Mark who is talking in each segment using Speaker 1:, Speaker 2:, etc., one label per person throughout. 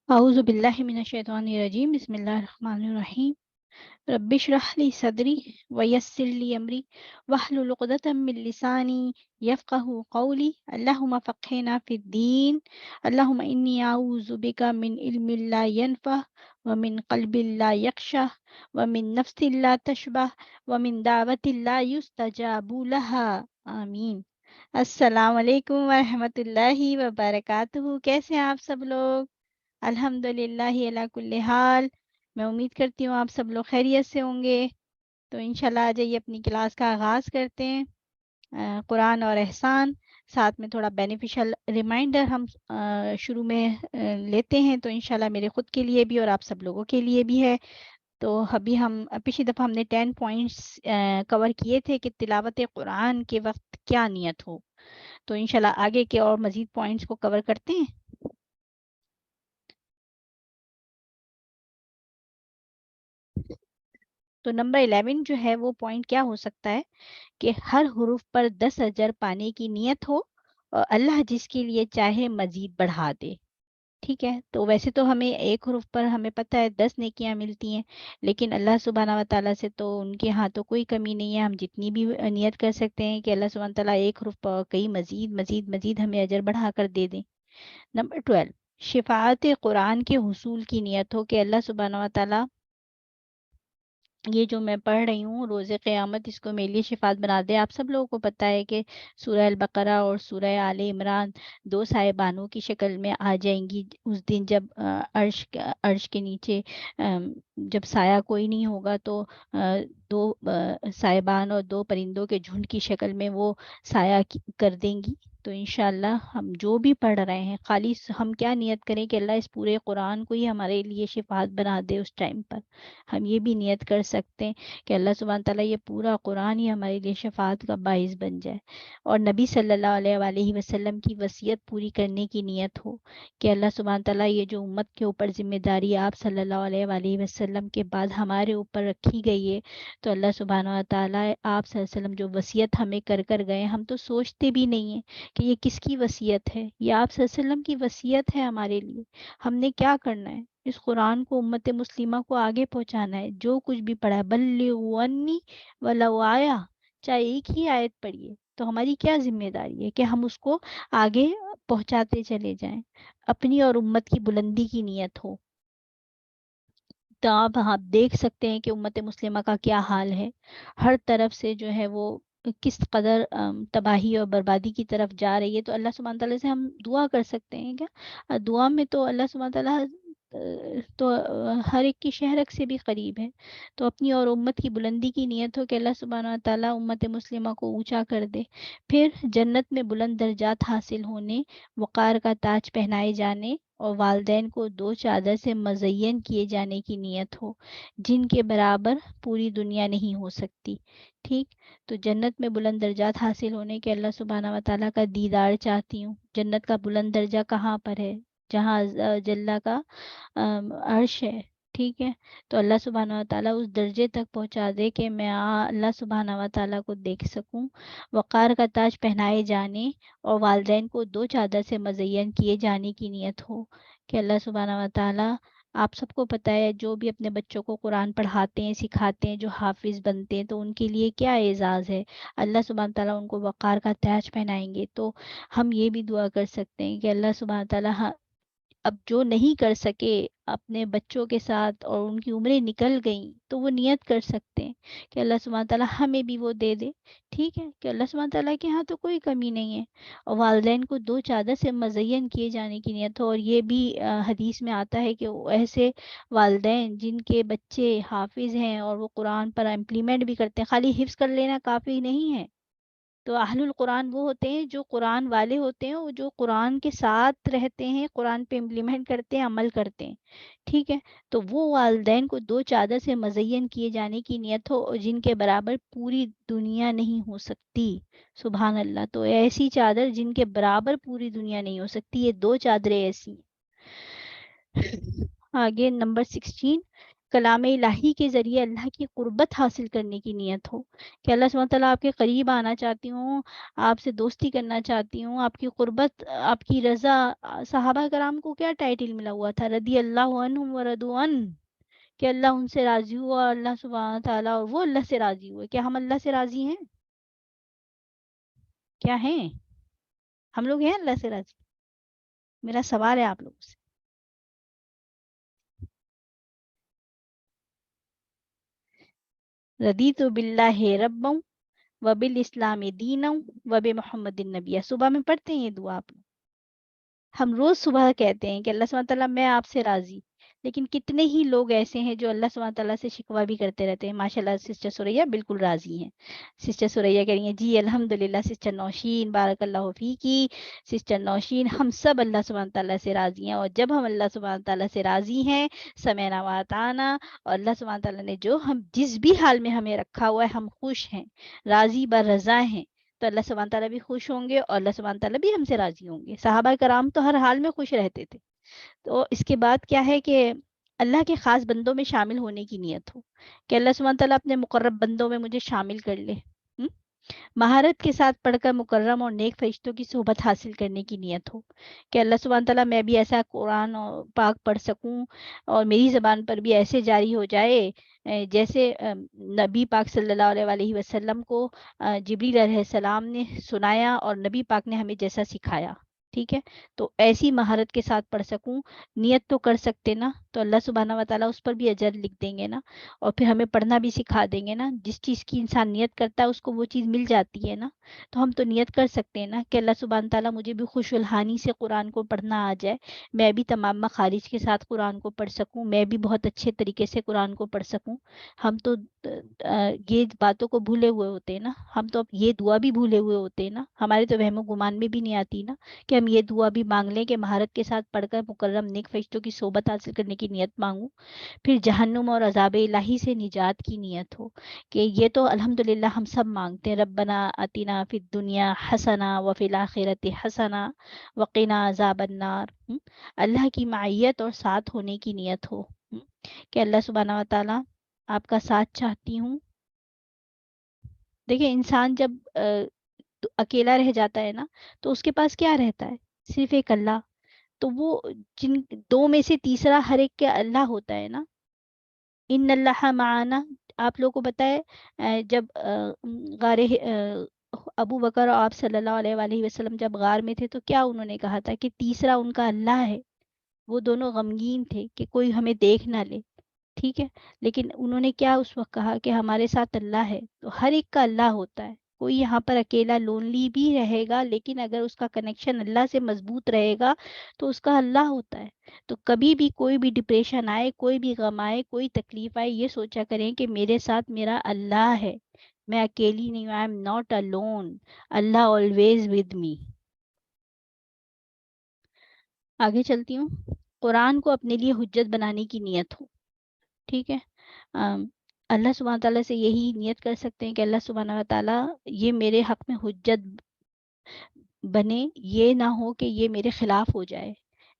Speaker 1: اعوذ باللہ من الشیطان الرجیم بسم اللہ الرحمن الرحیم رب اشرح لی صدری ویسر لی امری واحلل عقدۃ من لسانی یفقہوا قولی اللہم فقہنا فی الدین اللہم انی اعوذ بک من علم لا ینفع ومن قلب لا یخشع ومن نفس لا تشبع ومن دعوت لا یستجاب لها آمین۔ السلام علیکم ورحمۃ اللہ وبرکاتہ، کیسے ہیں آپ سب لوگ؟ الحمد للہ علی کل حال۔ میں امید کرتی ہوں آپ سب لوگ خیریت سے ہوں گے۔ تو انشاءاللہ آ جائیے، اپنی کلاس کا آغاز کرتے ہیں۔ قرآن اور احسان، ساتھ میں تھوڑا بینیفیشل ریمائنڈر ہم شروع میں لیتے ہیں، تو انشاءاللہ میرے خود کے لیے بھی اور آپ سب لوگوں کے لیے بھی ہے۔ تو ابھی پچھلی دفعہ ہم نے 10 پوائنٹس کور کیے تھے کہ تلاوت قرآن کے وقت کیا نیت ہو، تو انشاءاللہ آگے کے اور مزید پوائنٹس کو کور کرتے ہیں۔ تو نمبر 11 جو ہے وہ پوائنٹ کیا ہو سکتا ہے کہ ہر حروف پر 10 اجر پانے کی نیت ہو اور اللہ جس کے لیے چاہے مزید بڑھا دے۔ ٹھیک ہے، تو ویسے تو ہمیں ایک حروف پر ہمیں پتہ ہے 10 نیکیاں ملتی ہیں، لیکن اللہ سبحانہ و تعالیٰ سے تو ان کے ہاں تو کوئی کمی نہیں ہے، ہم جتنی بھی نیت کر سکتے ہیں کہ اللہ سبحانہ و تعالیٰ ایک حروف پر کئی مزید مزید مزید ہمیں اجر بڑھا کر دے دیں۔ نمبر 12، شفاعت قرآن کے حصول کی نیت ہو کہ اللہ سبحانہ و تعالیٰ یہ جو میں پڑھ رہی ہوں روز قیامت اس کو میرے لیے شفاعت بنا دے۔ آپ سب لوگوں کو پتہ ہے کہ سورہ البقرہ اور سورہ آل عمران دو صاحبانوں کی شکل میں آ جائیں گی اس دن، جب عرش کے نیچے جب سایہ کوئی نہیں ہوگا تو دو صاحبان اور دو پرندوں کے جھنڈ کی شکل میں وہ سایہ کر دیں گی۔ تو انشاءاللہ ہم جو بھی پڑھ رہے ہیں خالی ہم کیا نیت کریں کہ اللہ اس پورے قرآن کو ہی ہمارے لیے شفاعت بنا دے۔ اس ٹائم پر ہم یہ بھی نیت کر سکتے ہیں کہ اللہ سبحانہ تعالیٰ یہ پورا قرآن ہی ہمارے لیے شفاعت کا باعث بن جائے، اور نبی صلی اللہ علیہ وآلہ وسلم کی وصیت پوری کرنے کی نیت ہو کہ اللہ سبحانہ تعالیٰ یہ جو امت کے اوپر ذمہ داری آپ صلی اللہ علیہ وآلہ وسلم کے بعد ہمارے اوپر رکھی گئی ہے، تو اللہ سبحانہ تعالیٰ آپ صلی اللہ علیہ وسلم جو وصیت ہمیں کر گئے، ہم تو سوچتے بھی نہیں ہیں کہ یہ کس کی وصیت ہے، یہ آپ صلی اللہ علیہ وسلم کی وصیت ہے ہمارے لیے۔ ہم نے کیا کرنا ہے؟ اس قرآن کو امت مسلمہ کو آگے پہنچانا ہے، جو کچھ بھی پڑھا ہے بلغوا عنی ولو آیا، چاہے ایک ہی آیت پڑھیے، تو ہماری کیا ذمہ داری ہے کہ ہم اس کو آگے پہنچاتے چلے جائیں، اپنی اور امت کی بلندی کی نیت ہو۔ تو آپ دیکھ سکتے ہیں کہ امت مسلمہ کا کیا حال ہے، ہر طرف سے جو ہے وہ کس قدر تباہی اور بربادی کی طرف جا رہی ہے۔ تو اللہ سبحانہ تعالیٰ سے ہم دعا کر سکتے ہیں کیا؟ دعا میں تو اللہ سبحانہ تعالیٰ تو ہر ایک کی شہرک سے بھی قریب ہے، تو اپنی اور امت کی بلندی کی نیت ہو کہ اللہ سبحانہ تعالیٰ امت مسلمہ کو اونچا کر دے، پھر جنت میں بلند درجات حاصل ہونے، وقار کا تاج پہنائے جانے اور والدین کو دو چادر سے مزین کیے جانے کی نیت ہو جن کے برابر پوری دنیا نہیں ہو سکتی۔ ٹھیک، تو جنت میں بلند درجات حاصل ہونے کے اللہ سبحانہ و تعالیٰ کا دیدار چاہتی ہوں۔ جنت کا بلند درجہ کہاں پر ہے؟ جہاں جلہ کا عرش ہے۔ ٹھیک ہے، تو اللہ سبحانہ و تعالیٰ اس درجے تک پہنچا دے کہ میں اللہ سبحانہ و تعالیٰ کو دیکھ سکوں، وقار کا تاج پہنائے جانے اور والدین کو دو چادر سے مزین کیے جانے کی نیت ہو کہ اللہ سبحانہ و تعالیٰ، آپ سب کو پتہ ہے جو بھی اپنے بچوں کو قرآن پڑھاتے ہیں سکھاتے ہیں، جو حافظ بنتے ہیں، تو ان کے لیے کیا اعزاز ہے، اللہ سبحانہ تعالیٰ ان کو وقار کا تاج پہنائیں گے۔ تو ہم یہ بھی دعا کر سکتے ہیں کہ اللہ سبحانہ تعالیٰ اب جو نہیں کر سکے اپنے بچوں کے ساتھ اور ان کی عمریں نکل گئیں، تو وہ نیت کر سکتے ہیں کہ اللہ سبحانہ تعالیٰ ہمیں بھی وہ دے دے۔ ٹھیک ہے، کہ اللہ سبحانہ تعالیٰ کے ہاں تو کوئی کمی نہیں ہے، اور والدین کو دو چادر سے مزین کیے جانے کی نیت ہو۔ اور یہ بھی حدیث میں آتا ہے کہ ایسے والدین جن کے بچے حافظ ہیں اور وہ قرآن پر امپلیمنٹ بھی کرتے ہیں، خالی حفظ کر لینا کافی نہیں ہے۔ تو اہل القرآن وہ ہوتے ہیں جو قرآن والے ہوتے ہیں، وہ جو قرآن کے ساتھ رہتے ہیں، قرآن پہ امپلیمنٹ کرتے ہیں، عمل کرتے ہیں۔ ٹھیک ہے، تو وہ والدین کو دو چادر سے مزین کیے جانے کی نیت ہو اور جن کے برابر پوری دنیا نہیں ہو سکتی۔ سبحان اللہ، تو ایسی چادر جن کے برابر پوری دنیا نہیں ہو سکتی، یہ دو چادریں ایسی ہیں۔ آگے نمبر 16، کلام الہی کے ذریعے اللہ کی قربت حاصل کرنے کی نیت ہو کہ اللہ سبحانہ تعالیٰ آپ کے قریب آنا چاہتی ہوں، آپ سے دوستی کرنا چاہتی ہوں، آپ کی قربت، آپ کی رضا۔ صحابہ کرام کو کیا ٹائٹل ملا ہوا تھا؟ رضی اللہ عنہم ورضوا عنہ، کہ اللہ ان سے راضی ہوا اور اللہ سبحانہ تعالیٰ اور وہ اللہ سے راضی ہوئے۔ کیا ہم اللہ سے راضی ہیں؟ کیا ہیں؟ ہم لوگ ہیں اللہ سے راضی؟ میرا سوال ہے آپ لوگوں سے۔ رضیت باللہ ربا وبالاسلام دینا وبمحمد النبی۔ صبح میں پڑھتے ہیں یہ دعا آپ لوگ؟ ہم روز صبح کہتے ہیں کہ اللہ سبحانہ تعالیٰ میں آپ سے راضی، لیکن کتنے ہی لوگ ایسے ہیں جو اللہ سبحانہ تعالیٰ سے شکوہ بھی کرتے رہتے ہیں۔ ماشاء اللہ سسٹر سوریا بالکل راضی ہیں۔ سسٹر سوریا کہہ رہی ہیں جی الحمدللہ۔ سسٹر نوشین بارک اللہ فیکی، سسٹر نوشین ہم سب اللہ سبحانہ تعالیٰ سے راضی ہیں، اور جب ہم اللہ سبحانہ تعالیٰ سے راضی ہیں سمعنا وأطعنا، اور اللہ سبحانہ تعالیٰ نے جو ہم جس بھی حال میں ہمیں رکھا ہوا ہے ہم خوش ہیں، راضی برضا ہیں، تو اللہ سبحانہ تعالیٰ بھی خوش ہوں گے اور اللہ سبحانہ تعالیٰ بھی ہم سے راضی ہوں گے۔ صحابہ کرام تو ہر حال میں خوش رہتے تھے۔ تو اس کے بعد کیا ہے کہ اللہ کے خاص بندوں میں شامل ہونے کی نیت ہو کہ اللہ سبحانہ تعالیٰ اپنے مقرب بندوں میں مجھے شامل کر لے۔ مہارت کے ساتھ پڑھ کر مکرم اور نیک فرشتوں کی صحبت حاصل کرنے کی نیت ہو کہ اللہ سبحانہ تعالیٰ میں بھی ایسا قرآن اور پاک پڑھ سکوں اور میری زبان پر بھی ایسے جاری ہو جائے جیسے نبی پاک صلی اللہ علیہ وسلم کو جبریل علیہ السلام نے سنایا اور نبی پاک نے ہمیں جیسا سکھایا۔ ٹھیک ہے، تو ایسی مہارت کے ساتھ پڑھ سکوں۔ نیت تو کر سکتے نا، تو اللہ سبحانہ و تعالیٰ اس پر بھی اجر لکھ دیں گے نا، اور پھر ہمیں پڑھنا بھی سکھا دیں گے نا۔ جس چیز کی انسان نیت کرتا ہے اس کو وہ چیز مل جاتی ہے نا، تو ہم تو نیت کر سکتے ہیں نا کہ اللہ سبحانہ تعالیٰ مجھے بھی خوش الحانی سے قرآن کو پڑھنا آ جائے، میں بھی تمام مخارج کے ساتھ قرآن کو پڑھ سکوں، میں بھی بہت اچھے طریقے سے قرآن کو پڑھ سکوں۔ ہم تو یہ باتوں کو بھولے ہوئے ہوتے ہیں نا، ہم تو اب یہ دعا بھی بھولے ہوئے ہوتے ہیں نا، ہمارے تو وہم و گمان میں بھی نہیں آتی نا کہ ہم یہ دعا بھی مانگ لیں کہ مہارت کے ساتھ پڑھ کر مکرم نیک فرشتوں کی صحبت حاصل کرنے کی نیت مانگوں، پھر جہنم اور عذاب الہی سے نجات کی نیت ہو کہ یہ تو الحمدللہ ہم سب مانگتے ہیں، ربنا آتنا فی الدنیا حسنہ وفی الآخرۃ حسنہ وقنا عذاب النار۔ اللہ کی معیت اور ساتھ ہونے کی نیت ہو کہ اللہ سبحانہ و تعالیٰ آپ کا ساتھ چاہتی ہوں۔ دیکھیں انسان جب اکیلا رہ جاتا ہے نا تو اس کے پاس کیا رہتا ہے؟ صرف ایک اللہ۔ تو وہ جن دو میں سے تیسرا ہر ایک کے اللہ ہوتا ہے نا۔ ان اللہ معانا، آپ لوگوں کو پتہ ہے جب غار ابو بکر اور آپ صلی اللہ علیہ وآلہ وسلم جب غار میں تھے تو کیا انہوں نے کہا تھا کہ تیسرا ان کا اللہ ہے۔ وہ دونوں غمگین تھے کہ کوئی ہمیں دیکھ نہ لے، ٹھیک ہے، لیکن انہوں نے کیا اس وقت کہا کہ ہمارے ساتھ اللہ ہے۔ تو ہر ایک کا اللہ ہوتا ہے، کوئی یہاں پر اکیلا لونلی بھی رہے گا لیکن اگر اس کا کنیکشن اللہ سے مضبوط رہے گا تو اس کا اللہ ہوتا ہے۔ تو کبھی بھی کوئی بھی ڈپریشن آئے، کوئی بھی غم آئے، کوئی تکلیف آئے، یہ سوچا کریں کہ میرے ساتھ میرا اللہ ہے، میں اکیلی نہیں ہوں، I am not alone، Allah always with me۔ آگے چلتی ہوں۔ قرآن کو اپنے لیے حجت بنانے کی نیت ہو، ٹھیک ہے۔ اللہ سبحانہ تعالیٰ سے یہی نیت کر سکتے ہیں کہ اللہ سبحانہ تعالیٰ یہ میرے حق میں حجت بنے، یہ نہ ہو کہ یہ میرے خلاف ہو جائے۔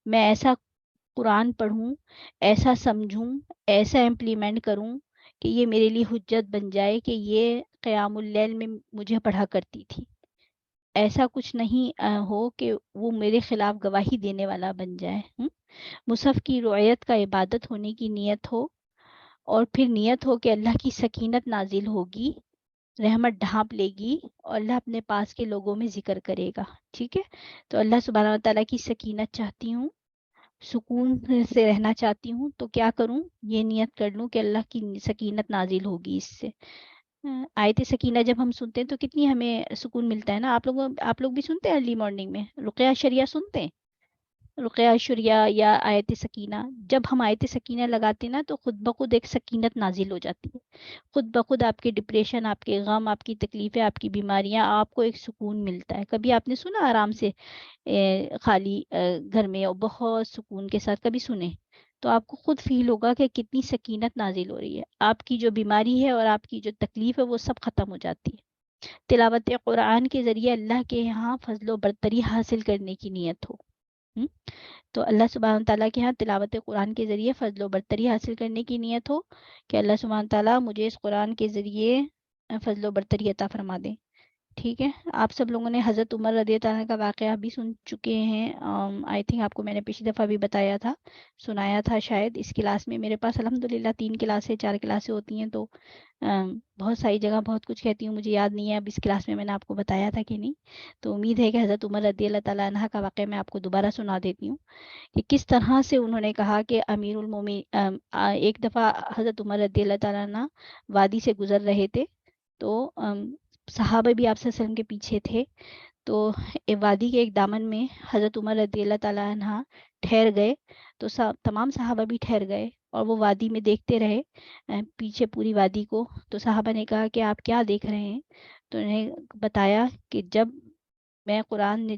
Speaker 1: میں ایسا قرآن پڑھوں، ایسا سمجھوں، ایسا امپلیمنٹ کروں کہ یہ میرے لیے حجت بن جائے کہ یہ قیام اللیل میں مجھے پڑھا کرتی تھی۔ ایسا کچھ نہیں ہو کہ وہ میرے خلاف گواہی دینے والا بن جائے۔ مصحف کی رعایت کا عبادت ہونے کی نیت ہو، اور پھر نیت ہو کہ اللہ کی سکینت نازل ہوگی، رحمت ڈھانپ لے گی اور اللہ اپنے پاس کے لوگوں میں ذکر کرے گا، ٹھیک ہے۔ تو اللہ سبحانہ وتعالیٰ کی سکینت چاہتی ہوں، سکون سے رہنا چاہتی ہوں، تو کیا کروں؟ یہ نیت کر لوں کہ اللہ کی سکینت نازل ہوگی اس سے۔ آیت سکینہ جب ہم سنتے ہیں تو کتنی ہمیں سکون ملتا ہے نا۔ آپ لوگ بھی سنتے ہیں ارلی مارننگ میں رقیہ شریعہ سنتے ہیں؟ رقیہ شریعہ یا آیت سکینہ، جب ہم آیت سکینہ لگاتے ہیں نا تو خود بخود ایک سکینت نازل ہو جاتی ہے، خود بخود آپ کے ڈپریشن، آپ کے غم، آپ کی تکلیفیں، آپ کی بیماریاں، آپ کو ایک سکون ملتا ہے۔ کبھی آپ نے سنا آرام سے خالی گھر میں اور بہت سکون کے ساتھ کبھی سنے؟ تو آپ کو خود فیل ہوگا کہ کتنی سکینت نازل ہو رہی ہے، آپ کی جو بیماری ہے اور آپ کی جو تکلیف ہے وہ سب ختم ہو جاتی ہے۔ تلاوت قرآن کے ذریعے اللہ کے یہاں فضل و برتری حاصل کرنے کی نیت ہو تو اللہ سبحانہ تعالیٰ کے ہاں تلاوت قرآن کے ذریعے فضل و برتری حاصل کرنے کی نیت ہو کہ اللہ سبحانہ تعالیٰ مجھے اس قرآن کے ذریعے فضل و برتری عطا فرما دیں. ٹھیک ہے. آپ سب لوگوں نے حضرت عمر رضی اللہ عنہ کا واقعہ بھی سن چکے ہیں. آئی تھنک آپ کو میں نے پچھلی دفعہ بھی بتایا تھا, سنایا تھا شاید. اس کلاس میں میرے پاس الحمدللہ 3 کلاسیں 4 کلاسیں ہوتی ہیں, تو بہت ساری جگہ بہت کچھ کہتی ہوں, مجھے یاد نہیں ہے اب اس کلاس میں نے آپ کو بتایا تھا کہ نہیں. تو امید ہے کہ حضرت عمر رضی اللہ تعالیٰ عنہ کا واقعہ میں آپ کو دوبارہ سنا دیتی ہوں کہ کس طرح سے انہوں نے کہا کہ امیر المومنین, ایک دفعہ حضرت عمر رضی اللہ تعالیٰ عنہ وادی سے گزر رہے تھے, تو صحابہ بھی آپ صلی اللہ علیہ وسلم کے پیچھے تھے. تو وادی کے ایک دامن میں حضرت عمر رضی اللہ تعالیٰ عنہ ٹھہر گئے, تو تمام صحابہ بھی ٹھہر گئے اور وہ وادی میں دیکھتے رہے پیچھے پوری وادی کو. تو صحابہ نے کہا کہ آپ کیا دیکھ رہے ہیں؟ تو انہیں بتایا کہ جب میں قرآن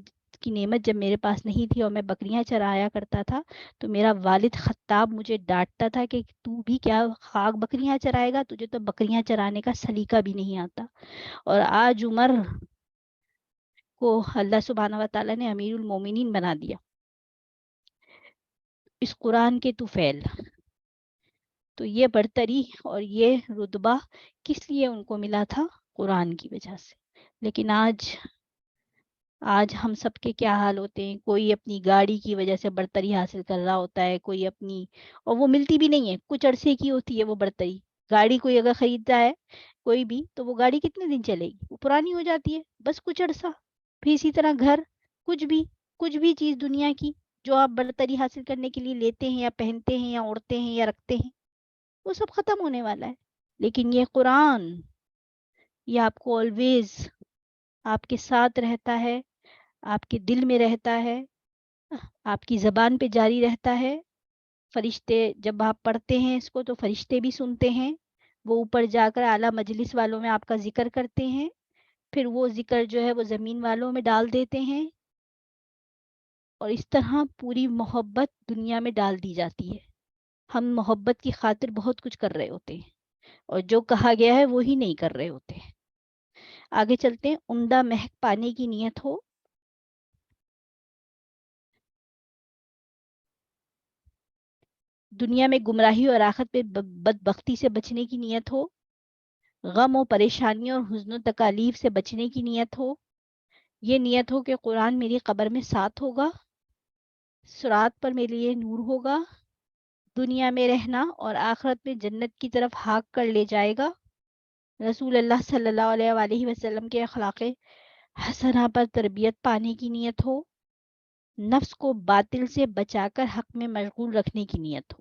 Speaker 1: کی نعمت جب میرے پاس نہیں تھی اور میں بکریاں چرایا کرتا تھا, تو میرا والد خطاب مجھے ڈانٹتا تھا کہ تو بھی کیا خاک بکریاں چرائے گا, تجھے تو بکریاں چرانے کا سلیقہ بھی نہیں آتا. اور آج عمر کو اللہ سبحانہ و تعالیٰ نے امیر المومنین بنا دیا اس قرآن کے طفیل. تو یہ برتری اور یہ رتبہ کس لیے ان کو ملا تھا؟ قرآن کی وجہ سے. لیکن آج ہم سب کے کیا حال ہوتے ہیں, کوئی اپنی گاڑی کی وجہ سے برتری حاصل کر رہا ہوتا ہے, کوئی اپنی, اور وہ ملتی بھی نہیں ہے, کچھ عرصے کی ہوتی ہے وہ برتری. گاڑی کوئی اگر خریدتا ہے کوئی بھی, تو وہ گاڑی کتنے دن چلے گی, وہ پرانی ہو جاتی ہے بس کچھ عرصہ. پھر اسی طرح گھر, کچھ بھی چیز دنیا کی جو آپ برتری حاصل کرنے کے لیے لیتے ہیں یا پہنتے ہیں یا اوڑھتے ہیں یا رکھتے ہیں, وہ سب ختم ہونے والا ہے. لیکن یہ قرآن, یہ آپ کو آلویز آپ کے ساتھ رہتا ہے, آپ کے دل میں رہتا ہے, آپ کی زبان پہ جاری رہتا ہے. فرشتے جب آپ پڑھتے ہیں اس کو تو فرشتے بھی سنتے ہیں, وہ اوپر جا کر اعلیٰ مجلس والوں میں آپ کا ذکر کرتے ہیں, پھر وہ ذکر جو ہے وہ زمین والوں میں ڈال دیتے ہیں, اور اس طرح پوری محبت دنیا میں ڈال دی جاتی ہے. ہم محبت کی خاطر بہت کچھ کر رہے ہوتے ہیں, اور جو کہا گیا ہے وہی نہیں کر رہے ہوتے ہیں. آگے چلتے ہیں. عمدہ مہک پانے کی نیت ہو, دنیا میں گمراہی اور آخرت پہ بدبختی سے بچنے کی نیت ہو, غم و پریشانیوں اور حزن و تکالیف سے بچنے کی نیت ہو, یہ نیت ہو کہ قرآن میری قبر میں ساتھ ہوگا, صراط پر میرے لیے نور ہوگا, دنیا میں رہنا اور آخرت میں جنت کی طرف ہانک کر لے جائے گا, رسول اللہ صلی اللہ علیہ وآلہ وسلم کے اخلاق حسنہ پر تربیت پانے کی نیت ہو, نفس کو باطل سے بچا کر حق میں مشغول رکھنے کی نیت ہو,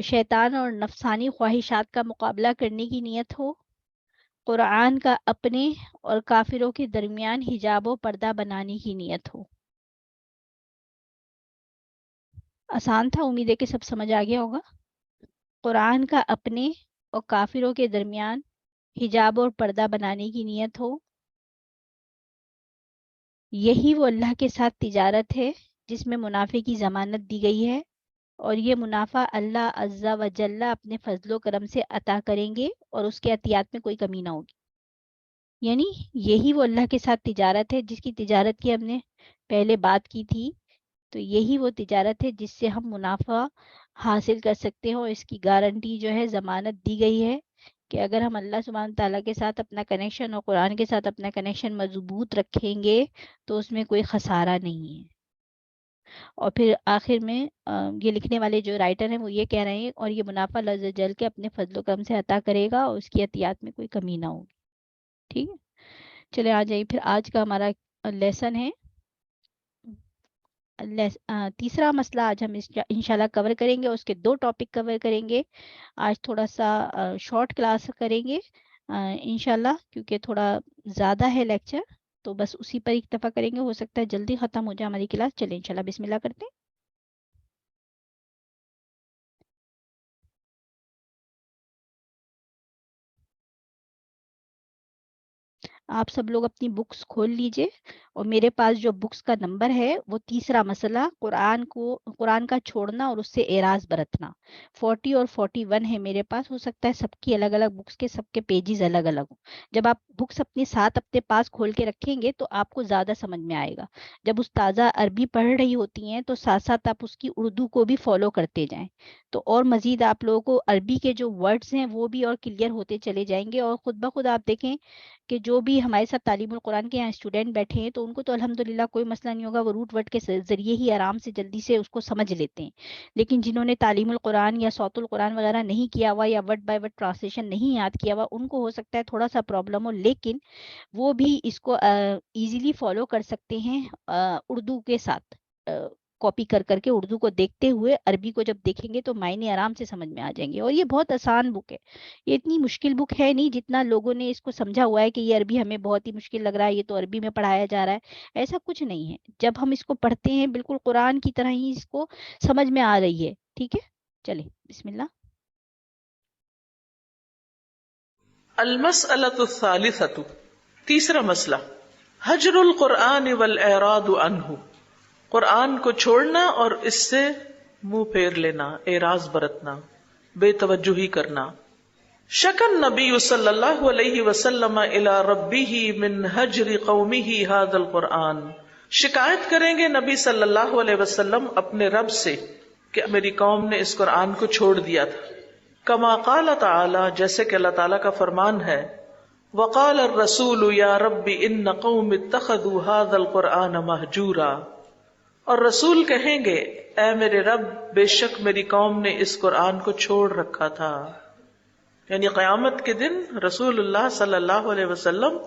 Speaker 1: شیطان اور نفسانی خواہشات کا مقابلہ کرنے کی نیت ہو, قرآن کا اپنے اور کافروں کے درمیان حجاب و پردہ بنانے کی نیت ہو. آسان تھا, امید ہے کہ سب سمجھ آ گیا ہوگا. قرآن کا اپنے اور کافروں کے درمیان حجاب اور پردہ بنانے کی نیت ہو, یہی وہ اللہ کے ساتھ تجارت ہے جس میں منافع کی ضمانت دی گئی ہے, اور یہ منافع اللہ عز و جل اپنے فضل و کرم سے عطا کریں گے اور اس کے عطیات میں کوئی کمی نہ ہوگی. یعنی یہی وہ اللہ کے ساتھ تجارت ہے جس کی تجارت کی ہم نے پہلے بات کی تھی. تو یہی وہ تجارت ہے جس سے ہم منافع حاصل کر سکتے ہیں, اور اس کی گارنٹی جو ہے, ضمانت دی گئی ہے کہ اگر ہم اللہ سبحانہ تعالیٰ کے ساتھ اپنا کنیکشن اور قرآن کے ساتھ اپنا کنیکشن مضبوط رکھیں گے تو اس میں کوئی خسارہ نہیں ہے. اور پھر آخر میں یہ لکھنے والے جو رائٹر ہیں وہ یہ کہہ رہے ہیں, اور یہ منافع اللہ عز و جل کے اپنے فضل و کرم سے عطا کرے گا اور اس کی عطیات میں کوئی کمی نہ ہوگی. ٹھیک ہے, چلے آ جائیے پھر. آج کا ہمارا لیسن ہے تیسرا مسئلہ. آج ہم انشاءاللہ کور کریں گے, اس کے 2 ٹاپک کور کریں گے. آج تھوڑا سا شارٹ کلاس کریں گے انشاءاللہ, کیونکہ تھوڑا زیادہ ہے لیکچر, تو بس اسی پر اکتفا کریں گے. ہو سکتا ہے جلدی ختم ہو جائے ہماری کلاس. چلیں انشاءاللہ بسم اللہ کرتے ہیں. آپ سب لوگ اپنی بکس کھول لیجئے اور میرے پاس جو بکس کا نمبر ہے وہ تیسرا مسئلہ قرآن کا چھوڑنا اور اس سے اعراض برتنا 40 اور 41 ہے میرے پاس. ہو سکتا ہے سب کی الگ الگ بکس کے سب کے پیجز الگ الگ ہوں. جب آپ بکس اپنے ساتھ اپنے پاس کھول کے رکھیں گے تو آپ کو زیادہ سمجھ میں آئے گا. جب استاذہ عربی پڑھ رہی ہوتی ہیں تو ساتھ ساتھ آپ اس کی اردو کو بھی فالو کرتے جائیں تو اور مزید آپ لوگوں کو عربی کے جو ورڈز ہیں وہ بھی اور کلیئر ہوتے چلے جائیں گے. اور خود بخود آپ دیکھیں کہ جو بھی ہمارے ساتھ تعلیم القرآن کے یہاں اسٹوڈنٹ بیٹھے ہیں تو ان کو تو الحمدللہ کوئی مسئلہ نہیں ہوگا, وہ روٹ ورڈ کے ذریعے ہی آرام سے جلدی سے اس کو سمجھ لیتے ہیں. لیکن جنہوں نے تعلیم القرآن یا صوت القرآن وغیرہ نہیں کیا ہوا یا ورڈ بائی ورڈ ٹرانسلیشن نہیں یاد کیا ہوا, ان کو ہو سکتا ہے تھوڑا سا پرابلم ہو, لیکن وہ بھی اس کو ایزیلی فالو کر سکتے ہیں اردو کے ساتھ. کاپی کر کر کے اردو کو دیکھتے ہوئے عربی کو جب دیکھیں گے تو معنی آرام سے سمجھ میں آ جائیں گے. اور یہ بہت آسان بک ہے, یہ اتنی مشکل بک ہے نہیں جتنا لوگوں نے اس کو سمجھا ہوا ہے کہ یہ عربی ہمیں بہت ہی مشکل لگ رہا ہے, یہ تو عربی میں پڑھایا جا رہا ہے. ایسا کچھ نہیں ہے. جب ہم اس کو پڑھتے ہیں بالکل قرآن کی طرح ہی اس کو سمجھ میں آ رہی ہے. ٹھیک ہے, چلیں بسم اللہ.
Speaker 2: المسألۃ الثالثۃ, تیسرا مسئلہ, حجر القرآن والاعراض عنہ, قرآن کو چھوڑنا اور اس سے منہ پھیر لینا, اعراض برتنا, بے توجہی کرنا. شکن نبی صلی اللہ علیہ وسلم الی ربہ من حجر قومہ ھذا القرآن, شکایت کریں گے نبی صلی اللہ علیہ وسلم اپنے رب سے کہ میری قوم نے اس قرآن کو چھوڑ دیا تھا. کما قال تعالی, جیسے کہ اللہ تعالیٰ کا فرمان ہے, وقال الرسول یا رب ان قوم اتخذوا ھذا القرآن مہجورا, اور رسول کہیں گے اے میرے رب بے شک میری قوم نے اس قرآن کو چھوڑ رکھا تھا. یعنی قیامت کے دن رسول اللہ صلی اللہ علیہ وسلم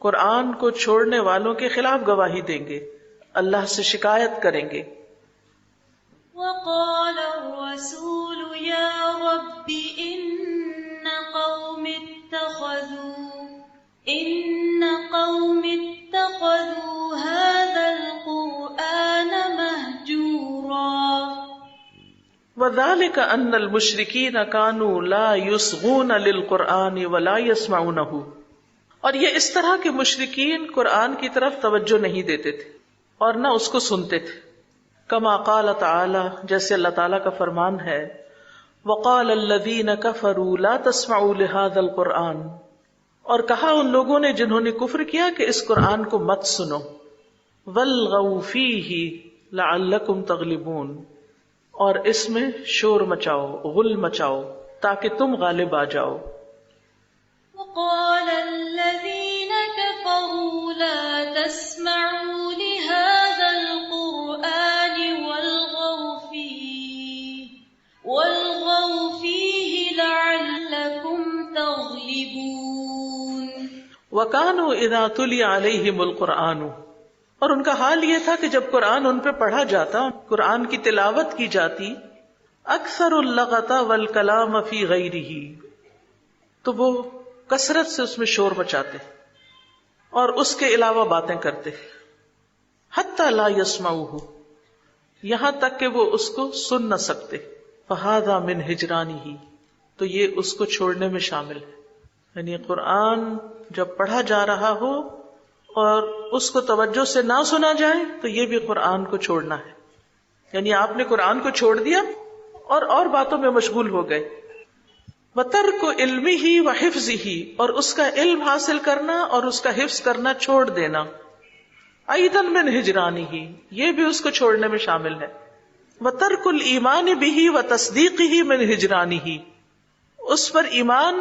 Speaker 2: قرآن کو چھوڑنے والوں کے خلاف گواہی دیں گے, اللہ سے شکایت کریں گے.
Speaker 3: وقال الرسول يا رب إن قوم اتخذوا هذا القرآن مهجورا.
Speaker 2: وذلك أن المشركين كانوا لا يصغون للقرآن ولا يسمعونه, اور یہ اس طرح کے مشرکین قرآن کی طرف توجہ نہیں دیتے تھے اور نہ اس کو سنتے تھے. کما قال تعالی, جیسے اللہ تعالیٰ کا فرمان ہے, وقال الذین کفروا لا تسمعوا لهذا القرآن, اور کہا ان لوگوں نے جنہوں نے کفر کیا کہ اس قرآن کو مت سنو. والغوا فیہ لعلکم تغلبون, اور اس میں شور مچاؤ, غل مچاؤ تاکہ تم غالب آ جاؤ.
Speaker 3: وقال الذين كفروا لا تسمعوا لهذا القرآن والغوا فيه لعلكم تغلبون.
Speaker 2: وكانوا اذا تلي عليهم القرآن, اور ان کا حال یہ تھا کہ جب قرآن ان پہ پڑھا جاتا, قرآن کی تلاوت کی جاتی, اکثر اللغط والکلام فی غیرہ, تو وہ کثرت سے اس میں شور مچاتے اور اس کے علاوہ باتیں کرتے. حتی لا یسمعوہ, یہاں تک کہ وہ اس کو سن نہ سکتے. فہذا من ہجرانہ, تو یہ اس کو چھوڑنے میں شامل ہے. یعنی قرآن جب پڑھا جا رہا ہو اور اس کو توجہ سے نہ سنا جائے تو یہ بھی قرآن کو چھوڑنا ہے. یعنی آپ نے قرآن کو چھوڑ دیا اور باتوں میں مشغول ہو گئے. وَتَرْكُ عِلْمِهِ وَحِفْظِهِ, اور اس کا علم حاصل کرنا اور اس کا حفظ کرنا چھوڑ دینا. أَيْضًا مِنْ ہجرانہ, یہ بھی اس کو چھوڑنے میں شامل ہے. وَتَرْكُ الْإِيمَانِ بِهِ وَتَصْدِيقِهِ مِنْ ہجرانہ, اس پر ایمان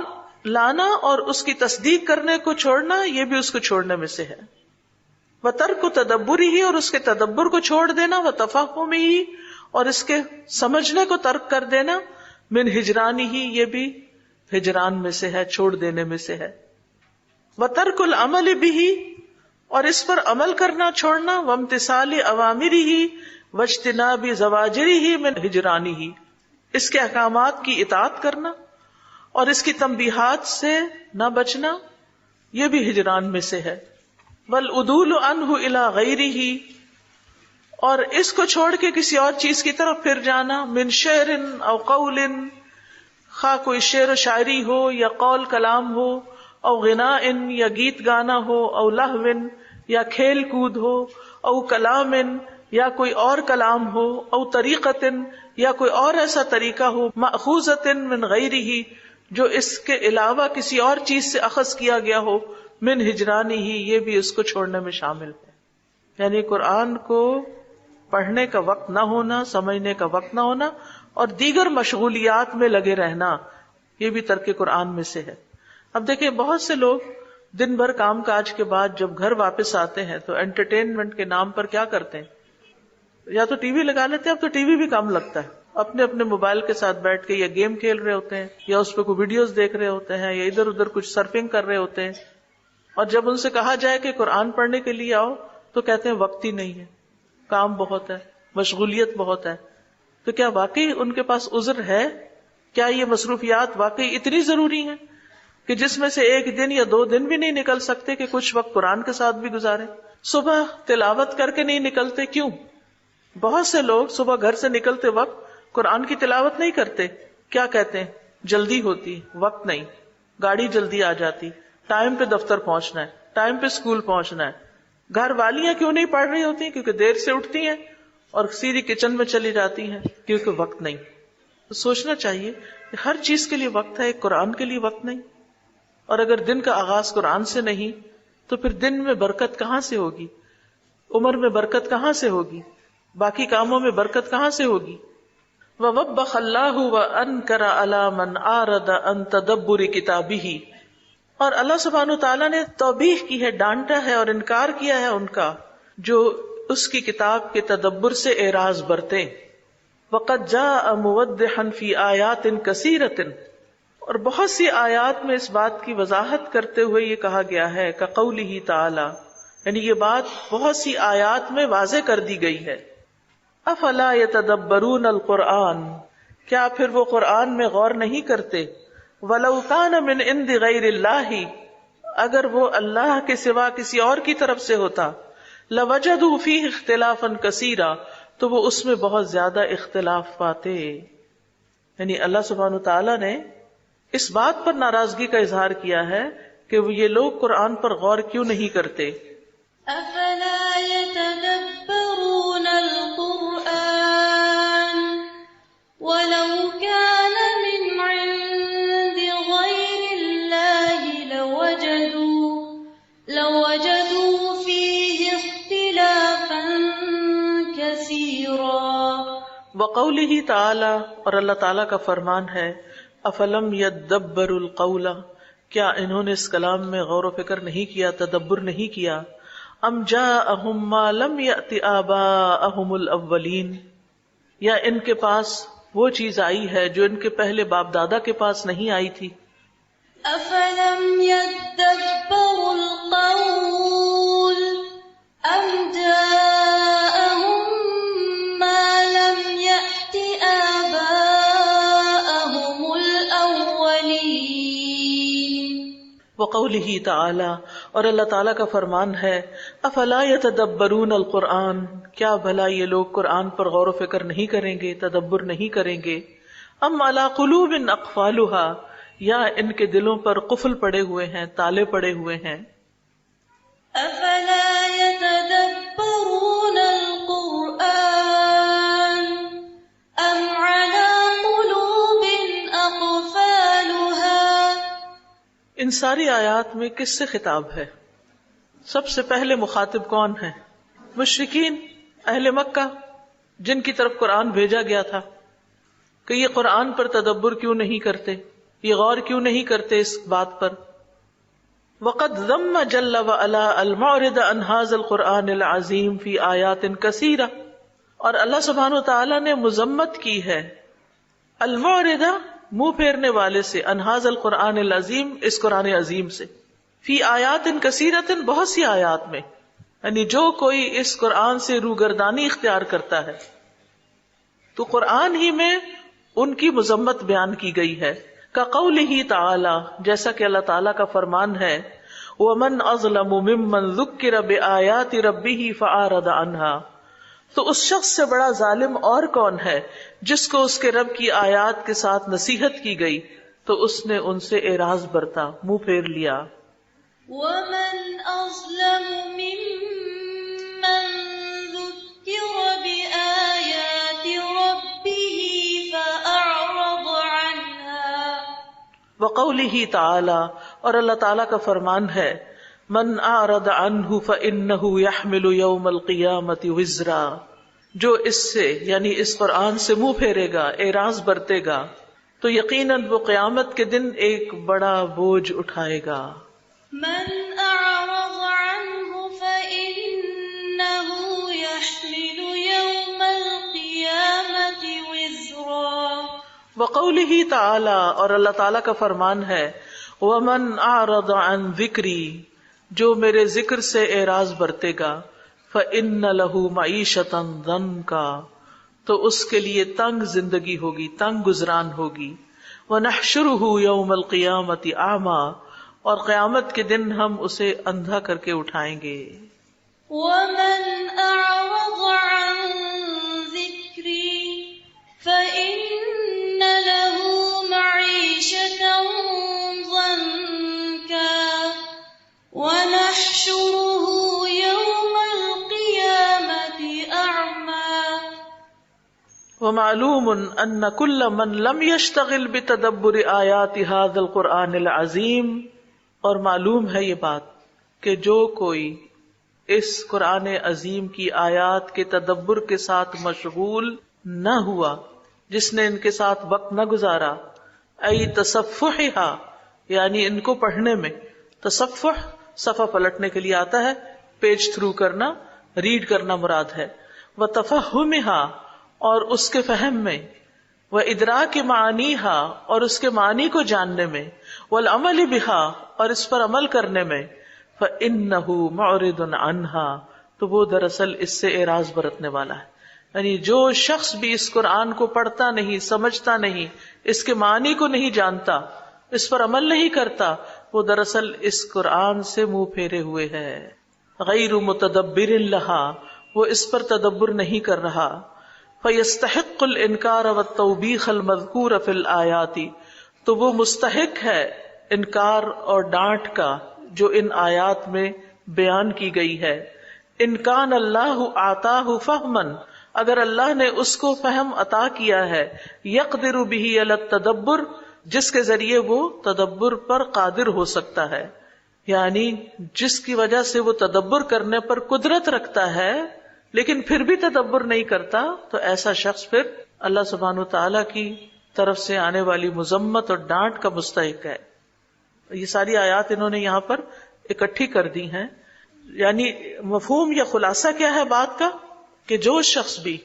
Speaker 2: لانا اور اس کی تصدیق کرنے کو چھوڑنا, یہ بھی اس کو چھوڑنے میں سے ہے. وَتَرْكُ تَدَبُّرِهِ, اور اس کے تدبر کو چھوڑ دینا. وَتَفَهُّمِهِ, اور اس کے سمجھنے کو ترک کر دینا. من ہجرانہ, یہ بھی ہجران میں سے ہے, چھوڑ دینے میں سے ہے. وَتَرْكُ الْعَمَلِ بِهِ, اور اس پر عمل کرنا چھوڑنا. وَامْتِثَالِ أَوَامِرِهِ وَاجْتِنَابِ زَوَاجِرِهِ مِنْ ہجرانہ, اس کے احکامات کی اطاعت کرنا اور اس کی تنبیہات سے نہ بچنا, یہ بھی ہجران میں سے ہے. وَالْعُدُولُ عَنْهُ إِلَى غَيْرِهِ, اور اس کو چھوڑ کے کسی اور چیز کی طرف پھر جانا. من شعر او قول, خواہ کوئی شعر و شاعری ہو یا قول کلام ہو. او غناء یا گیت گانا ہو، او لہو یا کھیل کود ہو، او کلام یا کوئی اور کلام ہو، او طریقت یا کوئی اور ایسا طریقہ ہو، مأخوذۃ من غیرہ جو اس کے علاوہ کسی اور چیز سے اخذ کیا گیا ہو، من ہجرانی ہی یہ بھی اس کو چھوڑنے میں شامل ہے. یعنی قرآن کو پڑھنے کا وقت نہ ہونا، سمجھنے کا وقت نہ ہونا اور دیگر مشغولیات میں لگے رہنا، یہ بھی ترک قرآن میں سے ہے. اب دیکھیں بہت سے لوگ دن بھر کام کاج کے بعد جب گھر واپس آتے ہیں تو انٹرٹینمنٹ کے نام پر کیا کرتے ہیں؟ یا تو ٹی وی لگا لیتے ہیں. اب تو ٹی وی بھی کم لگتا ہے، اپنے اپنے موبائل کے ساتھ بیٹھ کے یا گیم کھیل رہے ہوتے ہیں یا اس پہ کوئی ویڈیوز دیکھ رہے ہوتے ہیں یا ادھر ادھر کچھ سرفنگ کر رہے ہوتے ہیں. اور جب ان سے کہا جائے کہ قرآن پڑھنے کے لیے آؤ تو کہتے ہیں وقت ہی نہیں ہے، کام بہت ہے، مشغولیت بہت ہے. تو کیا واقعی ان کے پاس عذر ہے؟ کیا یہ مصروفیات واقعی اتنی ضروری ہیں کہ جس میں سے ایک دن یا 2 دن بھی نہیں نکل سکتے کہ کچھ وقت قرآن کے ساتھ بھی گزارے؟ صبح تلاوت کر کے نہیں نکلتے کیوں؟ بہت سے لوگ صبح گھر سے نکلتے وقت قرآن کی تلاوت نہیں کرتے. کیا کہتے ہیں؟ جلدی ہوتی، وقت نہیں، گاڑی جلدی آ جاتی، ٹائم پہ دفتر پہنچنا ہے، ٹائم پہ اسکول پہنچنا ہے. گھر والیاں کیوں نہیں پڑھ رہی ہوتی؟ کیونکہ دیر سے اٹھتی ہیں اور سیدھی کچن میں چلی جاتی ہیں کیونکہ وقت نہیں. تو سوچنا چاہیے کہ ہر چیز کے لیے وقت ہے، قرآن کے لیے وقت نہیں. اور اگر دن کا آغاز قرآن سے نہیں تو پھر دن میں برکت کہاں سے ہوگی؟ عمر میں برکت کہاں سے ہوگی؟ باقی کاموں میں برکت کہاں سے ہوگی؟ وَوَبَّخَ اللَّهُ وَأَنْكَرَ عَلَى مَنْ أَعْرَضَ عَنْ تَدَبُّرِ كِتَابِهِ، اور اللہ سبحانہ وتعالیٰ نے توبیخ کی ہے، ڈانٹا ہے اور انکار کیا ہے ان کا جو اس کی کتاب کے تدبر سے اعراض برتے. وَقَدْ جَاءَ مُوَضِّحًا فِي آيَاتٍ كَثِيرَةٍ، اور بہت سی آیات میں اس بات کی وضاحت کرتے ہوئے یہ کہا گیا ہے كَقَوْلِهِ تَعَالَى، یعنی یہ بات بہت سی آیات میں واضح کر دی گئی ہے. افلا يتدبرون القرآن، کیا پھر وہ قرآن میں غور نہیں کرتے؟ ولو كان من عند غیر اللہ، اگر وہ اللہ کے سوا کسی اور کی طرف سے ہوتا، لوجدوا فیہ اختلافا کثیرا، تو وہ اس میں بہت زیادہ اختلاف پاتے. یعنی اللہ سبحانہ تعالیٰ نے اس بات پر ناراضگی کا اظہار کیا ہے کہ وہ یہ لوگ قرآن پر غور کیوں نہیں کرتے.
Speaker 3: افلا يتدبرون القرآن ولو كان من عند غير الله لوجدوا فيه اختلافا كثيرا.
Speaker 2: وقوله تعالی، اور اللہ تعالیٰ کا فرمان ہے، افلم يدبروا القول، کیا انہوں نے اس کلام میں غور و فکر نہیں کیا، تدبر نہیں کیا؟ ام جاءہم ما لم یأت آباءہم الاولین، یا ان کے پاس وہ چیز آئی ہے جو ان کے پہلے باپ دادا کے پاس نہیں آئی تھی.
Speaker 3: افلم يدبروا القول ام جاءہم ما لم یأت آباءہم الاولین.
Speaker 2: وقوله تعالی، اور اللہ تعالیٰ کا فرمان ہے، افلا یتدبرون القرآن، کیا بھلا یہ لوگ قرآن پر غور و فکر نہیں کریں گے، تدبر نہیں کریں گے؟ ام علی قلوب اقفالها، یا ان کے دلوں پر قفل پڑے ہوئے ہیں، تالے پڑے ہوئے ہیں.
Speaker 3: افلا يتدبرون القرآن ام على قلوب اقفالها.
Speaker 2: ان ساری آیات میں کس سے خطاب ہے؟ سب سے پہلے مخاطب کون ہے؟ مشرکین، اہل مکہ، جن کی طرف قرآن بھیجا گیا تھا کہ یہ قرآن پر تدبر کیوں نہیں کرتے، یہ غور کیوں نہیں کرتے اس بات پر. وقد ذم جل وعلا المعرض عن هذا القرآن العظیم فی آیات کثیرہ، اور اللہ سبحانہ وتعالی نے مذمت کی ہے المعرض، منہ پھیرنے والے سے، عن هذا القرآن العظیم، اس قرآن عظیم سے، فی آیات کثیرۃ، بہت سی آیات میں، یعنی جو کوئی اس قرآن سے روگردانی اختیار کرتا ہے تو قرآن ہی میں ان کی مذمت بیان کی گئی ہے. کقولہ تعالی، جیسا کہ اللہ تعالیٰ کا فرمان ہے، ومن اظلم ممن ذکر بآیات ربہ فاعرض عنها، تو اس شخص سے بڑا ظالم اور کون ہے جس کو اس کے رب کی آیات کے ساتھ نصیحت کی گئی تو اس نے ان سے اعراض برتا، منہ پھیر لیا۔
Speaker 3: ومن أظلم ممن ذكر بآيات ربه فأعرض عنها۔
Speaker 2: وقوله تعالی، اور اللہ تعالیٰ کا فرمان ہے، من اعرض عنہ فإنہ یحمل یوم القیامۃ وزرا، جو اس سے یعنی اس قرآن سے منہ پھیرے گا، اعراض برتے گا، تو یقیناً وہ قیامت کے دن ایک بڑا بوجھ اٹھائے گا۔
Speaker 3: من أعرض عنه فإنه يحمل يوم القيامة وزرا۔
Speaker 2: وقوله تعالی، اور اللہ تعالیٰ کا فرمان ہے، ومن اعرض عن ذکری، جو میرے ذکر سے اعراض برتے گا، فإن له معیشۃ ضنکا، تو اس کے لیے تنگ زندگی ہوگی، تنگ گزران ہوگی۔ وَنَحْشُرُهُ يَوْمَ الْقِيَامَةِ أَعْمَى، اور قیامت کے دن ہم اسے اندھا کر کے اٹھائیں گے۔
Speaker 3: ومن أعرض عن ذكري فإن له معيشة ضنكا ونحشره يوم القيامة أعمى۔
Speaker 2: ومعلوم ان كل من لم يشتغل بتدبر آیات هذا القرآن العظیم، اور معلوم ہے یہ بات کہ جو کوئی اس قرآن عظیم کی آیات کے تدبر کے ساتھ مشغول نہ ہوا، جس نے ان کے ساتھ وقت نہ گزارا، ای تصفحها، یعنی ان کو پڑھنے میں، تصفح صفحہ پلٹنے کے لیے آتا ہے، پیج تھرو کرنا، ریڈ کرنا مراد ہے، وتفہمها، اور اس کے فہم میں، وادراک معانیها، اور اس کے معنی کو جاننے میں، والعمل بها، اور اس پر عمل کرنے میں، فإنه معرض عنها، تو وہ دراصل اس سے اعراض برتنے والا ہے۔ یعنی جو شخص بھی اس قرآن کو پڑھتا نہیں، سمجھتا نہیں، اس کے معنی کو نہیں جانتا، اس پر عمل نہیں کرتا، وہ دراصل اس قرآن سے منہ پھیرے ہوئے ہے۔ غیر متدبر لها، وہ اس پر تدبر نہیں کر رہا۔ فیستحق الانکار والتوبیخ المذکور فی الآیات، تو وہ مستحق ہے انکار اور ڈانٹ کا جو ان آیات میں بیان کی گئی ہے۔ ان کان اللہ آتاہ فہمن، اگر اللہ نے اس کو فہم عطا کیا ہے، یقدر بہ علی التدبر، جس کے ذریعے وہ تدبر پر قادر ہو سکتا ہے، یعنی جس کی وجہ سے وہ تدبر کرنے پر قدرت رکھتا ہے لیکن پھر بھی تدبر نہیں کرتا، تو ایسا شخص پھر اللہ سبحانہ وتعالی کی طرف سے آنے والی مذمت اور ڈانٹ کا مستحق ہے۔ یہ ساری آیات انہوں نے یہاں پر اکٹھی کر دی ہیں، یعنی مفہوم یا خلاصہ کیا ہے بات کا، کہ جو شخص بھی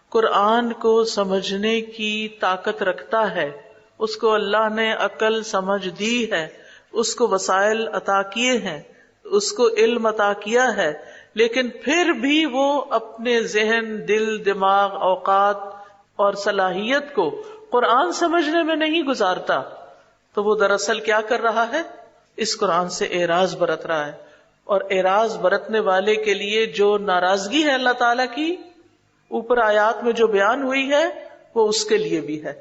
Speaker 2: قرآن کو سمجھنے کی طاقت رکھتا ہے، اس کو اللہ نے عقل سمجھ دی ہے، اس کو وسائل عطا کیے ہیں، اس کو علم عطا کیا ہے، لیکن پھر بھی وہ اپنے ذہن، دل، دماغ، اوقات اور صلاحیت کو قرآن سمجھنے میں نہیں گزارتا، تو وہ دراصل کیا کر رہا ہے؟ اس قرآن سے اعراض برت رہا ہے۔ اور اعراض برتنے والے کے لیے جو ناراضگی ہے اللہ تعالیٰ کی، اوپر آیات میں جو بیان ہوئی ہے، وہ اس کے لیے بھی ہے۔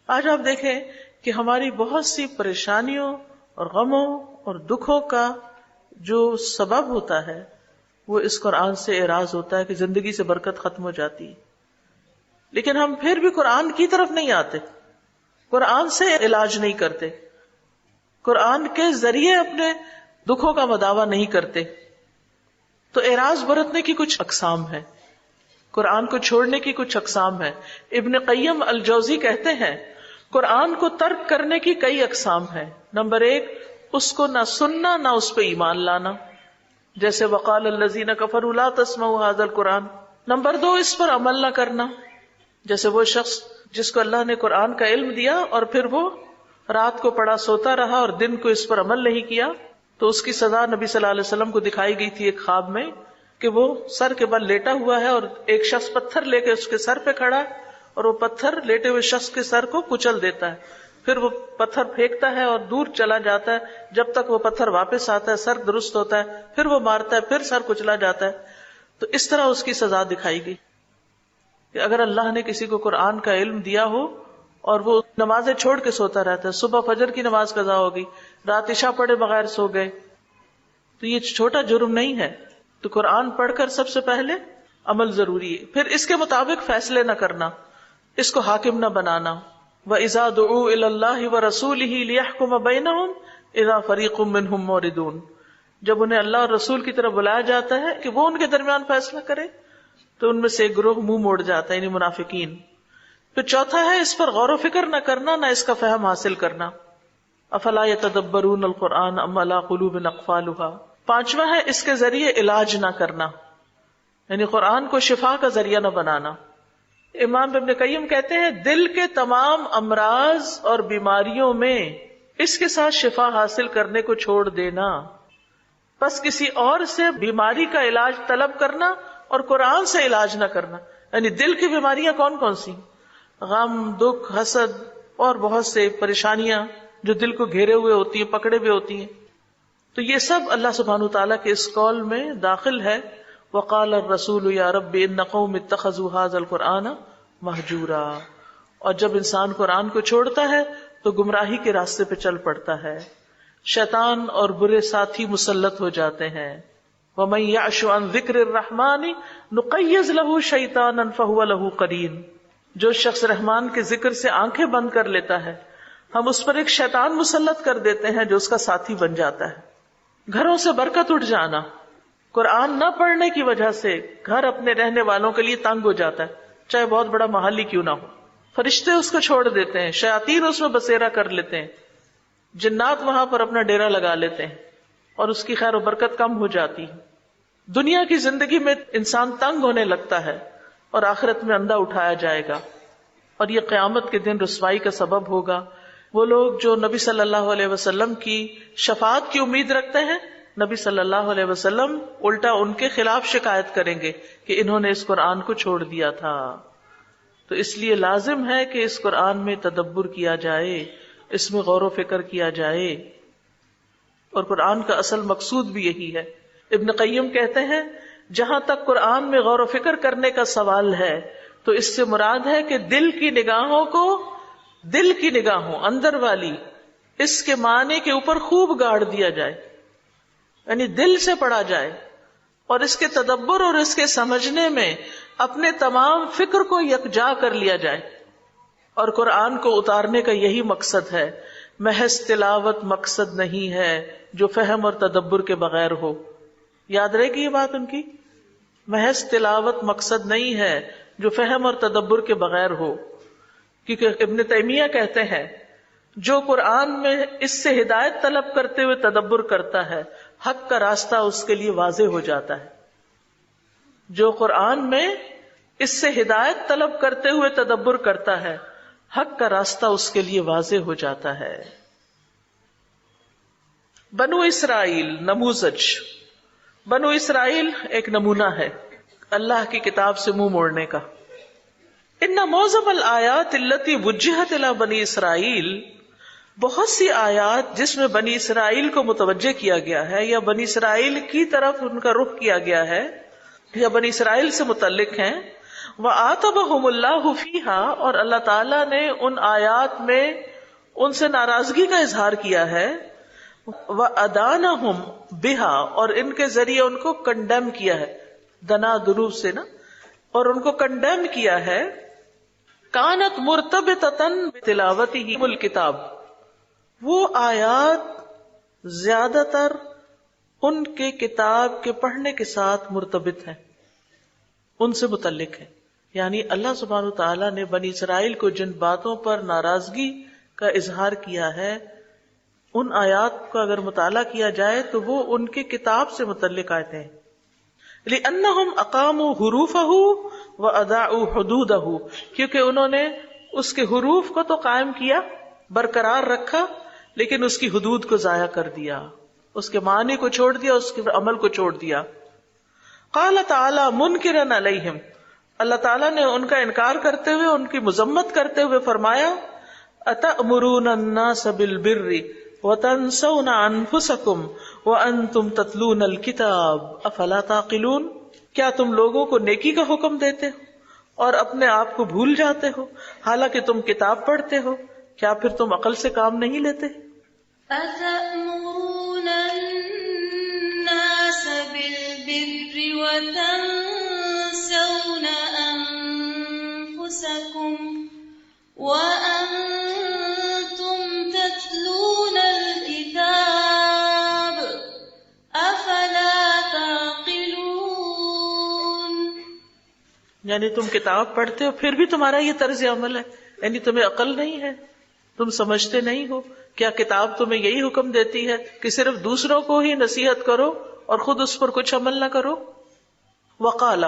Speaker 2: آج آپ دیکھیں کہ ہماری بہت سی پریشانیوں اور غموں اور دکھوں کا جو سبب ہوتا ہے وہ اس قرآن سے اعراض ہوتا ہے کہ زندگی سے برکت ختم ہو جاتی ہے، لیکن ہم پھر بھی قرآن کی طرف نہیں آتے، قرآن سے علاج نہیں کرتے، قرآن کے ذریعے اپنے دکھوں کا مداوع نہیں کرتے۔ تو اعراض برتنے کی کچھ اقسام ہیں، قرآن کو چھوڑنے کی کچھ اقسام ہیں۔ ابن قیم الجوزی کہتے ہیں قرآن کو ترک کرنے کی کئی اقسام ہیں۔ نمبر 1، اس کو نہ سننا نہ اس پہ ایمان لانا، جیسے وقال الذین کفروا لا تسمعوا ھذا القرآن۔ نمبر 2، اس پر عمل نہ کرنا، جیسے وہ شخص جس کو اللہ نے قرآن کا علم دیا اور پھر وہ رات کو پڑا سوتا رہا اور دن کو اس پر عمل نہیں کیا، تو اس کی سزا نبی صلی اللہ علیہ وسلم کو دکھائی گئی تھی ایک خواب میں کہ وہ سر کے بل لیٹا ہوا ہے اور ایک شخص پتھر لے کے اس کے سر پہ کھڑا ہے اور وہ پتھر لیٹے ہوئے شخص کے سر کو کچل دیتا ہے، پھر وہ پتھر پھینکتا ہے اور دور چلا جاتا ہے، جب تک وہ پتھر واپس آتا ہے سر درست ہوتا ہے، پھر وہ مارتا ہے، پھر سر کچلا جاتا ہے۔ تو اس طرح اس کی سزا دکھائی گئی کہ اگر اللہ نے کسی کو قرآن کا علم دیا ہو اور وہ نمازیں چھوڑ کے سوتا رہتا ہے. صبح فجر کی نماز قضا ہو گئی, رات عشاء پڑھے بغیر سو گئے, تو یہ چھوٹا جرم نہیں ہے. تو قرآن پڑھ کر سب سے پہلے عمل ضروری ہے, پھر اس کے مطابق فیصلے نہ کرنا, اس کو حاکم نہ بنانا. وَإِذَا دُعُوا إِلَى اللَّهِ وَرَسُولِهِ لِيَحْكُمَ بَيْنَهُمْ إِذَا فَرِيقٌ مِّنْهُمْ مُعْرِضُونَ, جب انہیں اللہ اور رسول کی طرف بلایا جاتا ہے کہ وہ ان کے درمیان فیصلہ کرے تو ان میں سے ایک گروہ منہ موڑ جاتا ہے, یعنی منافقین. پھر چوتھا ہے اس پر غور و فکر نہ کرنا, نہ اس کا فہم حاصل کرنا. افلا يتدبرون القرآن ام علی قلوب اقفالها. پانچواں ہے اس کے ذریعے علاج نہ کرنا, یعنی قرآن کو شفا کا ذریعہ نہ بنانا. امام ابن قیم کہتے ہیں دل کے تمام امراض اور بیماریوں میں اس کے ساتھ شفا حاصل کرنے کو چھوڑ دینا, بس کسی اور سے بیماری کا علاج طلب کرنا اور قرآن سے علاج نہ کرنا. یعنی دل کی بیماریاں کون کون سی؟ غم, دکھ, حسد اور بہت سے پریشانیاں جو دل کو گھیرے ہوئے ہوتی ہیں, پکڑے ہوئے ہوتی ہیں. تو یہ سب اللہ سبحانہ وتعالیٰ کے اس قول میں داخل ہے. وقال الرسول یا رب ان قوم اتخذوا هذا القرآن مہجورا. اور جب انسان قرآن کو چھوڑتا ہے تو گمراہی کے راستے پہ چل پڑتا ہے, شیطان اور برے ساتھی مسلط ہو جاتے ہیں. وَمَن يَعْشُ عَن ذِكْرِ الرَّحْمَنِ نُقَيِّضْ لَهُ شَيْطَانًا فَهُوَ لَهُ قَرِينٌ. جو شخص رحمان کے ذکر سے آنکھیں بند کر لیتا ہے ہم اس پر ایک شیطان مسلط کر دیتے ہیں جو اس کا ساتھی بن جاتا ہے. گھروں سے برکت اٹھ جانا, قرآن نہ پڑھنے کی وجہ سے گھر اپنے رہنے والوں کے لیے تنگ ہو جاتا ہے, چاہے بہت بڑا محل ہی کیوں نہ ہو. فرشتے اس کو چھوڑ دیتے ہیں, شیاطین اس میں بسیرا کر لیتے ہیں, جنات وہاں پر اپنا ڈیرا لگا لیتے ہیں اور اس کی خیر و برکت کم ہو جاتی ہے. دنیا کی زندگی میں انسان تنگ ہونے لگتا ہے اور آخرت میں اندھا اٹھایا جائے گا, اور یہ قیامت کے دن رسوائی کا سبب ہوگا. وہ لوگ جو نبی صلی اللہ علیہ وسلم کی شفاعت کی امید رکھتے ہیں, نبی صلی اللہ علیہ وسلم الٹا ان کے خلاف شکایت کریں گے کہ انہوں نے اس قرآن کو چھوڑ دیا تھا. تو اس لیے لازم ہے کہ اس قرآن میں تدبر کیا جائے, اس میں غور و فکر کیا جائے, اور قرآن کا اصل مقصود بھی یہی ہے. ابن قیم کہتے ہیں جہاں تک قرآن میں غور و فکر کرنے کا سوال ہے تو اس سے مراد ہے کہ دل کی نگاہوں کو, دل کی نگاہوں اندر والی, اس کے معنی کے اوپر خوب گاڑ دیا جائے, یعنی دل سے پڑھا جائے اور اس کے تدبر اور اس کے سمجھنے میں اپنے تمام فکر کو یکجا کر لیا جائے. اور قرآن کو اتارنے کا یہی مقصد ہے, محض تلاوت مقصد نہیں ہے جو فہم اور تدبر کے بغیر ہو. یاد رہے گی یہ بات ان کی, محض تلاوت مقصد نہیں ہے جو فہم اور تدبر کے بغیر ہو. کیونکہ ابن تیمیہ کہتے ہیں جو قرآن میں اس سے ہدایت طلب کرتے ہوئے تدبر کرتا ہے حق کا راستہ اس کے لیے واضح ہو جاتا ہے. جو قرآن میں اس سے ہدایت طلب کرتے ہوئے تدبر کرتا ہے حق کا راستہ اس کے لیے واضح ہو جاتا ہے. بنو اسرائیل نموذج. بنو اسرائیل ایک نمونہ ہے اللہ کی کتاب سے منہ موڑنے کا. ان معظم الآیات التي وجہت الی بنی اسرائیل, بہت سی آیات جس میں بنی اسرائیل کو متوجہ کیا گیا ہے یا بنی اسرائیل کی طرف ان کا رخ کیا گیا ہے یا بنی اسرائیل سے متعلق ہیں. وَآتَبَهُمُ اللَّهُ فِيهَا, اور اللہ تعالیٰ نے ان آیات میں ان سے ناراضگی کا اظہار کیا ہے. وَأَدَانَهُمْ بِهَا, اور ان کے ذریعے ان کو کنڈیم کیا ہے, دنا دروب سے نا, اور ان کو کنڈیم کیا ہے. کانت مرتبطتاً بتلاوتہم الکتاب, وہ آیات زیادہ تر ان کے کتاب کے پڑھنے کے ساتھ مرتبط ہیں, ان سے متعلق ہیں. یعنی اللہ سبحانہ وتعالیٰ نے بنی اسرائیل کو جن باتوں پر ناراضگی کا اظہار کیا ہے ان آیات کا اگر مطالعہ کیا جائے تو وہ ان کے کتاب سے متعلق آیتیں ہیں. لِأَنَّهُمْ أَقَامُوا حُرُوفَهُ وَأَضَاعُوا حُدُودَهُ, کیونکہ انہوں نے اس کے حروف کو تو قائم کیا, برقرار رکھا, لیکن اس کی حدود کو ضائع کر دیا, اس کے معنی کو چھوڑ دیا, اس کے عمل کو چھوڑ دیا. قال تعالی منکرا علیہم, اللہ تعالیٰ نے ان کا انکار کرتے ہوئے, ان کی مذمت کرتے ہوئے فرمایا اتأمرون الناس بالبر وتنسون انفسکم وانتم تتلون الکتاب افلا تعقلون, کیا تم لوگوں کو نیکی کا حکم دیتے ہو اور اپنے آپ کو بھول جاتے ہو حالانکہ تم کتاب پڑھتے ہو. کیا پھر تم عقل سے کام نہیں لیتے؟
Speaker 3: أتأمرون الناس بالبر وتنسون أنفسكم وأنتم تتلون الكتاب أفلا تعقلون.
Speaker 2: یعنی تم کتاب پڑھتے ہو پھر بھی تمہارا یہ طرز عمل ہے، یعنی تمہیں عقل نہیں ہے، تم سمجھتے نہیں ہو. کیا کتاب تمہیں یہی حکم دیتی ہے کہ صرف دوسروں کو ہی نصیحت کرو اور خود اس پر کچھ عمل نہ کرو؟ وقال،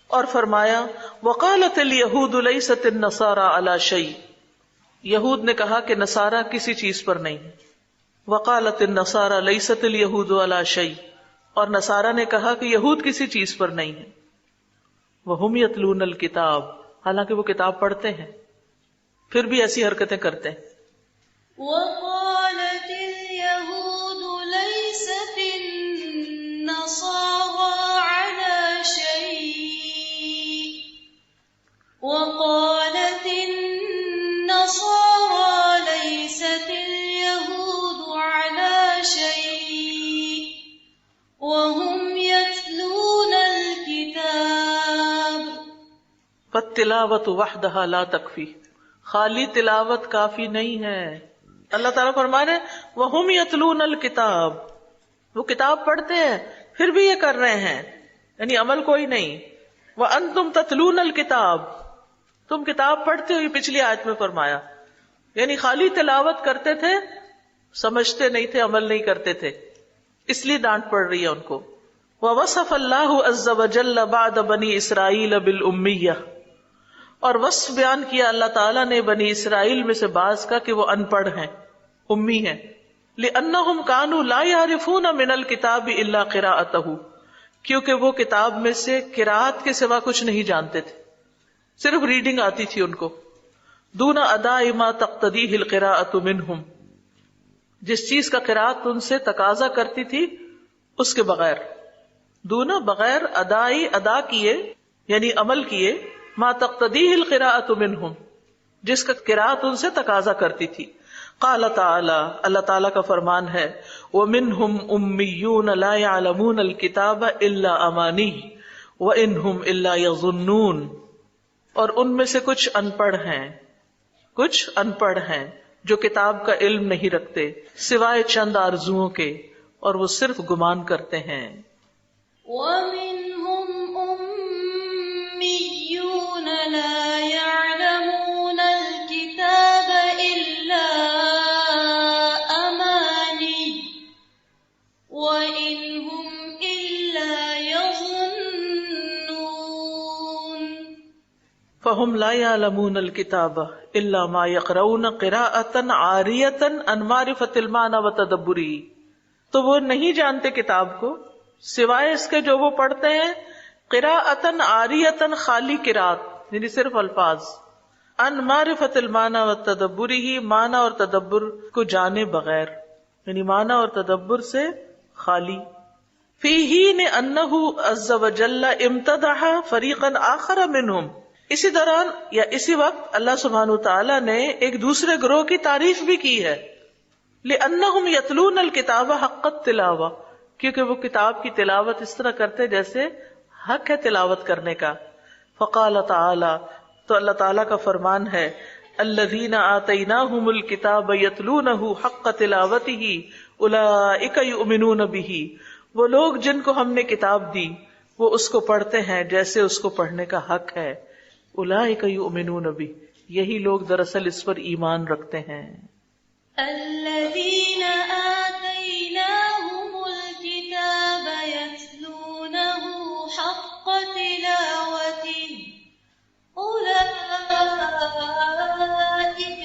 Speaker 2: اور فرمایا، وقالت الیہود لیست النصارى علی شیء، یہود نے کہا کہ نصارہ کسی چیز پر نہیں. وقالت النصارى لیست الیہود علی شیء، اور نصارہ نے کہا کہ یہود کسی چیز پر نہیں ہے. وہم یتلون الکتاب، حالانکہ وہ کتاب پڑھتے ہیں پھر بھی ایسی حرکتیں کرتے ہیں.
Speaker 3: وقالت اليهود ليست النصارى على شيء وقالت النصارى ليست اليهود على شيء وهم يتلون الكتاب.
Speaker 2: فالتلاوۃ وحدها لا تکفی، خالی تلاوت کافی نہیں ہے. اللہ تعالیٰ فرما رہے وَهُمْ يَتْلُونَ الْكِتَابَ، وہ کتاب پڑھتے ہیں پھر بھی یہ کر رہے ہیں، یعنی عمل کوئی نہیں. وَأَنْتُمْ تَتْلُونَ الْكِتَابَ، تم کتاب پڑھتے ہو، یہ پچھلی آیت میں فرمایا. یعنی خالی تلاوت کرتے تھے، سمجھتے نہیں تھے، عمل نہیں کرتے تھے، اس لیے ڈانٹ پڑ رہی ہے ان کو. وَوَصَفَ اللَّهُ عَزَّ وَجَلَّ بَعْدَ بَنِي إِسْرَائِيلَ بِالْأُمِّيَّةِ، اور وصف بیان کیا اللہ تعالیٰ نے بنی اسرائیل میں سے بعض کا کہ وہ ان پڑھ ہیں، امی ہیں. لِأَنَّهُمْ كَانُوا لَا يَعْرِفُونَ مِنَ الْكِتَابِ إِلَّا قِرَاءَتَهُ، کیونکہ وہ کتاب میں سے قراءت کے سوا کچھ نہیں جانتے تھے، صرف ریڈنگ آتی تھی ان کو. دون اداء ما تقتضیہ القراءۃ منہم، جس چیز کا قراءت ان سے تقاضا کرتی تھی اس کے بغیر. دون بغیر ادائی ادا کیے یعنی عمل کیے، ما تقتضیہ القراءۃ منہم، جس کا قراءت ان سے تقاضا کرتی تھی. قال تعالی، اللہ تعالیٰ کا فرمان ہے، وَمِنْهُمْ أُمِّيُّونَ لَا يَعْلَمُونَ الْكِتَابَ إِلَّا أَمَانِيَّ وَإِنْهُمْ إِلَّا يَظُنُّونَ، اور ان میں سے کچھ ان پڑھ ہیں جو کتاب کا علم نہیں رکھتے سوائے چند آرزوؤں کے، اور وہ صرف گمان کرتے ہیں.
Speaker 3: وَمِنْهُمْ أُمِّيُّونَ لَا يَعْلَمُونَ الْكِتَابَ إِلَّا أَمَانِيَّ وَإِنْهُمْ إِلَّا يَظُنُّونَ.
Speaker 2: فَهُمْ لَا يَعْلَمُونَ الْكِتَابَ إِلَّا مَا يَقْرَؤُونَ قِرَاءَةً عَارِيَةً عَنْ مَعْرِفَةِ الْمَعْنَى وَتَدَبُّرِهِ، تو وہ نہیں جانتے کتاب کو سوائے اس کے جو وہ پڑھتے ہیں قراءۃً عاریۃً، خالی قرات یعنی صرف الفاظ، ان معرفت المعنی وتدبرہ، معنی اور تدبر کو جانے بغیر، یعنی معنی اور تدبر سے خالی. فی حین انہ عز وجل امتدح فریقا آخر منہم، اسی دوران یا اسی وقت اللہ سبحانہ تعالیٰ نے ایک دوسرے گروہ کی تعریف بھی کی ہے. لأنہم یتلون الکتاب حق التلاوہ، کیونکہ وہ کتاب کی تلاوت اس طرح کرتے جیسے حق ہے تلاوت کرنے کا. فقال تعالی، تو اللہ تعالیٰ کا فرمان ہے، الذین آتیناہم الکتاب یتلونہ حق تلاوتہ اولئک یؤمنون بہ، وہ لوگ جن کو ہم نے کتاب دی وہ اس کو پڑھتے ہیں جیسے اس کو پڑھنے کا حق ہے. اولئک یؤمنون بہ، یہی لوگ دراصل اس پر ایمان رکھتے ہیں.
Speaker 3: الذین آتیناہم الکتاب یتلونہ حق تلاوتہ اولئک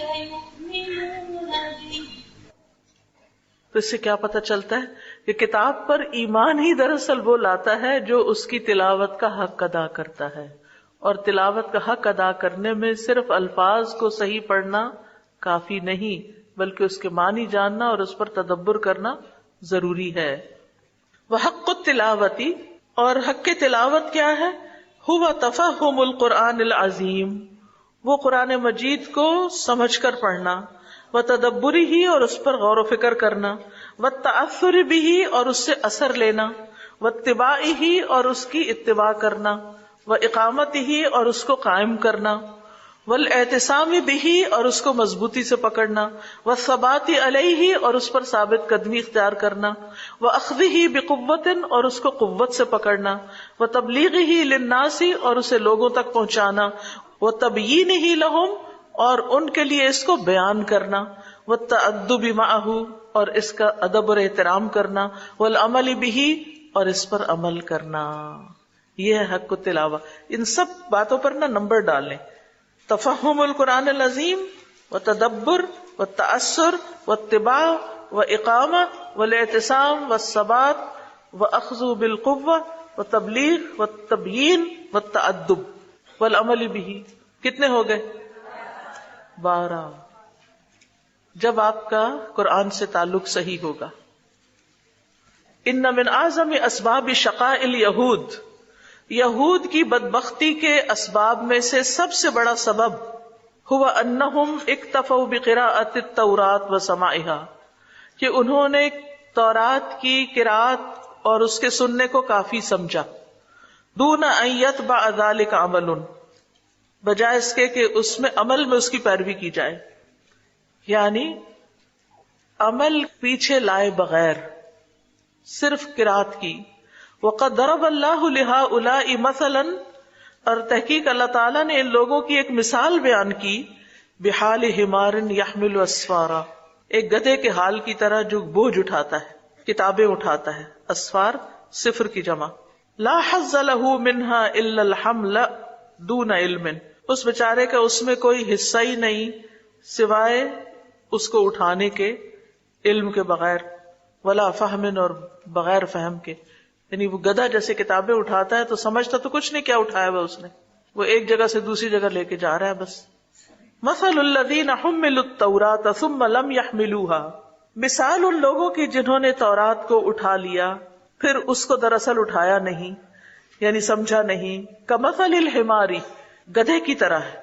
Speaker 3: یؤمنون بہ.
Speaker 2: تو اس سے کیا پتہ چلتا ہے کہ کتاب پر ایمان ہی دراصل وہ لاتا ہے جو اس کی تلاوت کا حق ادا کرتا ہے، اور تلاوت کا حق ادا کرنے میں صرف الفاظ کو صحیح پڑھنا کافی نہیں بلکہ اس کے معنی جاننا اور اس پر تدبر کرنا ضروری ہے. وحق التلاوتی، اور حق تلاوت کیا ہے؟ ہوا تفہم القرآن العظیم، وہ قرآن مجید کو سمجھ کر پڑھنا، و تدبری ہی، اور اس پر غور و فکر کرنا، و تأثر بھی، اور اس سے اثر لینا، و اتباعی ہی، اور اس کی اتباع کرنا، و اقامت ہی، اور اس کو قائم کرنا، والاعتصام بھی، اور اس کو مضبوطی سے پکڑنا، والثبات علیہ، اور اس پر ثابت قدمی اختیار کرنا، واخذہ بقوت، اور اس کو قوت سے پکڑنا، وتبلیغہ للناس، اور اسے لوگوں تک پہنچانا، وتبیینہ لہم، اور ان کے لیے اس کو بیان کرنا، والتأدب معہ، اور اس کا ادب اور احترام کرنا، والعمل بہ، اور اس پر عمل کرنا. یہ ہے حق التلاوہ. ان سب باتوں پر نمبر ڈالیں: تفہم القرآن العظیم، وتدبر، والتأثر، واتباع، واقامہ، والاعتصام، والثبات، واخذ بالقوہ، وتبلیغ، والتبیین، والتأدب، والعمل بہ. کتنے ہو گئے؟ 12. جب آپ کا قرآن سے تعلق صحیح ہوگا. ان من اعظم اسباب شقاء الیہود، یہود کی بدبختی کے اسباب میں سے سب سے بڑا سبب ہوا انہم اکتفوا بقراءۃ التوراۃ وسماعها، کہ انہوں نے تورات کی قراءت اور اس کے سننے کو کافی سمجھا. دون ان یتبع ذلک عمل، بجائے اس کے کہ اس میں عمل میں اس کی پیروی کی جائے، یعنی عمل پیچھے لائے بغیر صرف قراءت کی. وقد ضرب اللہ لہؤلاء مثلا، اور تحقیق اللہ تعالیٰ نے ان لوگوں کی ایک مثال بیان کی، بحال حمار یحمل اسفارا، ایک گدھے کے حال کی طرح جو بوجھ اٹھاتا ہے، کتابیں اٹھاتا ہے. اسفار صفر کی جمع. لا حظ له منها الا الحمل دون علم، اس بیچارے کا اس میں کوئی حصہ ہی نہیں سوائے اس کو اٹھانے کے، علم کے بغیر، ولا فہم، اور بغیر فہم کے. یعنی وہ گدھا جیسے کتابیں اٹھاتا ہے تو سمجھتا تو کچھ نہیں کیا اٹھایا ہوا اس نے، وہ ایک جگہ سے دوسری جگہ لے کے جا رہا ہے بس. مثل الذین حملوا التوراۃ ثم لم يحملوها، مثال ان لوگوں کی جنہوں نے تورات کو اٹھا لیا پھر اس کو دراصل اٹھایا نہیں، یعنی سمجھا نہیں. کمثل الحمار، گدھے کی طرح ہے،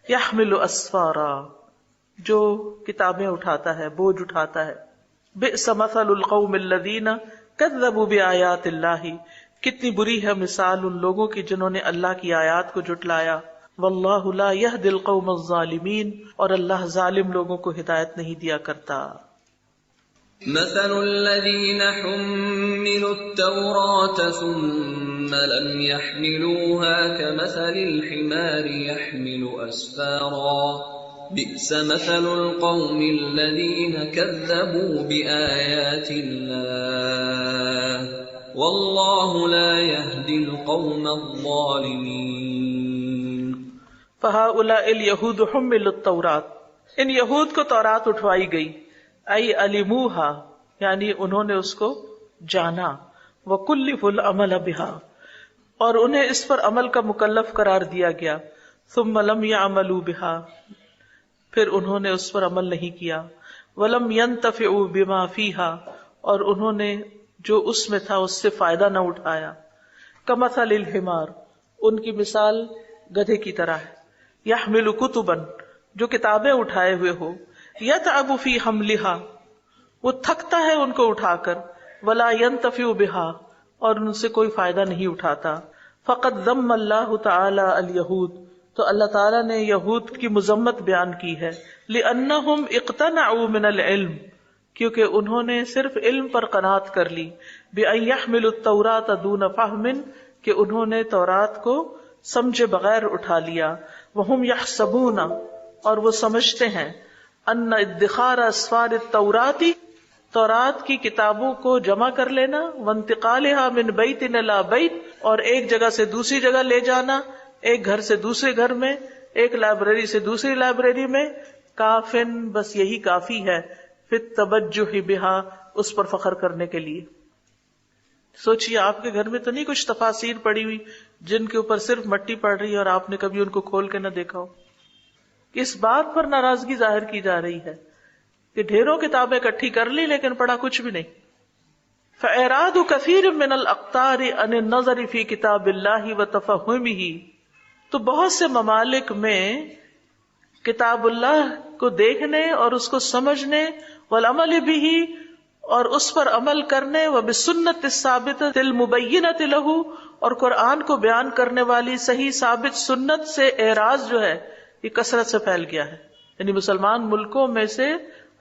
Speaker 2: یحمل اسفارا، جو کتابیں اٹھاتا ہے، بوجھ اٹھاتا ہے. بئس مثل القوم الذین کذبوا بآیات اللہ، کتنی بری ہے مثال ان لوگوں کی جنہوں نے اللہ کی آیات کو جھٹلایا. واللہ لا یہدی القوم الظالمین، اور اللہ ظالم لوگوں کو ہدایت نہیں دیا کرتا.
Speaker 4: مثل الذين حملوا التوراة ثم لم يحملوها كمثل الحمار يحمل أسفارا بئس مثل القوم الذين كذبوا بآيات الله والله لا يهدي القوم الظالمين.
Speaker 2: فهؤلاء اليهود حملوا التوراة، ان یہود کو تورات اٹھوائی گئی، ای علموہا، یعنی انہوں نے اس کو جانا، وکلفوا العمل بها، اور انہیں اس پر عمل کا مکلف قرار دیا گیا. ثم لم يعملوا بها، پھر انہوں نے اس پر عمل نہیں کیا. ولم ينتفعوا بما فيها، اور انہوں نے جو اس میں تھا اس سے فائدہ نہ اٹھایا. کمثل الحمار، ان کی مثال گدھے کی طرح ہے. يحمل كتبا، جو کتابیں اٹھائے ہوئے ہو. یتعب فی حملها، وہ تھکتا ہے ان کو اٹھا کر. ولا ينتفع بها، اور ان سے کوئی فائدہ نہیں اٹھاتا. فقد ذم اللہ تعالی الیہود، تو اللہ تعالیٰ نے یہود کی مذمت بیان کی ہے. لأنہم اقتنعوا من العلم، کیونکہ انہوں نے صرف علم پر قناعت کر لی. بأن يحملوا التوراۃ دون فہم، کہ انہوں نے تورات کو سمجھے بغیر اٹھا لیا. وہم یحسبون، اور وہ سمجھتے ہیں، ان ادخار اسفار التوراۃ، تورات کی کتابوں کو جمع کر لینا، وانتقالها من بیت الی بیت، اور ایک جگہ سے دوسری جگہ لے جانا، ایک گھر سے دوسرے گھر میں، ایک لائبریری سے دوسری لائبریری میں، کافن، بس یہی کافی ہے، فی التبجح بها، اس پر فخر کرنے کے لیے. سوچئے آپ کے گھر میں تو نہیں کچھ تفاسیر پڑی ہوئی جن کے اوپر صرف مٹی پڑ رہی ہے اور آپ نے کبھی ان کو کھول کے نہ دیکھا ہو. اس بات پر ناراضگی ظاہر کی جا رہی ہے کہ ڈھیروں کتابیں اکٹھی کر لی لیکن پڑھا کچھ بھی نہیں. فإعراض كثير من الأقطار عن النظر في كتاب الله وتفهمه، تو بہت سے ممالک میں کتاب اللہ کو دیکھنے اور اس کو سمجھنے، والعمل به، اور اس پر عمل کرنے، وبالسنت الثابتۃ المبینۃ له، اور قرآن کو بیان کرنے والی صحیح ثابت سنت سے اعراض جو ہے یہ کثرت سے پھیل گیا ہے. یعنی مسلمان ملکوں میں سے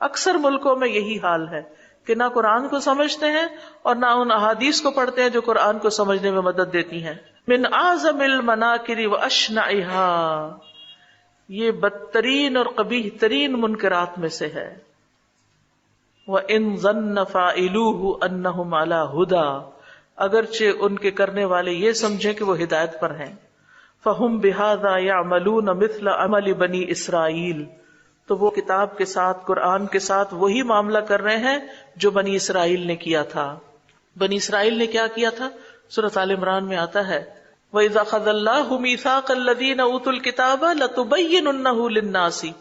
Speaker 2: اکثر ملکوں میں یہی حال ہے کہ نہ قرآن کو سمجھتے ہیں اور نہ ان احادیث کو پڑھتے ہیں جو قرآن کو سمجھنے میں مدد دیتی ہیں. من اعظم المناکر واشنعها، یہ بدترین اور قبیح ترین منکرات میں سے ہے. وَإِن ظَنَّ فَاعِلُوهُ أَنَّهُمْ عَلَى هُدًى، اگرچہ ان کے کرنے والے یہ سمجھیں کہ وہ ہدایت پر ہیں. فَهُمْ بِهَذَا يَعْمَلُونَ مِثْلَ عَمَلِ بَنِي إِسرائیل، تو وہ کتاب کے ساتھ، قرآن کے ساتھ وہی معاملہ کر رہے ہیں جو بنی اسرائیل نے کیا تھا. بنی اسرائیل نے کیا کیا تھا؟ سورۃ آل عمران میں آتا ہے وَإِذَا أَخَذَ اللَّهُ مِيثَاقَ الَّذِينَ أُوتُوا الْكِتَابَ لَتُبَيِّنُنَّهُ لِلنَّاسِ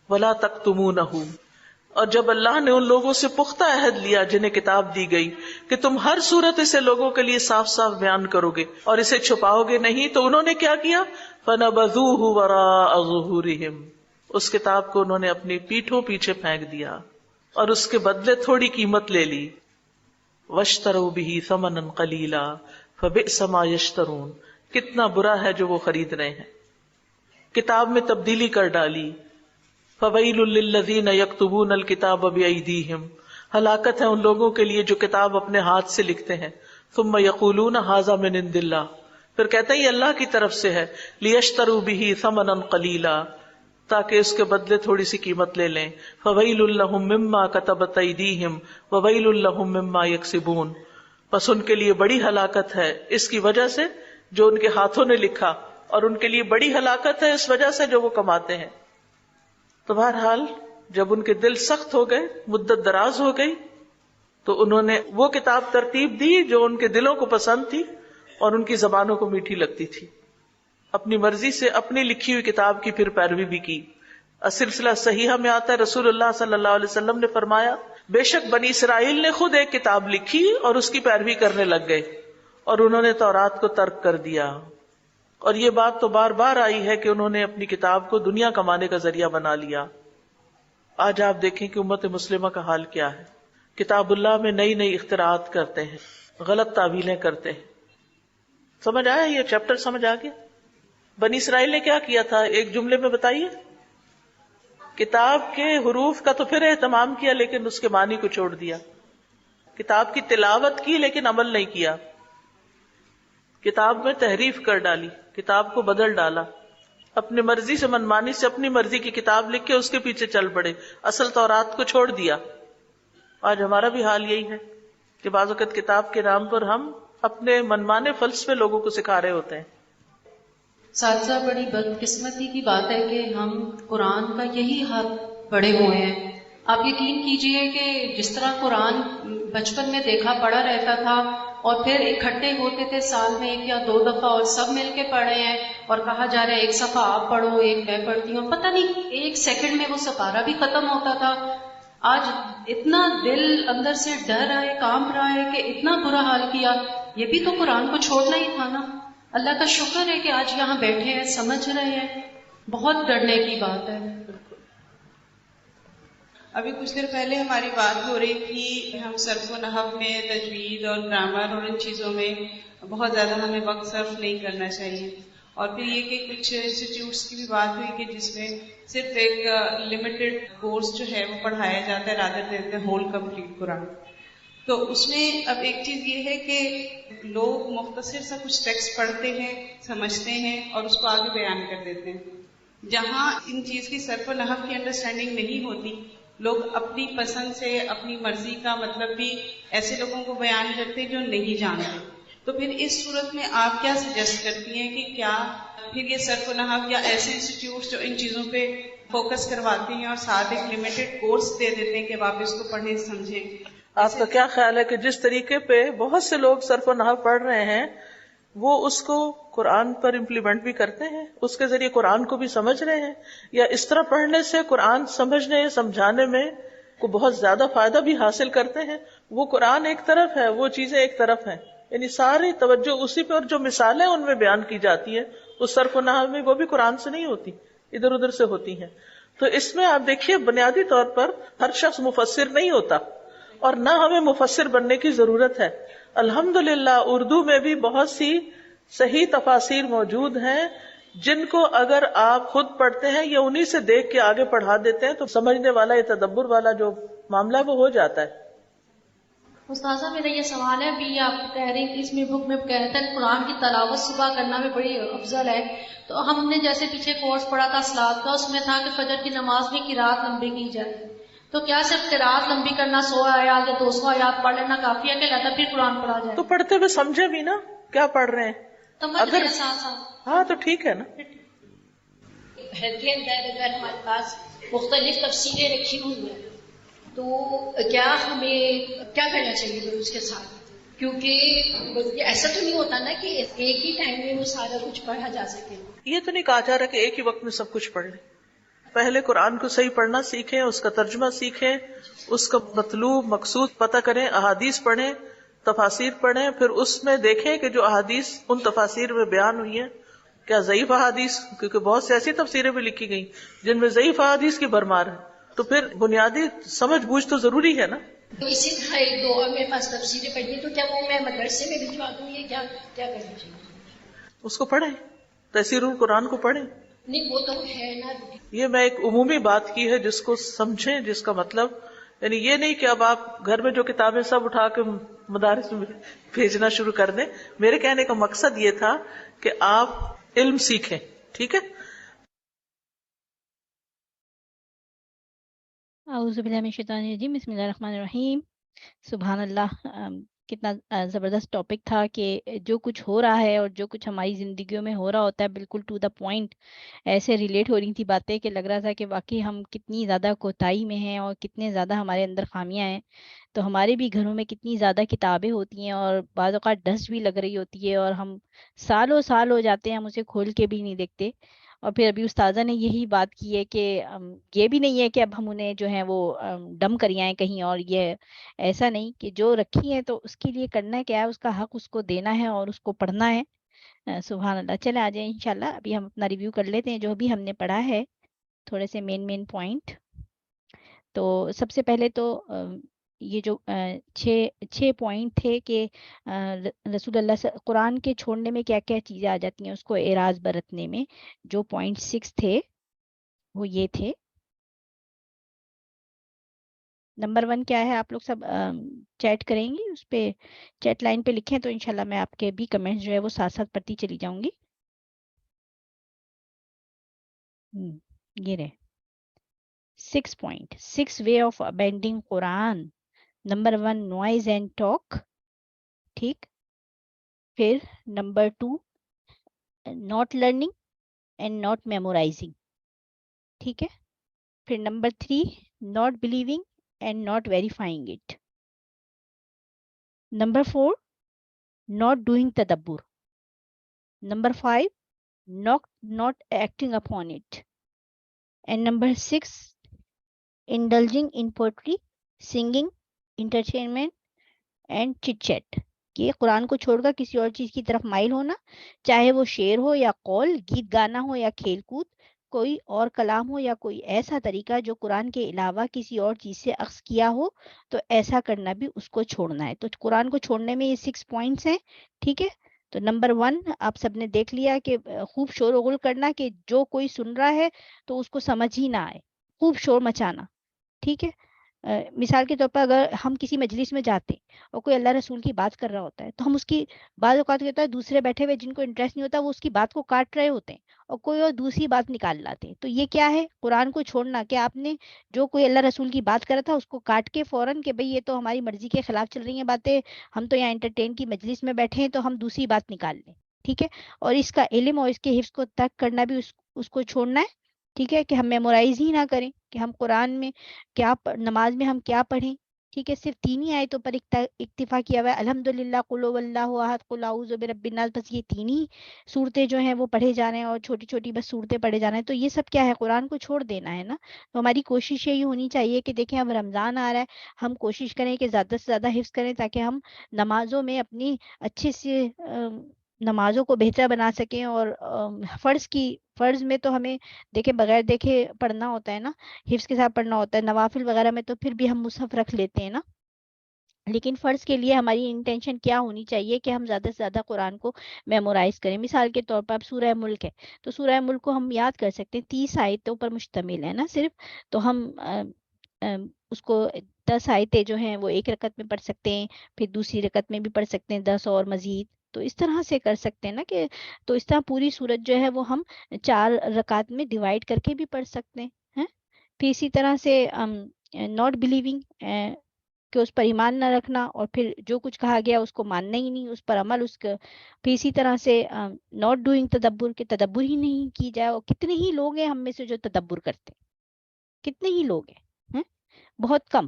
Speaker 2: وَلَا تَكْتُمُونَهُ، اور جب اللہ نے ان لوگوں سے پختہ عہد لیا جنہیں کتاب دی گئی کہ تم ہر صورت اسے لوگوں کے لیے صاف صاف بیان کرو گے اور اسے چھپاؤ گے نہیں، تو انہوں نے کیا کیا؟ فَنَبَذُوهُ وَرَاءَ ظُهُورِهِمْ، اس کتاب کو انہوں نے اپنی پیٹھوں پیچھے پھینک دیا اور اس کے بدلے تھوڑی قیمت لے لی. وَاشْتَرَوْا بِهِ ثَمَنًا قَلِيلًا فَبِئْسَ مَا يَشْتَرُونَ، کتنا برا ہے جو وہ خرید رہے ہیں. کتاب میں تبدیلی کر ڈالی. فَوَيْلٌ لِّلَّذِينَ يَكْتُبُونَ الْكِتَابَ بِأَيْدِيهِمْ، ہلاکت ہے ان لوگوں کے لیے جو کتاب اپنے ہاتھ سے لکھتے ہیں. ثُمَّ يَقُولُونَ هَٰذَا مِنْ عِندِ اللَّهِ، پھر کہتے ہیں یہ اللہ کی طرف سے ہے. لِيَشْتَرُوا بِهِ ثَمَنًا قَلِيلًا، تاکہ اس کے بدلے تھوڑی سی قیمت لے لیں. فَوَيْلٌ لَّهُم مِّمَّا كَتَبَتْ أَيْدِيهِمْ وَوَيْلٌ لَّهُم مِّمَّا يَكْسِبُونَ، پس ان کے لیے بڑی ہلاکت ہے اس کی وجہ سے جو ان کے ہاتھوں نے لکھا، اور ان کے لیے بڑی ہلاکت ہے اس وجہ سے جو وہ کماتے ہیں. تو بہرحال جب ان کے دل سخت ہو گئے، مدت دراز ہو گئی، تو انہوں نے وہ کتاب ترتیب دی جو ان کے دلوں کو پسند تھی اور ان کی زبانوں کو میٹھی لگتی تھی. اپنی مرضی سے اپنی لکھی ہوئی کتاب کی پھر پیروی بھی کی. سلسلہ صحیحہ میں آتا ہے رسول اللہ صلی اللہ علیہ وسلم نے فرمایا بے شک بنی اسرائیل نے خود ایک کتاب لکھی اور اس کی پیروی کرنے لگ گئے اور انہوں نے تورات کو ترک کر دیا. اور یہ بات تو بار بار آئی ہے کہ انہوں نے اپنی کتاب کو دنیا کمانے کا ذریعہ بنا لیا. آج آپ دیکھیں کہ امت مسلمہ کا حال کیا ہے. کتاب اللہ میں نئی نئی اختراعات کرتے ہیں، غلط تعویلیں کرتے ہیں. سمجھ آیا؟ یہ چیپٹر سمجھ آ گیا؟ بنی اسرائیل نے کیا کیا تھا ایک جملے میں بتائیے. کتاب کے حروف کا تو پھر اہتمام کیا لیکن اس کے معنی کو چھوڑ دیا. کتاب کی تلاوت کی لیکن عمل نہیں کیا. کتاب میں تحریف کر ڈالی، کتاب کو بدل ڈالا، اپنی مرضی سے منمانی سے اپنی مرضی کی کتاب لکھ کے اس کے پیچھے چل پڑے، اصل تورات کو چھوڑ دیا. آج ہمارا بھی حال یہی ہے کہ بعض اوقات کتاب کے نام پر ہم اپنے منمانے فلسفے لوگوں کو سکھا رہے ہوتے ہیں.
Speaker 5: ساتھ بڑی بدقسمتی کی بات ہے کہ ہم قرآن کا یہی حق پڑھے ہوئے ہیں. آپ یقین کیجئے کہ جس طرح قرآن بچپن میں دیکھا پڑھا رہتا تھا اور پھر اکٹھے ہوتے تھے سال میں 1 یا 2 دفعہ اور سب مل کے پڑھے ہیں اور کہا جا رہا ہے 1 صفحہ آپ پڑھو 1 میں پڑھتی ہوں، پتہ نہیں 1 سیکنڈ میں وہ سپارہ بھی ختم ہوتا تھا. آج اتنا دل اندر سے ڈر رہا ہے، کانپ رہا ہے کہ اتنا برا حال کیا. یہ بھی تو قرآن کو چھوڑنا ہی تھا نا. اللہ کا شکر ہے کہ آج یہاں بیٹھے ہیں، سمجھ رہے ہیں. بہت ڈرنے کی بات ہے.
Speaker 6: ابھی کچھ دیر پہلے ہماری بات ہو رہی تھی کہ ہم صرف و نحو میں، تجوید اور گرامر اور ان چیزوں میں بہت زیادہ ہمیں وقت صرف نہیں کرنا چاہیے. اور پھر یہ کہ کچھ انسٹیٹیوٹس کی بھی بات ہوئی کہ جس میں صرف ایک لمیٹڈ کورس جو ہے وہ پڑھایا جاتا ہے رادر دین ہول کمپلیٹ قرآن. تو اس میں اب ایک چیز یہ ہے کہ لوگ مختصر سا کچھ ٹیکسٹ پڑھتے ہیں، سمجھتے ہیں اور اس کو آگے بیان کر دیتے ہیں. جہاں ان چیز کی صرف و نحو کی انڈرسٹینڈنگ نہیں ہوتی، لوگ اپنی پسند سے اپنی مرضی کا مطلب بھی ایسے لوگوں کو بیان کرتے ہیں جو نہیں جانتے. تو پھر اس صورت میں آپ کیا سجیسٹ کرتی ہیں کہ کیا پھر یہ صرف و نحو یا ایسے انسٹیٹیوٹس جو ان چیزوں پہ فوکس کرواتے ہیں اور ساتھ ایک لمیٹڈ کورس دے دیتے ہیں کہ آپ اس کو پڑھیں سمجھیں؟
Speaker 2: آپ کا کیا خیال ہے کہ جس طریقے پہ بہت سے لوگ صرف و نحو پڑھ رہے ہیں وہ اس کو قرآن پر امپلیمنٹ بھی کرتے ہیں، اس کے ذریعے قرآن کو بھی سمجھ رہے ہیں، یا اس طرح پڑھنے سے قرآن سمجھنے سمجھانے میں کو بہت زیادہ فائدہ بھی حاصل کرتے ہیں. وہ قرآن ایک طرف ہے، وہ چیزیں ایک طرف ہیں، یعنی ساری توجہ اسی پہ، اور جو مثالیں ان میں بیان کی جاتی ہیں اس صرف و نحو میں، وہ بھی قرآن سے نہیں ہوتی، ادھر ادھر سے ہوتی ہیں. تو اس میں آپ دیکھیے بنیادی طور پر ہر شخص مفسر نہیں ہوتا، اور نہ ہمیں مفسر بننے کی ضرورت ہے. الحمدللہ اردو میں بھی بہت سی صحیح تفاسیر موجود ہیں جن کو اگر آپ خود پڑھتے ہیں یا انہی سے دیکھ کے آگے پڑھا دیتے ہیں تو سمجھنے والا یا تدبر والا جو معاملہ وہ ہو جاتا ہے.
Speaker 7: استاذہ میرا یہ سوال ہے، ابھی آپ کہہ رہی ہیں کہ اس میں بک میں کہتا ہے قرآن کی تلاوت صبح کرنا بھی بڑی افضل ہے، تو ہم نے جیسے پیچھے کورس پڑھا تھا صلاۃ کا، اس میں تھا کہ فجر کی نماز میں قرات لمبی کی جائے، تو کیا صرف قرات لمبی کرنا 100 آیات یا 200 آیات پڑھ لینا کافی ہے کہ لہذا پھر قرآن پڑھا جائے؟
Speaker 2: تو پڑھتے ہوئے سمجھے بھی نا کیا پڑھ رہے ہیں،
Speaker 7: سمجھ
Speaker 2: اگر
Speaker 7: رہے ہیں ساتھ ساتھ.
Speaker 2: ہاں تو ٹھیک ہے نا.
Speaker 8: گھر کے اندر اگر ہمارے پاس مختلف تفسیریں رکھی ہوئی ہیں تو کیا ہمیں کیا کرنا چاہیے پھر اس کے ساتھ؟ کیونکہ ایسا تو نہیں ہوتا نا کہ ایک ہی ٹائم میں وہ سارا کچھ پڑھا جا سکے.
Speaker 2: یہ تو نہیں کہا جا رہا کہ ایک ہی وقت میں سب کچھ پڑھ لیں. پہلے قرآن کو صحیح پڑھنا سیکھیں، اس کا ترجمہ سیکھیں، اس کا مطلوب مقصود پتہ کریں، احادیث پڑھیں، تفاسیر پڑھیں، پھر اس میں دیکھیں کہ جو احادیث ان تفاسیر میں بیان ہوئی ہیں کیا ضعیف احادیث، کیونکہ بہت سی ایسی تفسیریں بھی لکھی گئی جن میں ضعیف احادیث کی بھرمار ہے، تو پھر بنیادی سمجھ بوجھ تو ضروری ہے نا.
Speaker 8: تو اسی طرح ایک دو اور میرے پاس تفسیریں پڑھی تو کیا وہ میں مدرسے میں بھجوا دوں یا کیا کرنا چاہیے؟
Speaker 2: اس کو پڑھیں، تفسیر القرآن کو پڑھیں.
Speaker 8: نہیں وہ تو ہے نا.
Speaker 2: یہ میں ایک عمومی بات کی ہے جس کو سمجھیں، جس کا مطلب یعنی یہ نہیں کہ اب آپ گھر میں جو کتابیں سب اٹھا کے مدارس میں بھیجنا شروع کر دیں. میرے کہنے کا مقصد یہ تھا کہ آپ علم سیکھیں. ٹھیک ہے.
Speaker 1: اعوذ باللہ من الشیطان الرجیم، بسم اللہ الرحمن الرحیم. سبحان اللہ. کتنا زبردست ٹاپک تھا کہ جو کچھ ہو رہا ہے اور جو کچھ ہماری زندگیوں میں ہو رہا ہوتا ہے بالکل ٹو دا پوائنٹ ایسے ریلیٹ ہو رہی تھی باتیں کہ لگ رہا تھا کہ واقعی ہم کتنی زیادہ کوتاہی میں ہیں اور کتنے زیادہ ہمارے اندر خامیاں ہیں. تو ہمارے بھی گھروں میں کتنی زیادہ کتابیں ہوتی ہیں اور بعض اوقات ڈسٹ بھی لگ رہی ہوتی ہے اور ہم سالوں سال ہو جاتے ہیں ہم اسے کھول کے بھی نہیں دیکھتے. اور پھر ابھی استاذہ نے یہی بات کی ہے کہ یہ بھی نہیں ہے کہ اب ہم انہیں جو ہے وہ ڈم کر آئیں کہیں، اور یہ ایسا نہیں کہ جو رکھی ہے تو اس کے لیے کرنا کیا ہے، اس کا حق اس کو دینا ہے اور اس کو پڑھنا ہے. سبحان اللہ. چلے آ جائیں انشاءاللہ. ابھی ہم اپنا ریویو کر لیتے ہیں جو بھی ہم نے پڑھا ہے، تھوڑے سے مین پوائنٹ. تو سب سے پہلے تو یہ جو 6 پوائنٹ تھے کہ رسول اللہ قرآن کے چھوڑنے میں کیا کیا چیزیں آ جاتی ہیں اس کو اعراض برتنے میں. جو پوائنٹ 6 تھے وہ یہ تھے. نمبر 1 کیا ہے، آپ لوگ سب چیٹ کریں گی، اس پہ چیٹ لائن پہ لکھیں تو انشاءاللہ میں آپ کے بھی کمنٹس جو ہے وہ ساتھ ساتھ پڑھتی چلی جاؤں گی. یہ رہے 6 point. 6 way of abandoning Quran. Number 1 noise and talk. ٹھیک. پھر number 2 not learning and not memorizing. ٹھیک ہے. پھر number 3 not believing and not verifying it. Number 4 not doing tadabbur. Number 5 not acting upon it. And number 6 indulging in poetry, singing, entertainment and chit chat. کہ قرآن کو چھوڑ کر کسی اور چیز کی طرف مائل ہونا، چاہے وہ شعر ہو یا قول، گیت گانا ہو یا کھیل کود، کوئی اور کلام ہو یا کوئی ایسا طریقہ جو قرآن کے علاوہ کسی اور چیز سے اخذ کیا ہو، تو ایسا کرنا بھی اس کو چھوڑنا ہے. تو قرآن کو چھوڑنے میں یہ 6 پوائنٹس ہیں. ٹھیک ہے. تو نمبر 1 آپ سب نے دیکھ لیا کہ خوب شور و غل کرنا، کہ جو کوئی سن رہا ہے تو اس کو سمجھ ہی نہ آئے، خوب شور مچانا. ٹھیک ہے. مثال کے طور پر اگر ہم کسی مجلس میں جاتے ہیں اور کوئی اللہ رسول کی بات کر رہا ہوتا ہے تو ہم اس کی بعض اوقات ہوتا ہے دوسرے بیٹھے ہوئے جن کو انٹرسٹ نہیں ہوتا وہ اس کی بات کو کاٹ رہے ہوتے ہیں اور کوئی اور دوسری بات نکال لاتے ہیں. تو یہ کیا ہے؟ قرآن کو چھوڑنا. کہ آپ نے جو کوئی اللہ رسول کی بات کر رہا تھا اس کو کاٹ کے فوراً کہ بھئی یہ تو ہماری مرضی کے خلاف چل رہی ہیں باتیں، ہم تو یہاں انٹرٹین کی مجلس میں بیٹھے ہیں تو ہم دوسری بات نکال لیں. ٹھیک ہے. اور اس کا علم اور اس کے حفظ کو ترک کرنا بھی اس کو چھوڑنا ہے. ٹھیک ہے. کہ ہم میمورائز ہی نہ کریں کہ ہم قرآن میں کیا نماز میں ہم کیا پڑھیں. ٹھیک ہے، صرف 3 ہی آیتوں پر اکتفا کیا ہوا ہے، الحمدللہ، قل هو اللہ احد، قل اعوذ برب الناس، بس یہ 3 ہی صورتیں جو ہیں وہ پڑھے جانے ہیں اور چھوٹی چھوٹی بس صورتیں پڑھے جانا ہے. تو یہ سب کیا ہے؟ قرآن کو چھوڑ دینا ہے نا. تو ہماری کوشش یہی ہونی چاہیے کہ دیکھیں اب رمضان آ رہا ہے، ہم کوشش کریں کہ زیادہ سے زیادہ حفظ کریں تاکہ ہم نمازوں میں اپنی اچھے سے نمازوں کو بہتر بنا سکیں. اور فرض میں تو ہمیں دیکھیں بغیر دیکھے پڑھنا ہوتا ہے نا، حفظ کے ساتھ پڑھنا ہوتا ہے. نوافل وغیرہ میں تو پھر بھی ہم مصحف رکھ لیتے ہیں نا، لیکن فرض کے لیے ہماری انٹینشن کیا ہونی چاہیے کہ ہم زیادہ سے زیادہ قرآن کو میمورائز کریں. مثال کے طور پر اب سورہ ملک ہے تو سورہ ملک کو ہم یاد کر سکتے ہیں، 30 آیتوں پر مشتمل ہے نا صرف. تو ہم اس کو 10 آیتیں جو ہیں وہ ایک رکعت میں پڑھ سکتے ہیں، پھر دوسری رکعت میں بھی پڑھ سکتے ہیں 10 اور مزید. تو اس طرح سے کر سکتے ہیں نا کہ تو اس طرح پوری سورت جو ہے وہ ہم 4 رکعت میں ڈیوائڈ کر کے بھی پڑھ سکتے ہیں. پھر اسی طرح سے ناٹ بلیونگ کہ اس پر ایمان نہ رکھنا اور پھر جو کچھ کہا گیا اس کو ماننا ہی نہیں، اس پر عمل اس کا. پھر اسی طرح سے ناٹ ڈوئنگ تدبر، کہ تدبر ہی نہیں کی جائے. اور کتنے ہی لوگ ہیں ہم میں سے جو تدبر کرتے ہیں، کتنے ہی لوگ ہیں، بہت کم.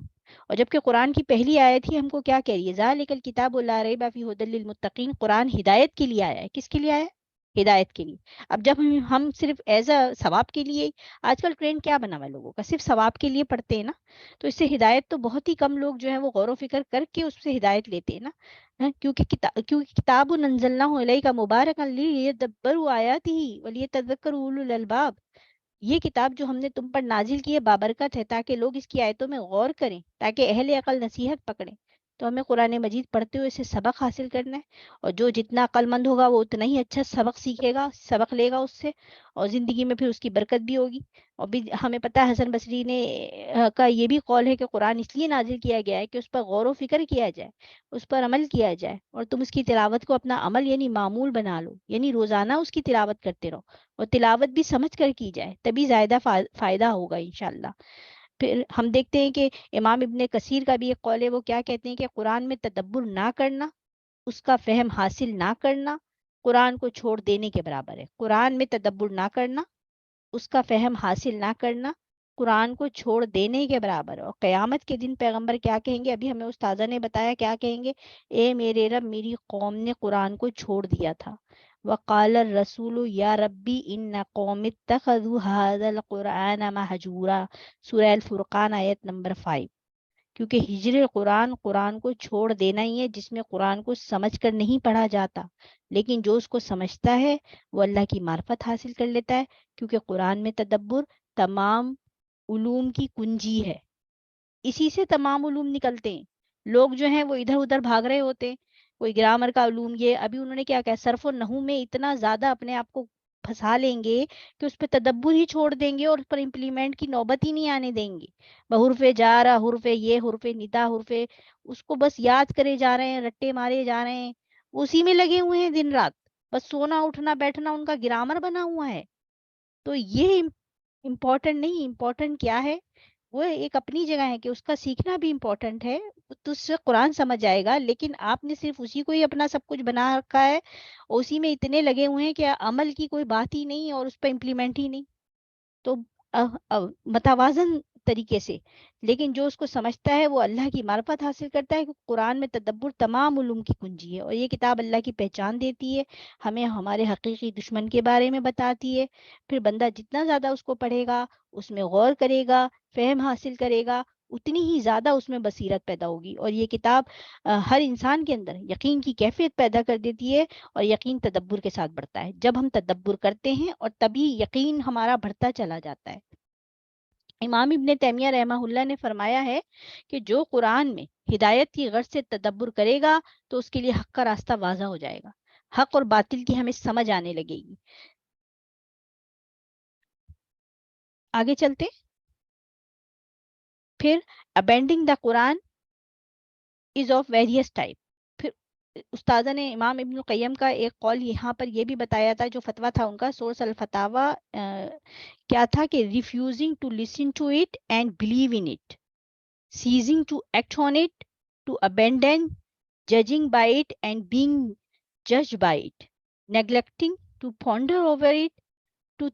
Speaker 1: اور جبکہ قرآن کی پہلی آیت ہی ہم کو کیا کہہ رہی ہے؟ ذالک الکتاب لا ریب فیہ ھدی للمتقین. قرآن ہدایت کے لیے آیا ہے. کس کے لیے آیا ہے؟ ہدایت کے لیے. اب جب ہم صرف ایز اے ثواب کے لیے، آج کل ٹرینڈ کیا بنا ہوا ہے لوگوں کا، صرف ثواب کے لیے پڑھتے ہیں نا، تو اس سے ہدایت تو بہت ہی کم لوگ جو ہیں وہ غور و فکر کر کے اس سے ہدایت لیتے ہیں نا. کیونکہ کتاب انزلناہ الیک مبارکا لیدبروا آیاتہ ولیتذکروا اولو الالباب. یہ کتاب جو ہم نے تم پر نازل کی ہے بابرکت ہے تاکہ لوگ اس کی آیتوں میں غور کریں، تاکہ اہل عقل نصیحت پکڑیں. تو ہمیں قرآن مجید پڑھتے ہوئے اسے سبق حاصل کرنا ہے. اور جو جتنا عقل مند ہوگا وہ اتنا ہی اچھا سبق سیکھے گا، سبق لے گا اس سے، اور زندگی میں پھر اس کی برکت بھی ہوگی. اور بھی ہمیں پتہ ہے حسن بصری نے کا یہ بھی قول ہے کہ قرآن اس لیے نازل کیا گیا ہے کہ اس پر غور و فکر کیا جائے، اس پر عمل کیا جائے. اور تم اس کی تلاوت کو اپنا عمل یعنی معمول بنا لو، یعنی روزانہ اس کی تلاوت کرتے رہو، اور تلاوت بھی سمجھ کر کی جائے، تبھی زیادہ فائدہ ہوگا انشاءاللہ. پھر ہم دیکھتے ہیں کہ امام ابن کثیر کا بھی ایک قول ہے، وہ کیا کہتے ہیں کہ قرآن میں تدبر نہ کرنا، اس کا فہم حاصل نہ کرنا، قرآن کو چھوڑ دینے کے برابر ہے. قرآن میں تدبر نہ کرنا، اس کا فہم حاصل نہ کرنا، قرآن کو چھوڑ دینے کے برابر ہے. اور قیامت کے دن پیغمبر کیا کہیں گے؟ ابھی ہمیں استاذہ نے بتایا کیا کہیں گے. اے میرے رب، میری قوم نے قرآن کو چھوڑ دیا تھا. وقال الرسول یا ربی ان قوم اتخذوا هذا القرآن مہجورا. سورہ الفرقان آیت نمبر 5. کیونکہ ہجر قرآن کو چھوڑ دینا ہی ہے جس میں قرآن کو سمجھ کر نہیں پڑھا جاتا، لیکن جو اس کو سمجھتا ہے وہ اللہ کی معرفت حاصل کر لیتا ہے. کیونکہ قرآن میں تدبر تمام علوم کی کنجی ہے، اسی سے تمام علوم نکلتے ہیں. لوگ جو ہیں وہ ادھر ادھر بھاگ رہے ہوتے ہیں، کوئی گرامر کا علوم، یہ ابھی انہوں نے کیا کہا، صرف و نحو میں اتنا زیادہ اپنے آپ کو پھنسا لیں گے کہ اس پہ تدبر ہی چھوڑ دیں گے اور اس پر امپلیمنٹ کی نوبت ہی نہیں آنے دیں گے. بحرف جارا، حرف یہ، حرف ندا، حرف اس کو بس یاد کرے جا رہے ہیں، رٹے مارے جا رہے ہیں، اسی میں لگے ہوئے ہیں دن رات. بس سونا اٹھنا بیٹھنا ان کا گرامر بنا ہوا ہے. تو یہ امپورٹنٹ نہیں. امپورٹنٹ کیا ہے؟ وہ ایک اپنی جگہ ہے کہ اس کا سیکھنا بھی امپورٹنٹ ہے، تو اس سے قرآن سمجھ آئے گا. لیکن آپ نے صرف اسی کو ہی اپنا سب کچھ بنا رکھا ہے، اسی میں اتنے لگے ہوئے ہیں کہ عمل کی کوئی بات ہی نہیں اور اس پہ امپلیمنٹ ہی نہیں. تو متوازن طریقے سے، لیکن جو اس کو سمجھتا ہے وہ اللہ کی معرفت حاصل کرتا ہے. کہ قرآن میں تدبر تمام علوم کی کنجی ہے، اور یہ کتاب اللہ کی پہچان دیتی ہے، ہمیں ہمارے حقیقی دشمن کے بارے میں بتاتی ہے. پھر بندہ جتنا زیادہ اس کو پڑھے گا، اس میں غور کرے گا، فہم حاصل کرے گا، اتنی ہی زیادہ اس میں بصیرت پیدا ہوگی. اور یہ کتاب ہر انسان کے اندر یقین کی کیفیت پیدا کر دیتی ہے، اور یقین تدبر کے ساتھ بڑھتا ہے. جب ہم تدبر کرتے ہیں اور تبھی یقین ہمارا بڑھتا چلا جاتا ہے. امام ابن تیمیہ رحمہ اللہ نے فرمایا ہے کہ جو قرآن میں ہدایت کی غرض سے تدبر کرے گا تو اس کے لیے حق کا راستہ واضح ہو جائے گا، حق اور باطل کی ہمیں سمجھ آنے لگے گی. آگے چلتے. پھر abandoning the Quran is of various type. پھر استاذہ نے امام ابن القیم کا ایک قول یہاں پر یہ بھی بتایا تھا، جو فتویٰ تھا ان کا سورس الفتاوی، کیا تھا کہ refusing to listen to it and believe in it, ceasing to act on it, to abandon, judging by it and being judged by it, neglecting to ponder over it, to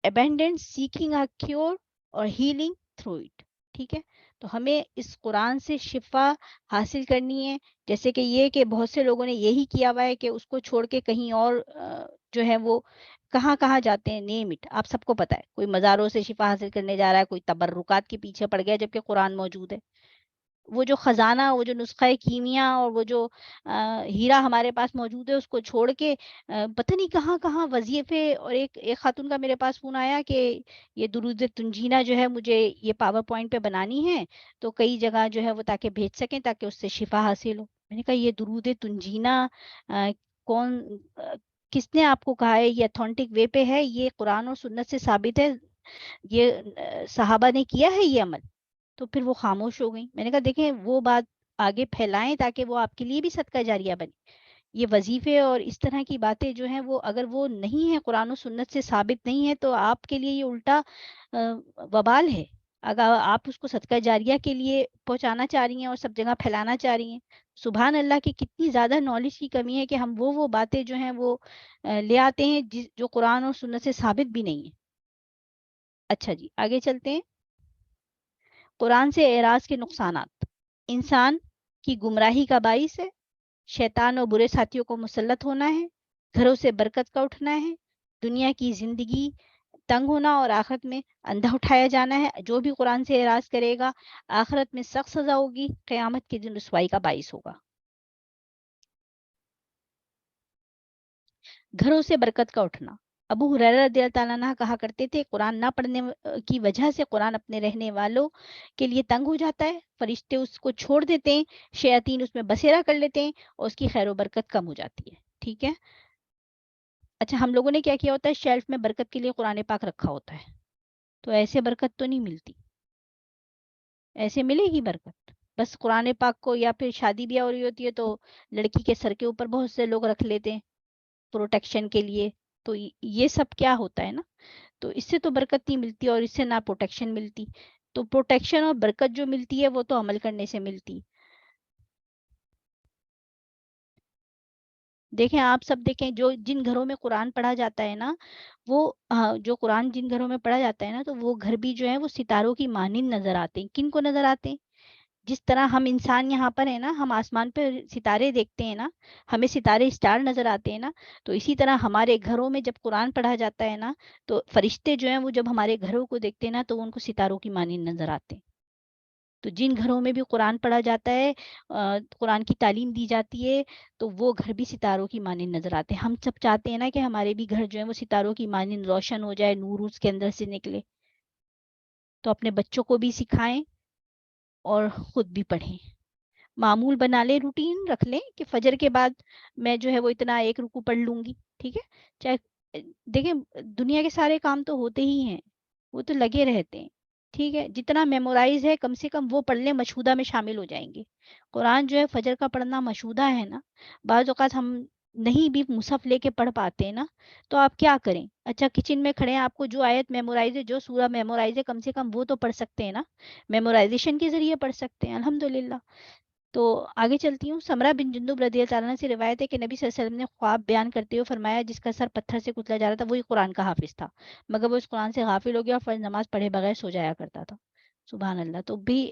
Speaker 1: abandon seeking a cure or healing through it. ٹھیک ہے. تو تو ہمیں اس قرآن سے شفا حاصل کرنی ہے. جیسے کہ یہ کہ بہت سے لوگوں نے یہی کیا ہوا ہے کہ اس کو چھوڑ کے کہیں اور جو ہے وہ کہاں کہاں جاتے ہیں. نیم اٹ, آپ سب کو پتا ہے. کوئی مزاروں سے شفا حاصل کرنے جا رہا ہے, کوئی تبرکات کے پیچھے پڑ گیا جبکہ قرآن موجود ہے. وہ جو خزانہ, وہ جو نسخہ کیمیا اور وہ جو ہیرا ہمارے پاس موجود ہے, اس کو چھوڑ کے پتہ نہیں کہاں کہاں وظیفے. اور ایک خاتون کا میرے پاس فون آیا کہ یہ درود تنجینا جو ہے مجھے یہ پاور پوائنٹ پہ بنانی ہے, تو کئی جگہ جو ہے وہ تاکہ بھیج سکیں تاکہ اس سے شفا حاصل ہو. میں نے کہا یہ درود تنجینا کون کس نے آپ کو کہا ہے؟ یہ اتھینٹک وے پہ ہے, یہ قرآن اور سنت سے ثابت ہے, یہ صحابہ نے کیا ہے یہ عمل. تو پھر وہ خاموش ہو گئی. میں نے کہا دیکھیں وہ بات آگے پھیلائیں تاکہ وہ آپ کے لیے بھی صدقہ جاریہ بنے. یہ وظیفے اور اس طرح کی باتیں جو ہیں وہ اگر وہ نہیں ہیں, قرآن و سنت سے ثابت نہیں ہے, تو آپ کے لیے یہ الٹا وبال ہے. اگر آپ اس کو صدقہ جاریہ کے لیے پہنچانا چاہ رہی ہیں اور سب جگہ پھیلانا چاہ رہی ہیں, سبحان اللہ کی کتنی زیادہ نالج کی کمی ہے کہ ہم وہ باتیں جو ہیں وہ لے آتے ہیں جو قرآن اور سنت سے ثابت بھی نہیں ہے. اچھا جی, آگے چلتے ہیں. قرآن سے اعراض کے نقصانات. انسان کی گمراہی کا باعث ہے, شیطان اور برے ساتھیوں کو مسلط ہونا ہے, گھروں سے برکت کا اٹھنا ہے, دنیا کی زندگی تنگ ہونا اور آخرت میں اندھا اٹھایا جانا ہے. جو بھی قرآن سے اعراض کرے گا آخرت میں سخت سزا ہوگی, قیامت کے دن رسوائی کا باعث ہوگا. گھروں سے برکت کا اٹھنا. ابو ہریرہ رضی اللہ تعالیٰ عنہ کہا کرتے تھے قرآن نہ پڑھنے کی وجہ سے قرآن اپنے رہنے والوں کے لیے تنگ ہو جاتا ہے, فرشتے اس کو چھوڑ دیتے ہیں, شیاطین اس میں بسیرا کر لیتے ہیں اور اس کی خیر و برکت کم ہو جاتی ہے. ٹھیک ہے. اچھا, ہم لوگوں نے کیا کیا ہوتا ہے, شیلف میں برکت کے لیے قرآن پاک رکھا ہوتا ہے. تو ایسے برکت تو نہیں ملتی. ایسے ملے گی برکت؟ بس قرآن پاک کو, یا پھر شادی بیاہ ہو رہی ہوتی ہے تو لڑکی کے سر کے اوپر بہت سے لوگ رکھ لیتے ہیں پروٹیکشن کے لیے. تو یہ سب کیا ہوتا ہے نا, تو اس سے تو برکت نہیں ملتی اور اس سے نہ پروٹیکشن ملتی. تو پروٹیکشن اور برکت جو ملتی ہے وہ تو عمل کرنے سے ملتی. دیکھیں آپ سب دیکھیں, جو جن گھروں میں قرآن پڑھا جاتا ہے نا, وہ جو قرآن جن گھروں میں پڑھا جاتا ہے نا, تو وہ گھر بھی جو ہے وہ ستاروں کی مانند نظر آتے ہیں. کن کو نظر آتے ہیں؟ جس طرح ہم انسان یہاں پر ہیں نا, ہم آسمان پہ ستارے دیکھتے ہیں نا, ہمیں ستارے اسٹار نظر آتے ہیں نا, تو اسی طرح ہمارے گھروں میں جب قرآن پڑھا جاتا ہے نا, تو فرشتے جو ہیں وہ جب ہمارے گھروں کو دیکھتے ہیں نا, تو ان کو ستاروں کی مانند نظر آتے ہیں. تو جن گھروں میں بھی قرآن پڑھا جاتا ہے, قرآن کی تعلیم دی جاتی ہے, تو وہ گھر بھی ستاروں کی مانند نظر آتے ہیں. ہم سب چاہتے ہیں نا کہ ہمارے بھی گھر جو ہے وہ ستاروں کی مانند روشن ہو جائے, نور اس کے اندر سے نکلے. تو اپنے بچوں کو بھی سکھائیں اور خود بھی پڑھیں. معمول بنا لیں, روٹین رکھ لیں کہ فجر کے بعد میں جو ہے وہ اتنا ایک رکوع پڑھ لوں گی. ٹھیک ہے. چاہے دیکھیں دنیا کے سارے کام تو ہوتے ہی ہیں, وہ تو لگے رہتے ہیں. ٹھیک ہے. جتنا میمورائز ہے کم سے کم وہ پڑھ لیں, مشہودہ میں شامل ہو جائیں گے. قرآن جو ہے فجر کا پڑھنا مشہودہ ہے نا, بعض اوقات ہم نہیں بھی مصحف لے کے پڑھ پاتے ہیں نا, تو آپ کیا کریں؟ اچھا کچن میں کھڑے ہیں, آپ کو جو آیت میمورائز ہے, جو سورہ میمورائز ہے, کم سے کم وہ تو پڑھ سکتے ہیں نا, میمورائزیشن کے ذریعے پڑھ سکتے ہیں. الحمدللہ. تو آگے چلتی ہوں. سمرہ بن جندب رضی اللہ تعالیٰ عنہ سے روایت ہے کہ نبی صلی اللہ علیہ وسلم نے خواب بیان کرتے ہوئے فرمایا, جس کا سر پتھر سے کچلا جا رہا تھا وہی قرآن کا حافظ تھا, مگر وہ اس قرآن سے غافل ہو گیا اور فرض نماز پڑھے بغیر سو جایا کرتا تھا. سبحان اللہ. تو بھی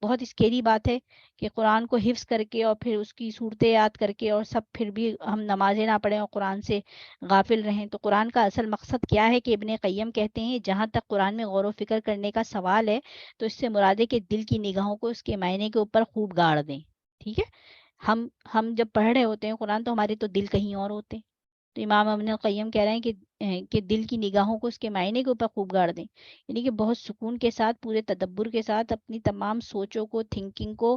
Speaker 1: بہت اسکیری بات ہے کہ قرآن کو حفظ کر کے اور پھر اس کی صورتیں یاد کر کے اور سب پھر بھی ہم نمازیں نہ پڑھیں اور قرآن سے غافل رہیں. تو قرآن کا اصل مقصد کیا ہے کہ ابن قیم کہتے ہیں, جہاں تک قرآن میں غور و فکر کرنے کا سوال ہے تو اس سے مراد ہے کہ دل کی نگاہوں کو اس کے معنی کے اوپر خوب گاڑ دیں. ٹھیک ہے. ہم جب پڑھ رہے ہوتے ہیں قرآن تو ہمارے تو دل کہیں اور ہوتے ہیں. تو امام ابن القیم کہہ رہے ہیں کہ دل کی نگاہوں کو اس کے معنی کے اوپر خوب گاڑ دیں, یعنی کہ بہت سکون کے ساتھ, پورے تدبر کے ساتھ اپنی تمام سوچوں کو, تھنکنگ کو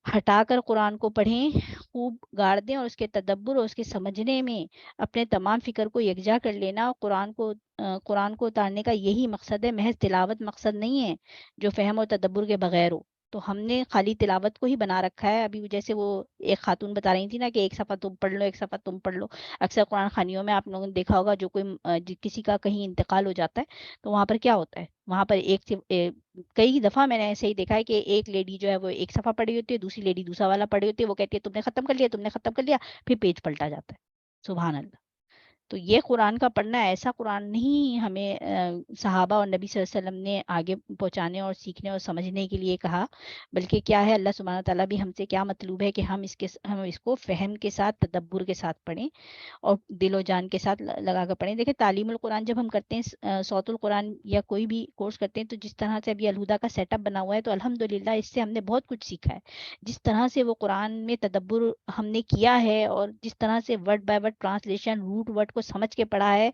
Speaker 1: ہٹا کر قرآن کو پڑھیں, خوب گاڑ دیں, اور اس کے تدبر اور اس کے سمجھنے میں اپنے تمام فکر کو یکجا کر لینا. اور قرآن کو اتارنے کا یہی مقصد ہے, محض تلاوت مقصد نہیں ہے جو فہم اور تدبر کے بغیر ہو. تو ہم نے خالی تلاوت کو ہی بنا رکھا ہے. ابھی جیسے وہ ایک خاتون بتا رہی تھی نا کہ ایک صفحہ تم پڑھ لو, ایک صفحہ تم پڑھ لو. اکثر قرآن خوانیوں میں آپ لوگوں نے دیکھا ہوگا, جو کوئی کسی کا کہیں انتقال ہو جاتا ہے تو وہاں پر کیا ہوتا ہے, وہاں پر کئی دفعہ میں نے ایسے ہی دیکھا ہے کہ ایک لیڈی جو ہے وہ ایک صفحہ پڑھی ہوتی ہے, دوسری لیڈی دوسرا والا پڑھی ہوتی ہے, وہ کہتی ہے تم نے ختم کر لیا, تم نے ختم کر لیا, پھر پیج پلٹا جاتا ہے. سبحان اللہ. تو یہ قرآن کا پڑھنا ایسا قرآن نہیں ہمیں صحابہ اور نبی صلی اللہ علیہ وسلم نے آگے پہنچانے اور سیکھنے اور سمجھنے کے لیے کہا، بلکہ کیا ہے اللہ سبحانہ تعالیٰ بھی ہم سے کیا مطلوب ہے کہ ہم اس کو فہم کے ساتھ، تدبر کے ساتھ پڑھیں اور دل و جان کے ساتھ لگا کر پڑھیں. دیکھیں تعلیم القرآن جب ہم کرتے ہیں، صوت القرآن یا کوئی بھی کورس کرتے ہیں، تو جس طرح سے ابھی الہدا کا سیٹ اپ بنا ہوا ہے تو الحمدللہ اس سے ہم نے بہت کچھ سیکھا ہے. جس طرح سے وہ قرآن میں تدبر ہم نے کیا ہے اور جس طرح سے word by word translation, root word کو سمجھ کے پڑھا ہے،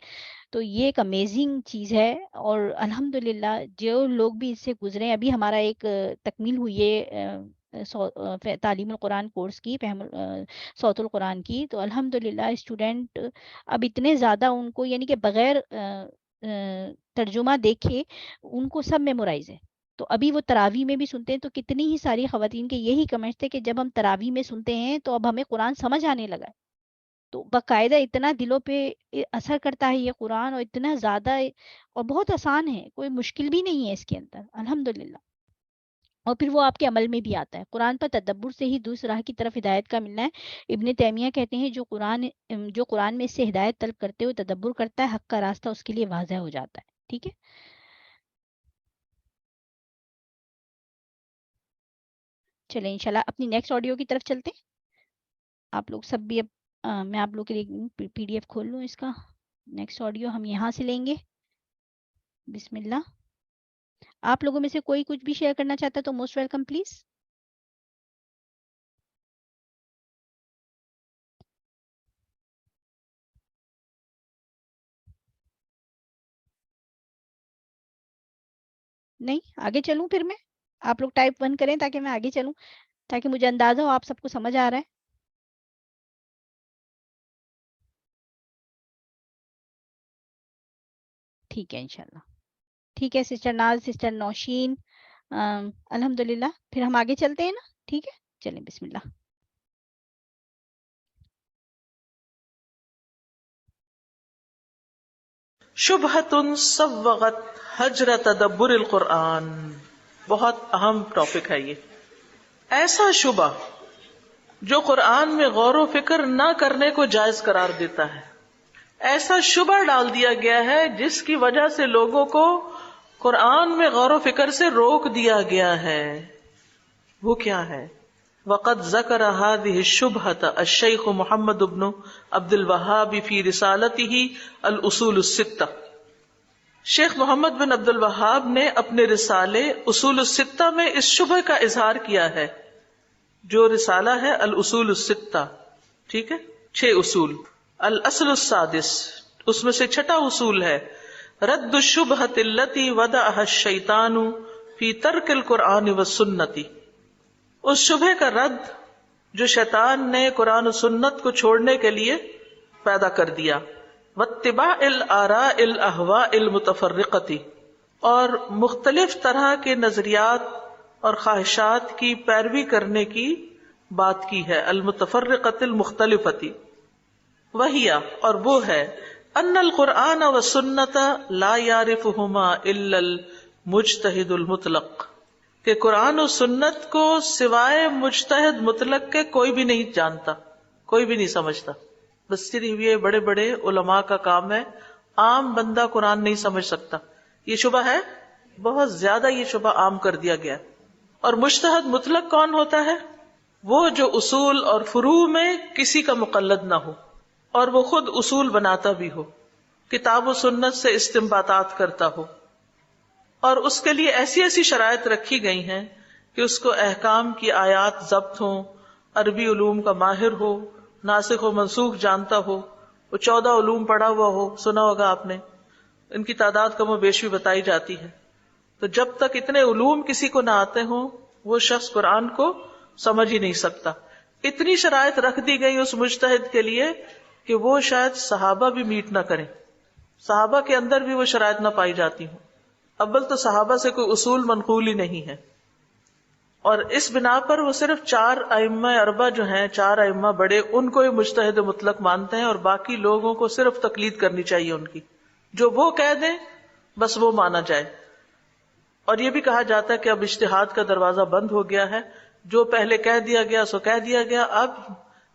Speaker 1: تو یہ ایک امیزنگ چیز ہے. اور الحمدللہ جو لوگ بھی اس سے گزرے ہیں، ابھی ہمارا ایک تکمیل ہوئی ہے تعلیم القرآن کورس کی، صوت القرآن کی، تو الحمدللہ اسٹوڈنٹ اب اتنے زیادہ ان کو یعنی کہ بغیر ترجمہ دیکھے ان کو سب میمورائز ہے. تو ابھی وہ تراویح میں بھی سنتے ہیں، تو کتنی ہی ساری خواتین کے یہی کمنٹس تھے کہ جب ہم تراویح میں سنتے ہیں تو اب ہمیں قرآن سمجھ آنے لگا ہے. تو باقاعدہ اتنا دلوں پہ اثر کرتا ہے یہ قرآن، اور اتنا زیادہ اور بہت آسان ہے، کوئی مشکل بھی نہیں ہے اس کے اندر الحمدللہ. اور پھر وہ آپ کے عمل میں بھی آتا ہے. قرآن پر تدبر سے ہی دوسری راہ کی طرف ہدایت کا ملنا ہے. ابن تیمیہ کہتے ہیں جو قرآن میں اس سے ہدایت طلب کرتے ہوئے تدبر کرتا ہے، حق کا راستہ اس کے لیے واضح ہو جاتا ہے. ٹھیک ہے، چلیں انشاءاللہ اپنی نیکسٹ آڈیو کی طرف چلتے ہیں. آپ لوگ سب بھی اب میں آپ لوگ کے لیے پی ڈی ایف کھول لوں اس کا. نیکسٹ آڈیو ہم یہاں سے لیں گے. بسم اللہ. آپ لوگوں میں سے کوئی کچھ بھی شیئر کرنا چاہتا ہے تو موسٹ ویلکم پلیز. نہیں آگے چلوں پھر میں؟ آپ لوگ ٹائپ 1 کریں تاکہ میں آگے چلوں، تاکہ مجھے اندازہ ہو آپ سب کو سمجھ آ رہا ہے. ٹھیک ہے انشاءاللہ. ٹھیک ہے سسٹر ناز، سسٹر نوشین، الحمدللہ پھر ہم آگے چلتے ہیں نا. ٹھیک ہے چلیں بسم اللہ.
Speaker 2: شبہۃ صوغت حجر تدبر القرآن. بہت اہم ٹاپک ہے یہ. ایسا شبہ جو قرآن میں غور و فکر نہ کرنے کو جائز قرار دیتا ہے. ایسا شبہ ڈال دیا گیا ہے جس کی وجہ سے لوگوں کو قرآن میں غور و فکر سے روک دیا گیا ہے. وہ کیا ہے؟ وقد ذکر هذه الشبهة الشیخ محمد بن عبد الوهاب فی رسالته الاصول الستہ. شیخ محمد بن عبد الوہاب نے اپنے رسالے اصول الستہ میں اس شبہ کا اظہار کیا ہے، جو رسالہ ہے الاصول الستہ. ٹھیک ہے، 6 اصول. الاصل السادس، اس میں سے 6واں اصول ہے رد الشبہۃ التی وضعها الشیطان فی ترک القرآن والسنۃ. اس شبہ کا رد جو شیطان نے قرآن و سنت کو چھوڑنے کے لیے پیدا کر دیا. واتباع الآراء الاہواء المتفرقۃ، اور مختلف طرح کے نظریات اور خواہشات کی پیروی کرنے کی بات کی ہے. المتفرقۃ المختلفۃ. وہی، اور وہ ہے ان القرآن والسنۃ لا یعرفہما الا المجتہد المطلق، کہ قرآن و سنت کو سوائے مجتہد مطلق کے کوئی بھی نہیں جانتا، کوئی بھی نہیں سمجھتا. بس صرف یہ بڑے بڑے علماء کا کام ہے، عام بندہ قرآن نہیں سمجھ سکتا. یہ شبہ ہے، بہت زیادہ یہ شبہ عام کر دیا گیا. اور مجتہد مطلق کون ہوتا ہے؟ وہ جو اصول اور فروع میں کسی کا مقلد نہ ہو اور وہ خود اصول بناتا بھی ہو، کتاب و سنت سے استنباطات کرتا ہو، اور اس کے لیے ایسی ایسی شرائط رکھی گئی ہیں کہ اس کو احکام کی آیات ضبط ہوں، عربی علوم کا ماہر ہو، ناسخ و منسوخ جانتا ہو، وہ 14 علوم پڑھا ہوا ہو. سنا ہوگا آپ نے، ان کی تعداد کم و بیش بھی بتائی جاتی ہے. تو جب تک اتنے علوم کسی کو نہ آتے ہوں وہ شخص قرآن کو سمجھ ہی نہیں سکتا. اتنی شرائط رکھ دی گئی اس مجتہد کے لیے کہ وہ شاید صحابہ بھی میٹ نہ کریں، صحابہ کے اندر بھی وہ شرائط نہ پائی جاتی ہوں. اول تو صحابہ سے کوئی اصول منقول ہی نہیں ہے، اور اس بنا پر وہ صرف 4 ائمہ اربعہ جو ہیں، 4 ائمہ بڑے، ان کو ہی مجتہد مطلق مانتے ہیں، اور باقی لوگوں کو صرف تقلید کرنی چاہیے ان کی، جو وہ کہہ دیں بس وہ مانا جائے. اور یہ بھی کہا جاتا ہے کہ اب اجتہاد کا دروازہ بند ہو گیا ہے، جو پہلے کہہ دیا گیا سو کہہ دیا گیا، اب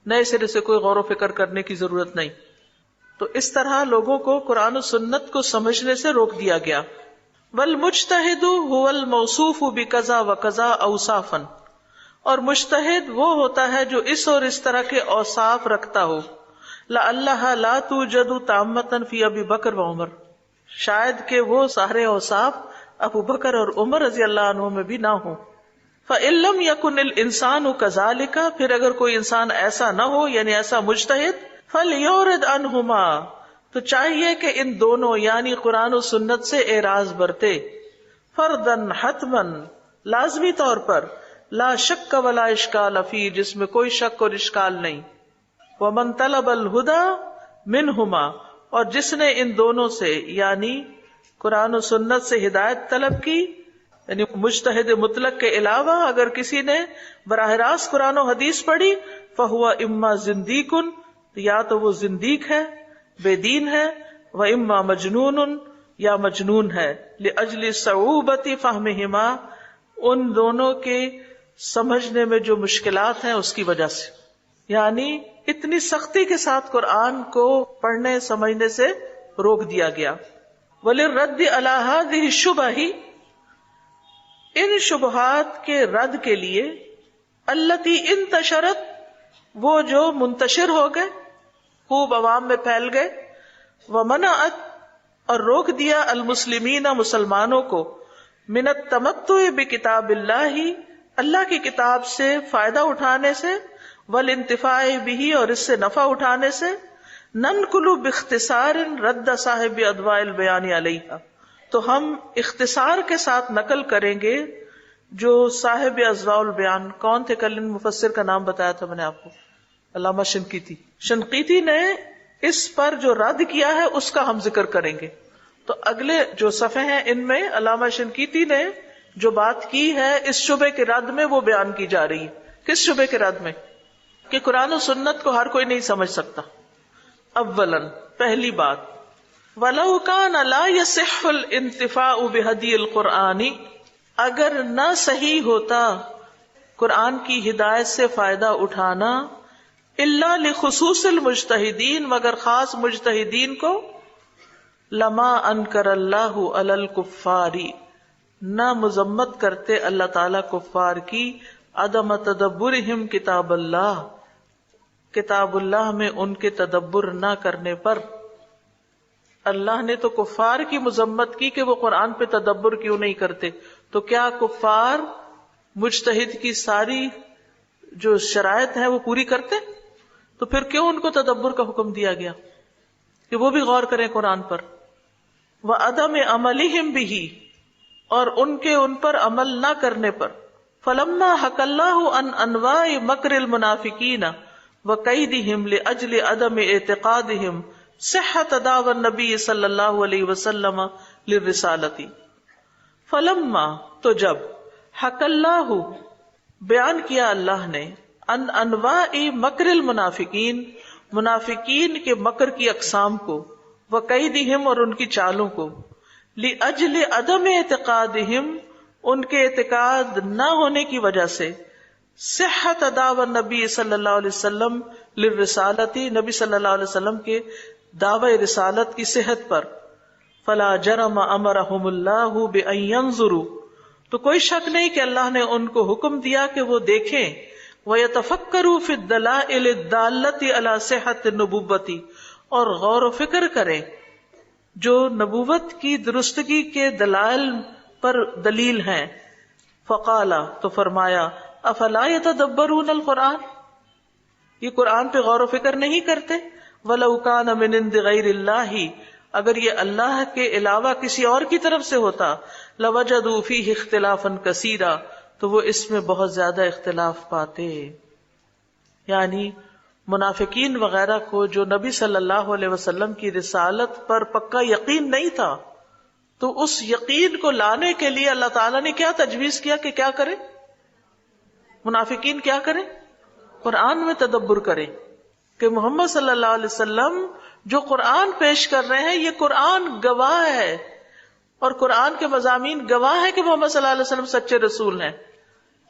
Speaker 2: نئے سرے سے کوئی غور و فکر کرنے کی ضرورت نہیں. تو اس طرح لوگوں کو قرآن و سنت کو سمجھنے سے روک دیا گیا. والمجتہد هو الموصوف بکذا وکذا اوصافا، اور مجتہد وہ ہوتا ہے جو اس اور اس طرح کے اوصاف رکھتا ہو. لعلھا لا توجد تامۃ فی ابی بکر و عمر، شاید کہ وہ سارے اوصاف ابو بکر اور عمر رضی اللہ عنہ میں بھی نہ ہوں. فإن لم يكن الانسان كذلك، پھر اگر کوئی انسان ایسا نہ ہو یعنی ایسا مجتہد، فلیورد عنہما، تو چاہیے کہ ان دونوں یعنی قرآن و سنت سے اعراض برتے. فردن حتمن، لازمی طور پر، لا شک ولا اشکال فی، جس میں کوئی شک اور اشکال نہیں. ومن طلب الہدی منہما، اور جس نے ان دونوں سے یعنی قرآن و سنت سے ہدایت طلب کی، یعنی مجتہد مطلق کے علاوہ اگر کسی نے براہ راست قرآن و حدیث پڑھی، فہو اما زندیق، یا تو وہ زندیق ہے، بے دین ہے، و اما مجنون، یا مجنون ہے. لاجل صعوبۃ فہمہما، ان دونوں کے سمجھنے میں جو مشکلات ہیں اس کی وجہ سے، یعنی اتنی سختی کے ساتھ قرآن کو پڑھنے سمجھنے سے روک دیا گیا. وللرد علی ہذہ الشبہ، ان شبہات کے رد کے لیے، التی انتشرت، وہ جو منتشر ہو گئے، خوب عوام میں پھیل گئے. ومنعت، اور روک دیا، المسلمین، مسلمانوں کو، من التمتع بکتاب اللہ، اللہ کی کتاب سے فائدہ اٹھانے سے، والانتفاع بہ، اور اس سے نفع اٹھانے سے. ننقل باختصار رد صاحب اضواء البیان علیہا، تو ہم اختصار کے ساتھ نقل کریں گے جو صاحب اضواء البیان، کون تھے؟ کل مفسر کا نام بتایا تھا میں نے آپ کو، علامہ شنقیطی. شنقیطی نے اس پر جو رد کیا ہے اس کا ہم ذکر کریں گے. تو اگلے جو صفحے ہیں ان میں علامہ شنقیطی نے جو بات کی ہے اس شبے کے رد میں وہ بیان کی جا رہی ہے. کس شبے کے رد میں؟ کہ قرآن و سنت کو ہر کوئی نہیں سمجھ سکتا. اولاً پہلی بات، وَلَوْ كَانَ لَا يَصِحُّ الْانْتِفَاعُ بِهَدِيِ الْقُرْآنِ، اگر نہ صحیح ہوتا قرآن کی ہدایت سے فائدہ اٹھانا، الا لخصوص المجتہدین، مگر خاص مجتہدین کو، لما انکر اللہ علی الکفار، نہ مذمت کرتے اللہ تعالی کفار کی، عدم تدبرہم کتاب اللہ، کتاب اللہ میں ان کے تدبر نہ کرنے پر. اللہ نے تو کفار کی مذمت کی کہ وہ قرآن پہ تدبر کیوں نہیں کرتے، تو کیا کفار مجتہد کی ساری جو شرائط ہیں وہ پوری کرتے؟ تو پھر کیوں ان کو تدبر کا حکم دیا گیا کہ وہ بھی غور کریں قرآن پر. وعدم عملہم بہ، اور ان کے ان پر عمل نہ کرنے پر. فلما حکی اللہ عن انواع مکر المنافقین وکیدہم لاجل عدم اعتقادہم صحت دعوی النبی صلی اللہ علیہ وسلم للرسالۃ. فلما، تو جب، حکی اللہ، بیان کیا اللہ نے، ان انواع مکر المنافقین، منافقین کے مکر کی اقسام کو، وکیدہم، اور ان کی چالوں کو، لاجل عدم اعتقادہم، ان کے اعتقاد نہ ہونے کی وجہ سے، صحت دعوی النبی صلی اللہ علیہ وسلم للرسالۃ، نبی صلی اللہ علیہ وسلم کے دعوی رسالت کی صحت پر. فلا جرم امرہم اللہ بان ینظروا، تو کوئی شک نہیں کہ اللہ نے ان کو حکم دیا کہ وہ دیکھیں، وَيَتَفَكَّرُوا فِي الدَّلَائِلِ الدَّالَّةِ عَلَى صِحَّةِ النُّبُوَّةِ، اور غور و فکر کریں جو نبوت کی درستگی کے دلائل پر دلیل ہیں. فقالا، تو فرمایا، افلا يتدبرون القرآن، یہ قرآن پہ غور و فکر نہیں کرتے. وَلَوْ كَانَ مِنْ عِنْدِ غَيْرِ اللَّهِ، اگر یہ اللہ کے علاوہ کسی اور کی طرف سے ہوتا، لَوَجَدُوا فِيهِ اخْتِلَافًا كَثِيرًا، تو وہ اس میں بہت زیادہ اختلاف پاتے. یعنی منافقین وغیرہ کو جو نبی صلی اللہ علیہ وسلم کی رسالت پر پکا یقین نہیں تھا، تو اس یقین کو لانے کے لیے اللہ تعالیٰ نے کیا تجویز کیا کہ کیا کریں؟ منافقین کیا کریں؟ قرآن میں تدبر کریں، کہ محمد صلی اللہ علیہ وسلم جو قرآن پیش کر رہے ہیں یہ قرآن گواہ ہے، اور قرآن کے مضامین گواہ ہے کہ محمد صلی اللہ علیہ وسلم سچے رسول ہیں.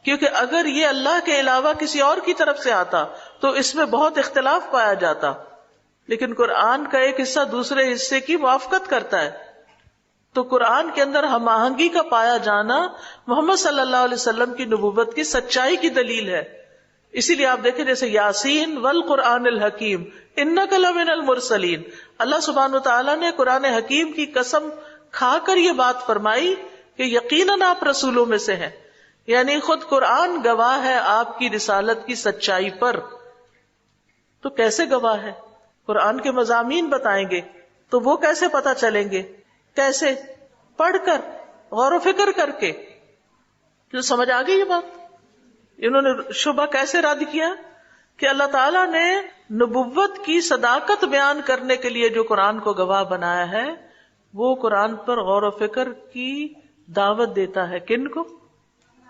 Speaker 2: کیونکہ اگر یہ اللہ کے علاوہ کسی اور کی طرف سے آتا تو اس میں بہت اختلاف پایا جاتا. لیکن قرآن کا ایک حصہ دوسرے حصے کی موافقت کرتا ہے. تو قرآن کے اندر ہم آہنگی کا پایا جانا محمد صلی اللہ علیہ وسلم کی نبوت کی سچائی کی دلیل ہے. اسی لیے آپ دیکھیں جیسے یاسین والقرآن الحکیم انک لمن المرسلین، اللہ سبحانہ وتعالیٰ نے قرآن حکیم کی قسم کھا کر یہ بات فرمائی کہ یقیناً آپ رسولوں میں سے ہیں. یعنی خود قرآن گواہ ہے آپ کی رسالت کی سچائی پر. تو کیسے گواہ ہے؟ قرآن کے مضامین بتائیں گے تو وہ کیسے پتہ چلیں گے؟ کیسے؟ پڑھ کر، غور و فکر کر کے. جو سمجھ آ گئی یہ بات؟ انہوں نے شبہ کیسے رد کیا کہ اللہ تعالیٰ نے نبوت کی صداقت بیان کرنے کے لیے جو قرآن کو گواہ بنایا ہے وہ قرآن پر غور و فکر کی دعوت دیتا ہے. کن کو؟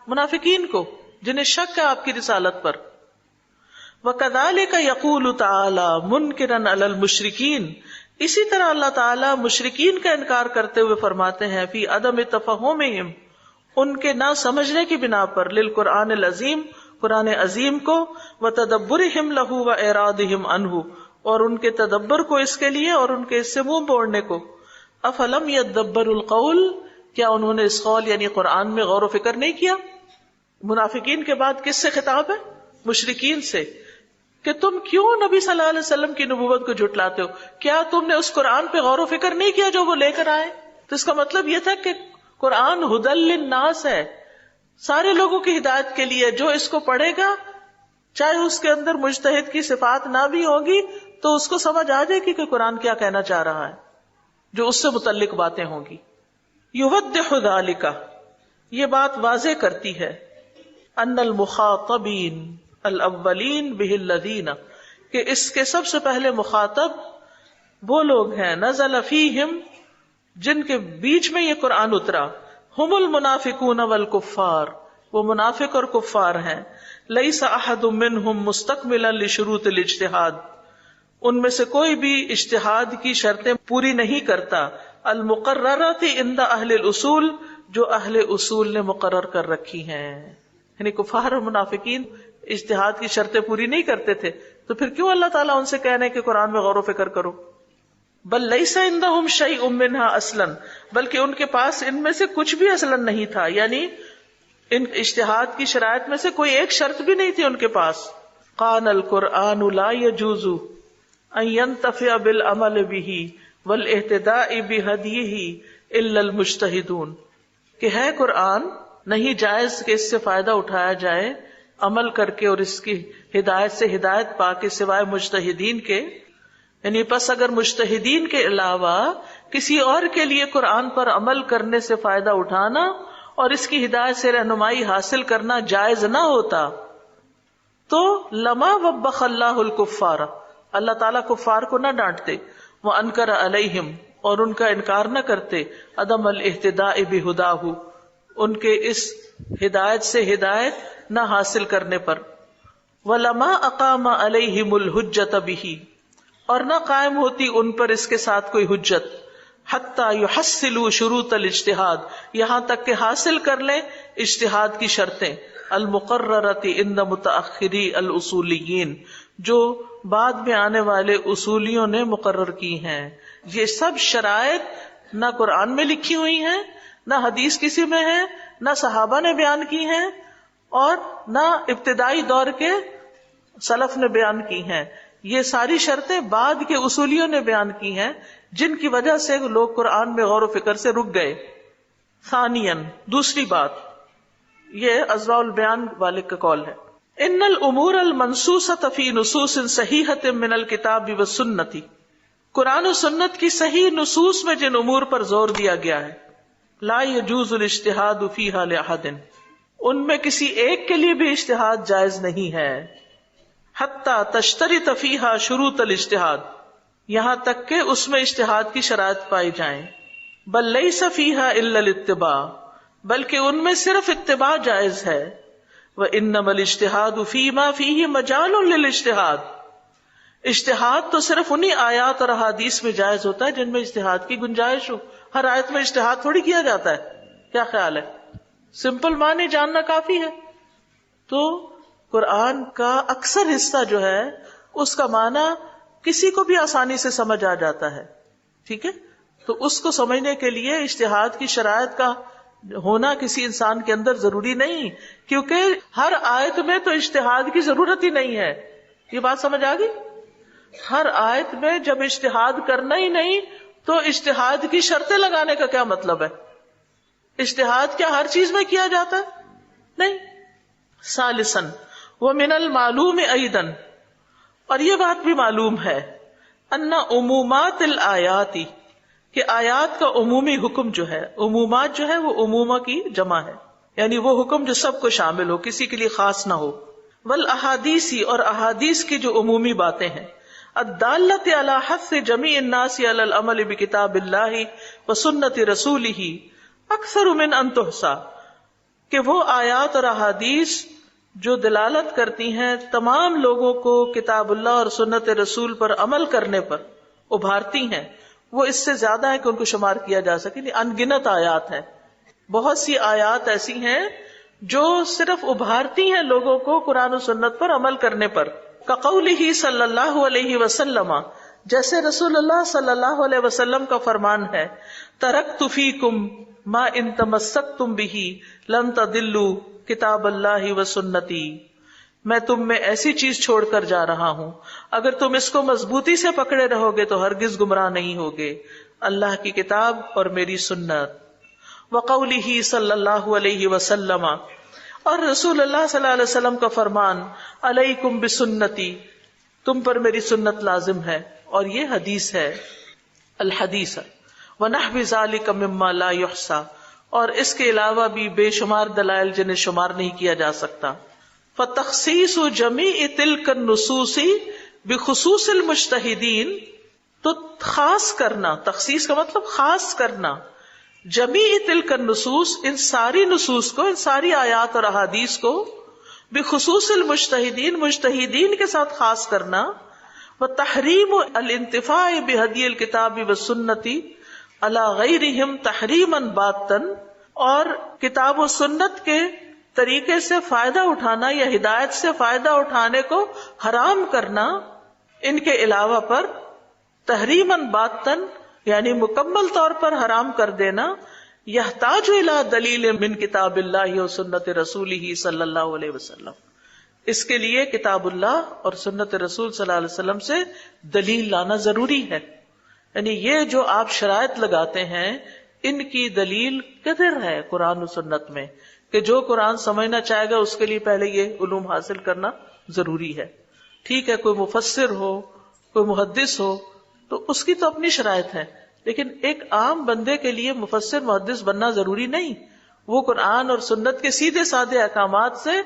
Speaker 2: منافقین کو، جنہیں شک ہے آپ کی رسالت پر. وَكَذَلِكَ يَقُولُ تَعَالَى مُنْكِرًا عَلَى الْمُشْرِكِينَ، اسی طرح اللہ تعالیٰ مشرکین کا انکار کرتے ہوئے فرماتے ہیں فی عدم تفہمہم، ان کے نہ سمجھنے کی بنا پر، للقرآن العظیم، قرآن عظیم کو، وتدبرہم لہ واعراضہم عنہ، اور ان کے تدبر کو اس کے لیے اور ان کے اس سے منہ موڑنے کو. افلم یدبروا القول، کیا انہوں نے اس قول یعنی قرآن میں غور و فکر نہیں کیا؟ منافقین کے بعد کس سے خطاب ہے؟ مشرکین سے، کہ تم کیوں نبی صلی اللہ علیہ وسلم کی نبوت کو جھٹلاتے ہو؟ کیا تم نے اس قرآن پہ غور و فکر نہیں کیا جو وہ لے کر آئے؟ تو اس کا مطلب یہ تھا کہ قرآن ہدی للناس ہے، سارے لوگوں کی ہدایت کے لیے. جو اس کو پڑھے گا چاہے اس کے اندر مجتہد کی صفات نہ بھی ہوگی تو اس کو سمجھ آ جائے گی کہ قرآن کیا کہنا چاہ رہا ہے، جو اس سے متعلق باتیں ہوں گی. یوضح ذالک، یہ بات واضح کرتی ہے، ان المخاطبین الاولین بہ الذین، کہ اس کے سب سے پہلے مخاطب وہ لوگ ہیں نزل فیہم، جن کے بیچ میں یہ قرآن اترا، ہم المنافقون والکفار، وہ منافق اور کفار ہیں. لیس احد منہم مستکملا لشروط الاجتہاد، ان میں سے کوئی بھی اجتہاد کی شرطیں پوری نہیں کرتا، المقررات عند اہل الاصول، جو اہل اصول نے مقرر کر رکھی ہیں. یعنی کفار اور منافقین اجتہاد کی شرطیں پوری نہیں کرتے تھے، تو پھر کیوں اللہ تعالیٰ ان سے کہہ رہے ہیں کہ قرآن میں غور و فکر کرو؟ بل لیس عندہم شیء منہا اصلا، بلکہ ان کے پاس ان میں سے کچھ بھی اصلا نہیں تھا، یعنی ان اجتہاد کی شرائط میں سے کوئی ایک شرط بھی نہیں تھی ان کے پاس. قال القرآن لا يجوز ان ينتفع بالعمل به والاهتداء بهديه الا المجتہدون، کہ ہے قرآن نہیں جائز کہ اس سے فائدہ اٹھایا جائے عمل کر کے اور اس کی ہدایت سے ہدایت پا کے سوائے مجتہدین کے. یعنی پس اگر مجتہدین کے علاوہ کسی اور کے لیے قرآن پر عمل کرنے سے فائدہ اٹھانا اور اس کی ہدایت سے رہنمائی حاصل کرنا جائز نہ ہوتا تو لما وبخ اللہ الکفار، اللہ تعالیٰ کفار کو نہ ڈانٹتے، وانکر علیہم، اور ان کا انکار نہ کرتے، عدم الاہتداء بہداہ، ان کے اس ہدایت سے ہدایت نہ حاصل کرنے پر. ولما اقام علیہم الحجۃ بہ، اور نہ قائم ہوتی ان پر اس کے ساتھ کوئی حجت، حتی یحصلوا شروط الاجتہاد، یہاں تک کہ حاصل کر لیں اجتہاد کی شرطیں، المقررۃ عند متأخری الاصولیین، جو بعد میں آنے والے اصولیوں نے مقرر کی ہیں. یہ سب شرائط نہ قرآن میں لکھی ہوئی ہیں، نہ حدیث کسی میں ہے، نہ صحابہ نے بیان کی ہیں، اور نہ ابتدائی دور کے سلف نے بیان کی ہیں. یہ ساری شرطیں بعد کے اصولیوں نے بیان کی ہیں، جن کی وجہ سے لوگ قرآن میں غور و فکر سے رک گئے. ثانیاً، دوسری بات، یہ اضواء البیان والے کا قول ہے، ان الامور المنصوصۃ فی نصوص صحیحۃ من الکتاب والسنۃ، قرآن و سنت کی صحیح نصوص میں جن امور پر زور دیا گیا ہے، لا یجوز الاجتہاد فیہا لأحد، ان میں کسی ایک کے لیے بھی اجتہاد جائز نہیں ہے، حتی تشترط فیہا شروط الاجتہاد، یہاں تک کہ اس میں اجتہاد کی شرائط پائی جائیں. بل لیس فیہا الا الاتباع، بلکہ ان میں صرف اتباع جائز ہے. وانما الاجتہاد فیما فیہ مجال للاجتہاد، اجتہاد تو صرف انہی آیات اور احادیث میں جائز ہوتا ہے جن میں اجتہاد کی گنجائش ہو. ہر آیت میں اجتہاد تھوڑی کیا جاتا ہے. کیا خیال ہے؟ سمپل معنی جاننا کافی ہے. تو قرآن کا اکثر حصہ جو ہے اس کا معنی کسی کو بھی آسانی سے سمجھ آ جاتا ہے. ٹھیک ہے، تو اس کو سمجھنے کے لیے اجتہاد کی شرائط کا ہونا کسی انسان کے اندر ضروری نہیں، کیونکہ ہر آیت میں تو اجتہاد کی ضرورت ہی نہیں ہے. یہ بات سمجھ آ گئی؟ ہر آیت میں جب اجتہاد کرنا ہی نہیں تو اجتہاد کی شرطیں لگانے کا کیا مطلب ہے؟ اجتہاد کیا ہر چیز میں کیا جاتا ہے؟ نہیں. ثالثاً ومن المعلوم ایضا، اور یہ بات بھی معلوم ہے، ان عمومات الآیات، کہ آیات کا عمومی حکم جو ہے، عمومات جو ہے وہ عمومہ کی جمع ہے، یعنی وہ حکم جو سب کو شامل ہو، کسی کے لیے خاص نہ ہو. والاحادیث، اور احادیث کی جو عمومی باتیں ہیں، الدالۃ علی حث جمیع الناس علی العمل بکتاب اللہ وسنت رسولہ اکثر من ان تحصی، کہ وہ آیات اور احادیث جو دلالت کرتی ہیں تمام لوگوں کو کتاب اللہ اور سنت رسول پر عمل کرنے پر ابھارتی ہیں، وہ اس سے زیادہ ہے کہ ان کو شمار کیا جا سکے. ان گنت آیات ہیں. بہت سی آیات ایسی ہیں جو صرف ابھارتی ہیں لوگوں کو قرآن و سنت پر عمل کرنے پر. کقولہ صلی اللہ علیہ وسلم، جیسے رسول اللہ صلی اللہ علیہ وسلم کا فرمان ہے، ترکت فیکم ما ان تمسکتم بہ لن تضلوا کتاب اللہ و سنتی، میں تم میں ایسی چیز چھوڑ کر جا رہا ہوں، اگر تم اس کو مضبوطی سے پکڑے رہو گے تو ہرگز گمراہ نہیں ہوگے، اللہ کی کتاب اور میری سنت. وقولہ صلی اللہ علیہ وسلم، اور رسول اللہ صلی اللہ علیہ وسلم کا فرمان، علیکم بسنتی، تم پر میری سنت لازم ہے. اور یہ حدیث ہے، الحدیث ونحو ذلک مما لا یحصی، اور اس کے علاوہ بھی بے شمار دلائل جنہیں شمار نہیں کیا جا سکتا. فتخصیص جمیع تلک النصوص بخصوص المجتہدین، تو خاص کرنا، تخصیص کا مطلب خاص کرنا، جمیع تلک النصوص، ان ساری نصوص کو، ان ساری آیات اور احادیث کو، بخصوص المجتہدین، مجتہدین کے ساتھ خاص کرنا، وتحریم الانتفاع بہدی الکتاب والسنۃ علی غیرہم تحریما باتا، اور کتاب و سنت کے طریقے سے فائدہ اٹھانا یا ہدایت سے فائدہ اٹھانے کو حرام کرنا ان کے علاوہ پر، تحریما باتا یعنی مکمل طور پر حرام کر دینا. یحتاج الی دلیل من کتاب اللہ و سنت رسولہ صلی اللہ علیہ وسلم، اس کے لیے کتاب اللہ اور سنت رسول صلی اللہ علیہ وسلم سے دلیل لانا ضروری ہے. یعنی یہ جو آپ شرائط لگاتے ہیں ان کی دلیل کدھر ہے قرآن و سنت میں، کہ جو قرآن سمجھنا چاہے گا اس کے لیے پہلے یہ علوم حاصل کرنا ضروری ہے. ٹھیک ہے، کوئی مفسر ہو، کوئی محدث ہو تو اس کی تو اپنی شرائط ہے، لیکن ایک عام بندے کے لیے مفسر محدث بننا ضروری نہیں. وہ قرآن اور سنت کے سیدھے سادے احکامات سے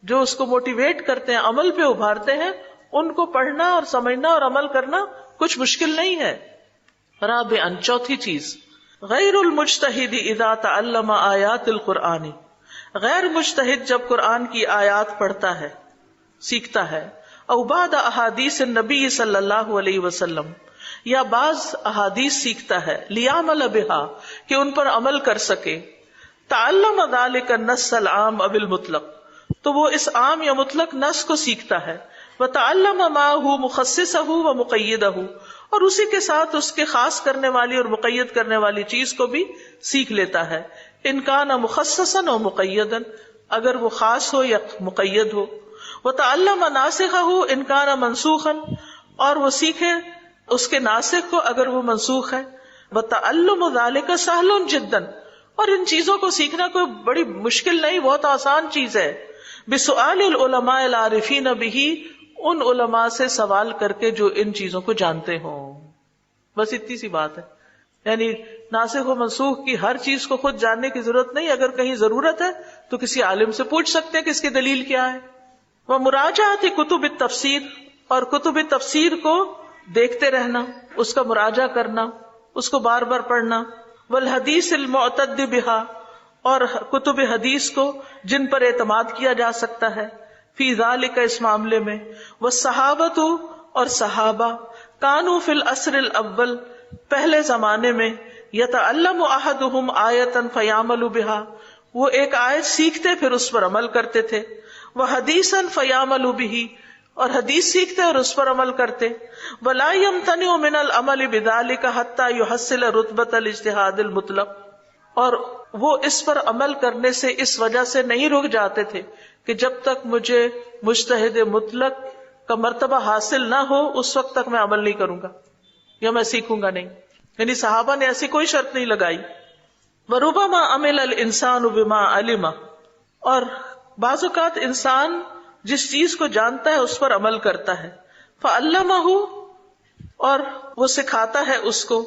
Speaker 2: جو اس کو موٹیویٹ کرتے ہیں، عمل پہ ابھارتے ہیں، ان کو پڑھنا اور سمجھنا اور عمل کرنا کچھ مشکل نہیں ہے. رابعاً، چوتھی چیز، غیر المجتہد اذا تعلم آیات القرآن، غیر مجتہد جب قرآن کی آیات پڑھتا ہے، سیکھتا ہے، او بعد احادیث النبی صلی اللہ علیہ وسلم، یا بعض احادیث سیکھتا ہے، لیعمل بہا، کہ ان پر عمل کر سکے، تعلم ذلک النص العام اب المطلق، تو وہ اس عام یا مطلق نص کو سیکھتا ہے، وتعلم ما هو مخصصہ و مقیدہ، اور اسی کے ساتھ اس کے خاص کرنے والی اور مقید کرنے والی چیز کو بھی سیکھ لیتا ہے. ان کان مخصصا و مقیدا، اگر وہ خاص ہو یا مقید ہو. وتعلم ناسخہ ان کان منسوخا، اور وہ سیکھے اس کے ناسخ کو اگر وہ منسوخ ہے. وتعلم ذلک سہل جدا، اور ان چیزوں کو سیکھنا کوئی بڑی مشکل نہیں، بہت آسان چیز ہے. بسؤال العلماء العارفین بہ، ان علماء سے سوال کر کے جو ان چیزوں کو جانتے ہوں. بس اتنی سی بات ہے. یعنی ناسخ و منسوخ کی ہر چیز کو خود جاننے کی ضرورت نہیں، اگر کہیں ضرورت ہے تو کسی عالم سے پوچھ سکتے ہیں کہ اس کی دلیل کیا ہے. وہ مراجعات کتب التفسیر، اور کتب تفسیر کو دیکھتے رہنا، اس کا مراجعہ کرنا، اس کو بار بار پڑھنا. والحدیث المعتد بہا، اور کتب حدیث کو جن پر اعتماد کیا جا سکتا ہے، فی ذالک، اس معاملے میں. والصحابۃ، اور صحابہ، کانوا فی العصر الاول، پہلے زمانے میں، یتعلم احدہم آیۃ فیعمل بہا، وہ ایک آیت سیکھتے پھر اس پر عمل کرتے تھے. وحدیثا فیعمل بہ، اور حدیث سیکھتے اور اس پر عمل کرتے. وَلَا يَمْتَنِعُ مِنَ الْعَمَلِ بِذَلِكَ حَتَّى يُحَصِّلَ رُتْبَةَ الْاجْتِهَادِ الْمُطْلَقِ. اور وہ اس پر عمل کرنے سے اس وجہ سے نہیں رک جاتے تھے کہ جب تک مجھے مجتہد مطلق کا مرتبہ حاصل نہ ہو اس وقت تک میں عمل نہیں کروں گا یا میں سیکھوں گا نہیں. یعنی صحابہ نے ایسی کوئی شرط نہیں لگائی. وَرُبَمَا عَمِلَ الْإِنسَانُ بِمَا عَلِمَ. اور بعض اوقات انسان جس چیز کو جانتا ہے اس پر عمل کرتا ہے. فَعَلَّمَهُ. اور وہ سکھاتا ہے اس کو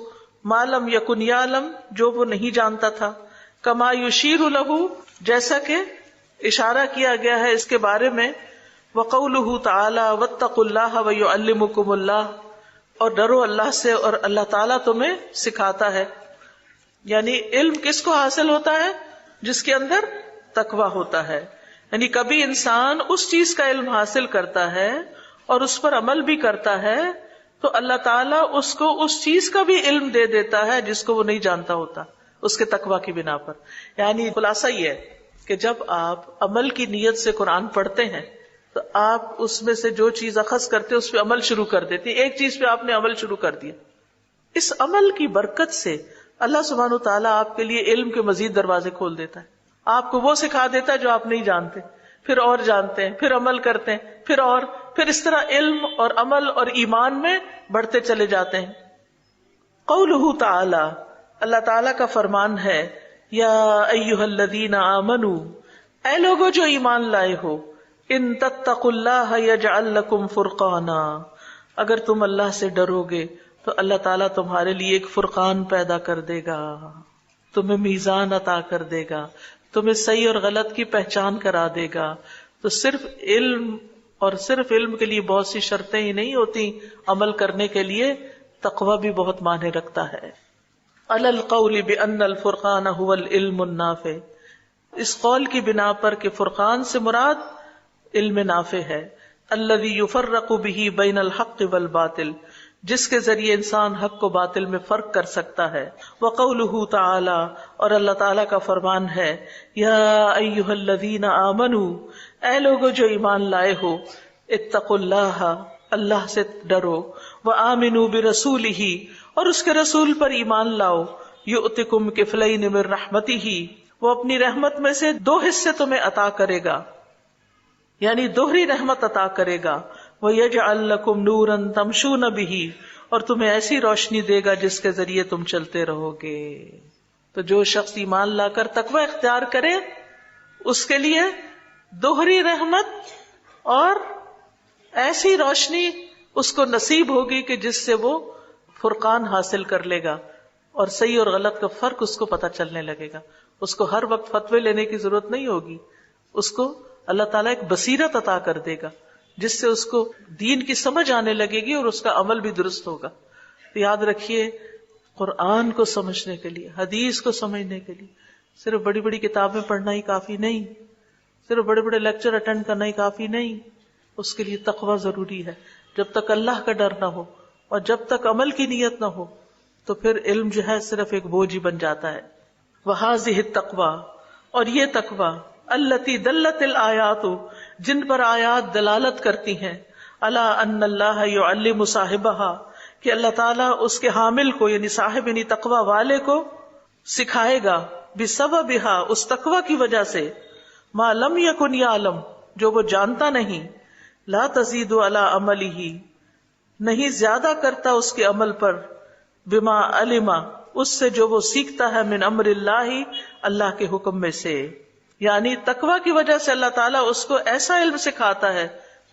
Speaker 2: مَا لَمْ يَكُنْ يَعْلَمْ. جو وہ نہیں جانتا تھا. كَمَا يُشِيرُ لَهُ. جیسا کہ اشارہ کیا گیا ہے اس کے بارے میں. وَقَوْلُهُ تَعَالَى وَاتَّقُوا اللَّهَ وَيُعَلِّمُكُمُ اللَّهُ. اور ڈرو اللہ سے اور اللہ تعالیٰ تمہیں سکھاتا ہے. یعنی علم کس کو حاصل ہوتا ہے؟ جس کے اندر تقویٰ ہوتا ہے. یعنی کبھی انسان اس چیز کا علم حاصل کرتا ہے اور اس پر عمل بھی کرتا ہے تو اللہ تعالیٰ اس کو اس چیز کا بھی علم دے دیتا ہے جس کو وہ نہیں جانتا ہوتا اس کے تقویٰ کی بنا پر. یعنی خلاصہ یہ ہے کہ جب آپ عمل کی نیت سے قرآن پڑھتے ہیں تو آپ اس میں سے جو چیز اخذ کرتے اس پہ عمل شروع کر دیتے. ایک چیز پہ آپ نے عمل شروع کر دیا. اس عمل کی برکت سے اللہ سبحانہ وتعالیٰ آپ کے لیے علم کے مزید دروازے کھول دیتا ہے. آپ کو وہ سکھا دیتا ہے جو آپ نہیں جانتے, پھر اور جانتے ہیں, پھر عمل کرتے ہیں, پھر اس طرح علم اور عمل اور ایمان میں بڑھتے چلے جاتے ہیں. قولہ تعالی, اللہ تعالیٰ کا فرمان ہے, یا ایھا الذین آمنوا, اے لوگو جو ایمان لائے ہو, ان تتقوا اللہ یجعل لکم فرقانا, اگر تم اللہ سے ڈرو گے تو اللہ تعالیٰ تمہارے لیے ایک فرقان پیدا کر دے گا, تمہیں میزان عطا کر دے گا, تمہیں صحیح اور غلط کی پہچان کرا دے گا. تو صرف علم اور صرف علم کے لیے بہت سی شرطیں ہی نہیں ہوتی, عمل کرنے کے لیے تقویٰ بھی بہت معنی رکھتا ہے. علی القول بان الفرقان هو العلم النافع, اس قول کی بنا پر کہ فرقان سے مراد علم نافع ہے. الذی یفرق به بین الحق والباطل, جس کے ذریعے انسان حق کو باطل میں فرق کر سکتا ہے. وقولہ تعالی, اور اللہ تعالیٰ کا فرمان ہے, یا ایھا الذین آمنوا, اے لوگو جو ایمان لائے ہو, اتقوا اللہ, اللہ سے ڈرو, وآمنوا برسولہ, اور اس کے رسول پر ایمان لاؤ, یؤتکم کفلین من رحمتہ, وہ اپنی رحمت میں سے 2 حصے تمہیں عطا کرے گا, یعنی دوہری رحمت عطا کرے گا. وَيَجْعَلْ لَكُمْ نُورًا تَمْشُونَ بِهِ, اور تمہیں ایسی روشنی دے گا جس کے ذریعے تم چلتے رہو گے. تو جو شخص ایمان لا کر تقوی اختیار کرے اس کے لیے دوہری رحمت اور ایسی روشنی اس کو نصیب ہوگی کہ جس سے وہ فرقان حاصل کر لے گا اور صحیح اور غلط کا فرق اس کو پتہ چلنے لگے گا. اس کو ہر وقت فتوے لینے کی ضرورت نہیں ہوگی, اس کو اللہ تعالیٰ ایک بصیرت عطا کر دے گا جس سے اس کو دین کی سمجھ آنے لگے گی اور اس کا عمل بھی درست ہوگا. تو یاد رکھیے, قرآن کو سمجھنے کے لیے, حدیث کو سمجھنے کے لیے صرف بڑی بڑی کتابیں پڑھنا ہی کافی نہیں, صرف بڑے بڑے لیکچر اٹینڈ کرنا ہی کافی نہیں. اس کے لیے تقویٰ ضروری ہے. جب تک اللہ کا ڈر نہ ہو اور جب تک عمل کی نیت نہ ہو تو پھر علم جو ہے صرف ایک بوجھ ہی بن جاتا ہے. وَهَذِهِ التَّقْوَىٰ, اور یہ تقویٰ, الَّتِي دَلَّتِ الْآيَاتُ, جن پر آیات دلالت کرتی ہیں, عَلَىٰ أَنَّ اللَّهَ يُعَلِّمُ صَاحِبَهَا, کہ اللہ تعالیٰ اس کے حامل کو یعنی صاحب یعنی تقویٰ والے کو سکھائے گا, بِسَبَبِهَا, اس تقویٰ کی وجہ سے, مَا لَمْ يَكُنْ يَعْلَمُ, جو وہ جانتا نہیں, لَا تَزِيدُ عَلَىٰ عَمَلِهِ, نہیں زیادہ کرتا اس کے عمل پر, بِمَا عَلِمَ, اس سے جو وہ سیکھتا ہے, من امر اللہ, اللہ کے حکم میں سے. یعنی تقویٰ کی وجہ سے اللہ تعالیٰ اس کو ایسا علم سکھاتا ہے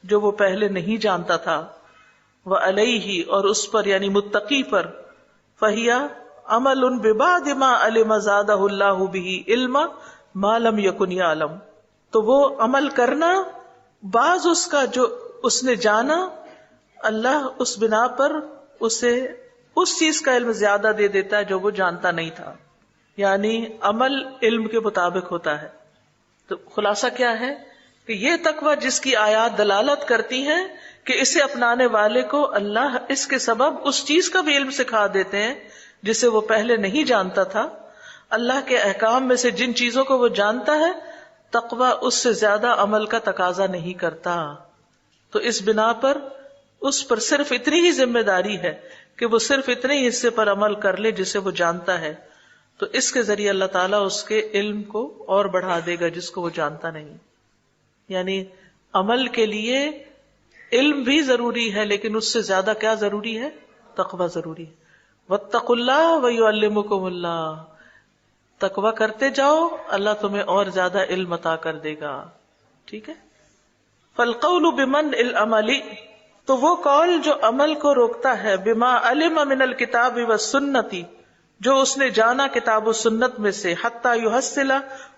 Speaker 2: جو وہ پہلے نہیں جانتا تھا. وعلیہ, اور اس پر یعنی متقی پر, فہیا عمل ببعض ما علم زادہ اللہ بہ علما ما لم یکن یعلم, تو وہ عمل کرنا بعض اس کا جو اس نے جانا, اللہ اس بنا پر اسے اس چیز کا علم زیادہ دے دیتا ہے جو وہ جانتا نہیں تھا. یعنی عمل علم کے مطابق ہوتا ہے. تو خلاصہ کیا ہے کہ یہ تقویٰ جس کی آیات دلالت کرتی ہیں کہ اسے اپنانے والے کو اللہ اس کے سبب اس چیز کا بھی علم سکھا دیتے ہیں جسے وہ پہلے نہیں جانتا تھا. اللہ کے احکام میں سے جن چیزوں کو وہ جانتا ہے, تقویٰ اس سے زیادہ عمل کا تقاضا نہیں کرتا. تو اس بنا پر اس پر صرف اتنی ہی ذمہ داری ہے کہ وہ صرف اتنے ہی حصے پر عمل کر لے جسے وہ جانتا ہے، تو اس کے ذریعے اللہ تعالیٰ اس کے علم کو اور بڑھا دے گا جس کو وہ جانتا نہیں. یعنی عمل کے لیے علم بھی ضروری ہے، لیکن اس سے زیادہ کیا ضروری ہے؟ تقوی ضروری ہے. واتقوا اللہ ویعلمکم اللہ، تقوی کرتے جاؤ، اللہ تمہیں اور زیادہ علم عطا کر دے گا. ٹھیک ہے. فالقول بمنع العمل، تو وہ قول جو عمل کو روکتا ہے، بما علم من الکتاب والسنت، جو اس نے جانا کتاب و سنت میں سے، حتی یحصل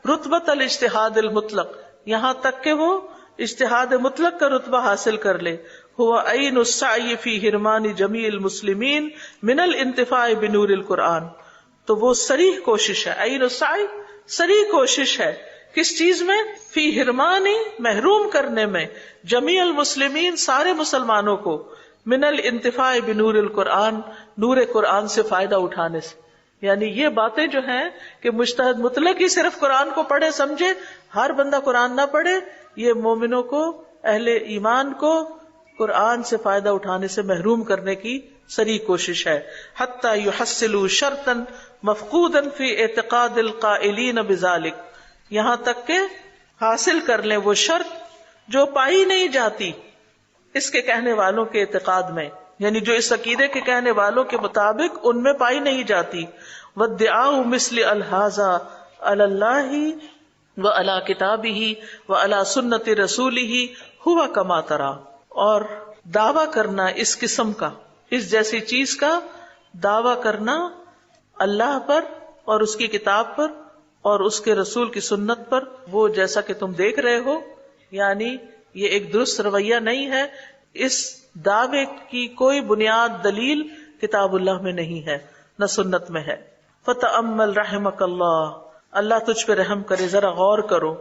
Speaker 2: رتبۃ الاجتہاد المطلق، یہاں تک کہ وہ اجتہاد مطلق کا رتبہ حاصل کر لے. ہوا عین السعی فی حرمان جمیع المسلمین من الانتفاع بنور القرآن، تو وہ صریح کوشش ہے. عین السعی صریح کوشش ہے کس چیز میں؟ فی حرمانی، محروم کرنے میں، جمیع المسلمین، سارے مسلمانوں کو، من الانتفاع بنور القرآن، نور قرآن سے فائدہ اٹھانے سے. یعنی یہ باتیں جو ہیں کہ مجتہد مطلق ہی صرف قرآن کو پڑھے سمجھے، ہر بندہ قرآن نہ پڑھے، یہ مومنوں کو، اہل ایمان کو قرآن سے فائدہ اٹھانے سے محروم کرنے کی سری کوشش ہے. حتی یحصلوا شرطا مفقودا فی اعتقاد القائلین بذلک، یہاں تک کہ حاصل کر لیں وہ شرط جو پائی نہیں جاتی اس کے کہنے والوں کے اعتقاد میں، یعنی جو اس عقیدے کے کہنے والوں کے مطابق ان میں پائی نہیں جاتی. وادعاء مثل الہذا علی اللہ وعلی کتابہ وعلی سنت رسولہ ہوا کما ترى، اور دعویٰ کرنا اس قسم کا، اس جیسی چیز کا دعویٰ کرنا اللہ پر اور اس کی کتاب پر اور اس کے رسول کی سنت پر، وہ جیسا کہ تم دیکھ رہے ہو. یعنی یہ ایک درست رویہ نہیں ہے، اس دعوے کی کوئی بنیاد دلیل کتاب اللہ میں نہیں ہے نہ سنت میں ہے. فتأمل رحمک اللہ، اللہ تجھ پہ رحم کرے، ذرا غور کرو.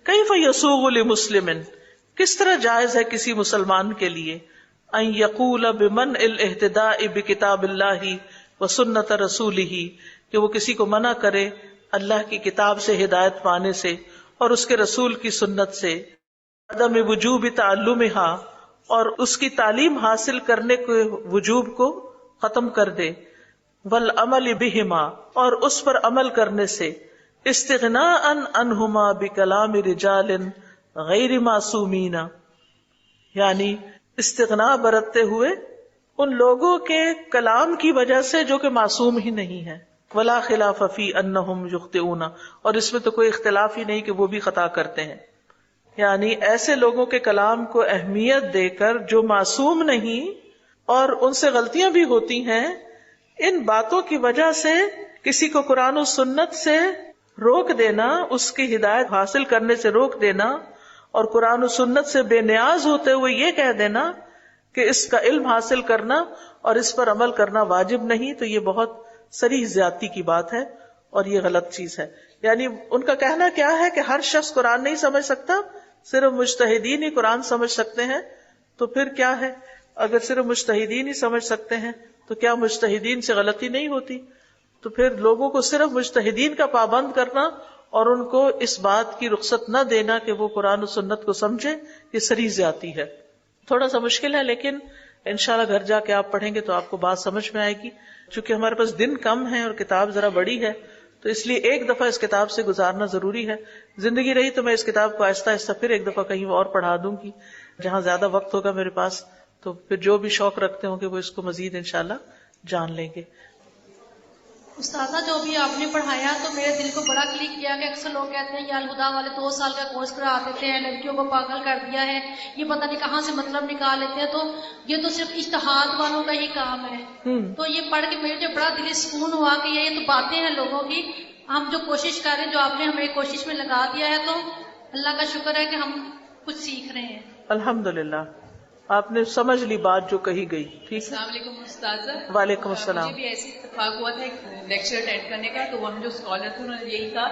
Speaker 2: کیف یسوغ لمسلم، کس طرح جائز ہے کسی مسلمان کے لیے، ان یقول بمنع الاہتداء بکتاب اللہ وسنت رسولہ، کہ وہ کسی کو منع کرے اللہ کی کتاب سے ہدایت پانے سے اور اس کے رسول کی سنت سے، عدم وجوب تعلمها، اور اس کی تعلیم حاصل کرنے کے وجوب کو ختم کر دے، والعمل بہما، اور اس پر عمل کرنے سے، استغناء عنہما بکلام رجال غیر معصومین، یعنی استغنا برتتے ہوئے ان لوگوں کے کلام کی وجہ سے جو کہ معصوم ہی نہیں ہے. ولا خلاف فی انہم یخطئون، اور اس میں تو کوئی اختلاف ہی نہیں کہ وہ بھی خطا کرتے ہیں. یعنی ایسے لوگوں کے کلام کو اہمیت دے کر جو معصوم نہیں اور ان سے غلطیاں بھی ہوتی ہیں، ان باتوں کی وجہ سے کسی کو قرآن و سنت سے روک دینا، اس کی ہدایت حاصل کرنے سے روک دینا، اور قرآن و سنت سے بے نیاز ہوتے ہوئے یہ کہہ دینا کہ اس کا علم حاصل کرنا اور اس پر عمل کرنا واجب نہیں، تو یہ بہت صریح زیادتی کی بات ہے اور یہ غلط چیز ہے. یعنی ان کا کہنا کیا ہے کہ ہر شخص قرآن نہیں سمجھ سکتا، صرف مجتہدین ہی قرآن سمجھ سکتے ہیں. تو پھر کیا ہے، اگر صرف مجتہدین ہی سمجھ سکتے ہیں تو کیا مجتہدین سے غلطی نہیں ہوتی؟ تو پھر لوگوں کو صرف مجتہدین کا پابند کرنا اور ان کو اس بات کی رخصت نہ دینا کہ وہ قرآن و سنت کو سمجھے، یہ صریح زیادتی ہے. تھوڑا سا مشکل ہے، لیکن انشاءاللہ گھر جا کے آپ پڑھیں گے تو آپ کو بات سمجھ میں آئے گی. چونکہ ہمارے پاس دن کم ہے اور کتاب ذرا بڑی ہے، تو اس لیے ایک دفعہ اس کتاب سے گزارنا ضروری ہے. زندگی رہی تو میں اس کتاب کو آہستہ آہستہ پھر ایک دفعہ کہیں اور پڑھا دوں گی جہاں زیادہ وقت ہوگا میرے پاس، تو پھر جو بھی شوق رکھتے ہوں گے وہ اس کو مزید انشاءاللہ جان لیں گے.
Speaker 7: استاذہ جو بھی آپ نے پڑھایا تو میرے دل کو بڑا کلک کیا کہ اکثر لوگ کہتے ہیں یہ الہدا والے 2 سال کا کورس کرا دیتے ہیں، لڑکیوں کو پاگل کر دیا ہے، یہ پتہ نہیں کہاں سے مطلب نکال لیتے ہیں، تو یہ تو صرف اجتہاد والوں کا ہی کام ہے. تو یہ پڑھ کے میرے بڑا دلی سکون ہوا کہ یہ تو باتیں ہیں لوگوں کی، ہم جو کوشش کر رہے ہیں، جو آپ نے ہمیں کوشش میں لگا دیا ہے، تو اللہ کا شکر ہے کہ ہم کچھ سیکھ رہے ہیں.
Speaker 2: الحمدللہ آپ نے سمجھ لی بات جو کہی گئی. ٹھیک.
Speaker 9: السلام علیکم استاذہ.
Speaker 2: وعلیکم السلام.
Speaker 9: مجھے بھی ایسے اتفاق ہوا تھا ایک لیکچر اٹینڈ کرنے کا، تو وہاں جو اسکالر تھے انہوں نے یہی کہا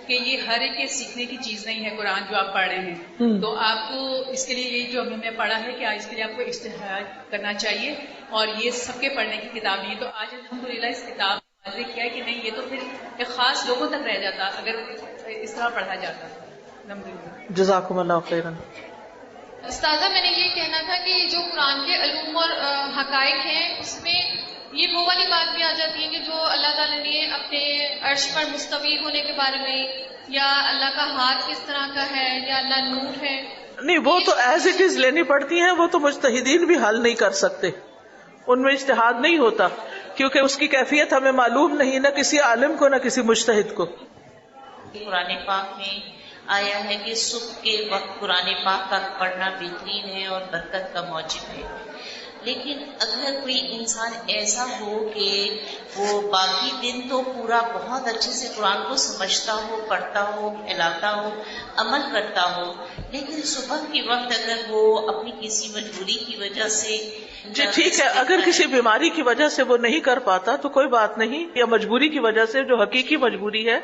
Speaker 9: کہ یہ ہر ایک کے سیکھنے کی چیز نہیں ہے قرآن جو آپ پڑھ رہے ہیں، تو آپ کو اس کے لیے یہ جو ہم نے پڑھا ہے کہ اس کے لیے آپ کو اجتہاد کرنا چاہیے، اور یہ سب کے پڑھنے کی کتاب نہیں ہے. تو آج الحمدللہ اس کتاب نے واضح کیا ہے کہ نہیں، یہ تو پھر ایک خاص لوگوں تک رہ جاتا اگر اس طرح پڑھا جاتا. الحمدللہ.
Speaker 2: جزاکم اللہ خیرا.
Speaker 7: استاذہ میں نے یہ کہنا تھا کہ جو قرآن کے علوم اور حقائق ہیں اس میں یہ وہ والی بات بھی آ جاتی ہے کہ جو اللہ تعالیٰ نے اپنے عرش پر مستوی ہونے کے بارے میں، یا اللہ کا ہاتھ کس طرح کا ہے، یا اللہ نور ہے.
Speaker 2: نہیں، وہ تو ایز اٹ از لینی پڑتی ہیں، وہ تو مجتہدین بھی حل نہیں کر سکتے، ان میں اجتہاد نہیں ہوتا، کیونکہ اس کی کیفیت ہمیں معلوم نہیں، نہ کسی عالم کو نہ کسی مجتہد کو.
Speaker 10: قرآن پاک میں آیا ہے کہ صبح کے وقت قرآن پاک کا پڑھنا بہترین ہے اور برکت کا موجب ہے، لیکن اگر کوئی انسان ایسا ہو کہ وہ باقی دن تو پورا بہت اچھے سے قرآن کو سمجھتا ہو، پڑھتا ہو، پھیلاتا ہو، عمل کرتا ہو، لیکن صبح کے وقت اگر وہ اپنی کسی مجبوری کی وجہ سے
Speaker 2: جی ٹھیک ہے، اگر کسی بیماری کی وجہ سے وہ نہیں کر پاتا تو کوئی بات نہیں، یا مجبوری کی وجہ سے جو حقیقی مجبوری ہے،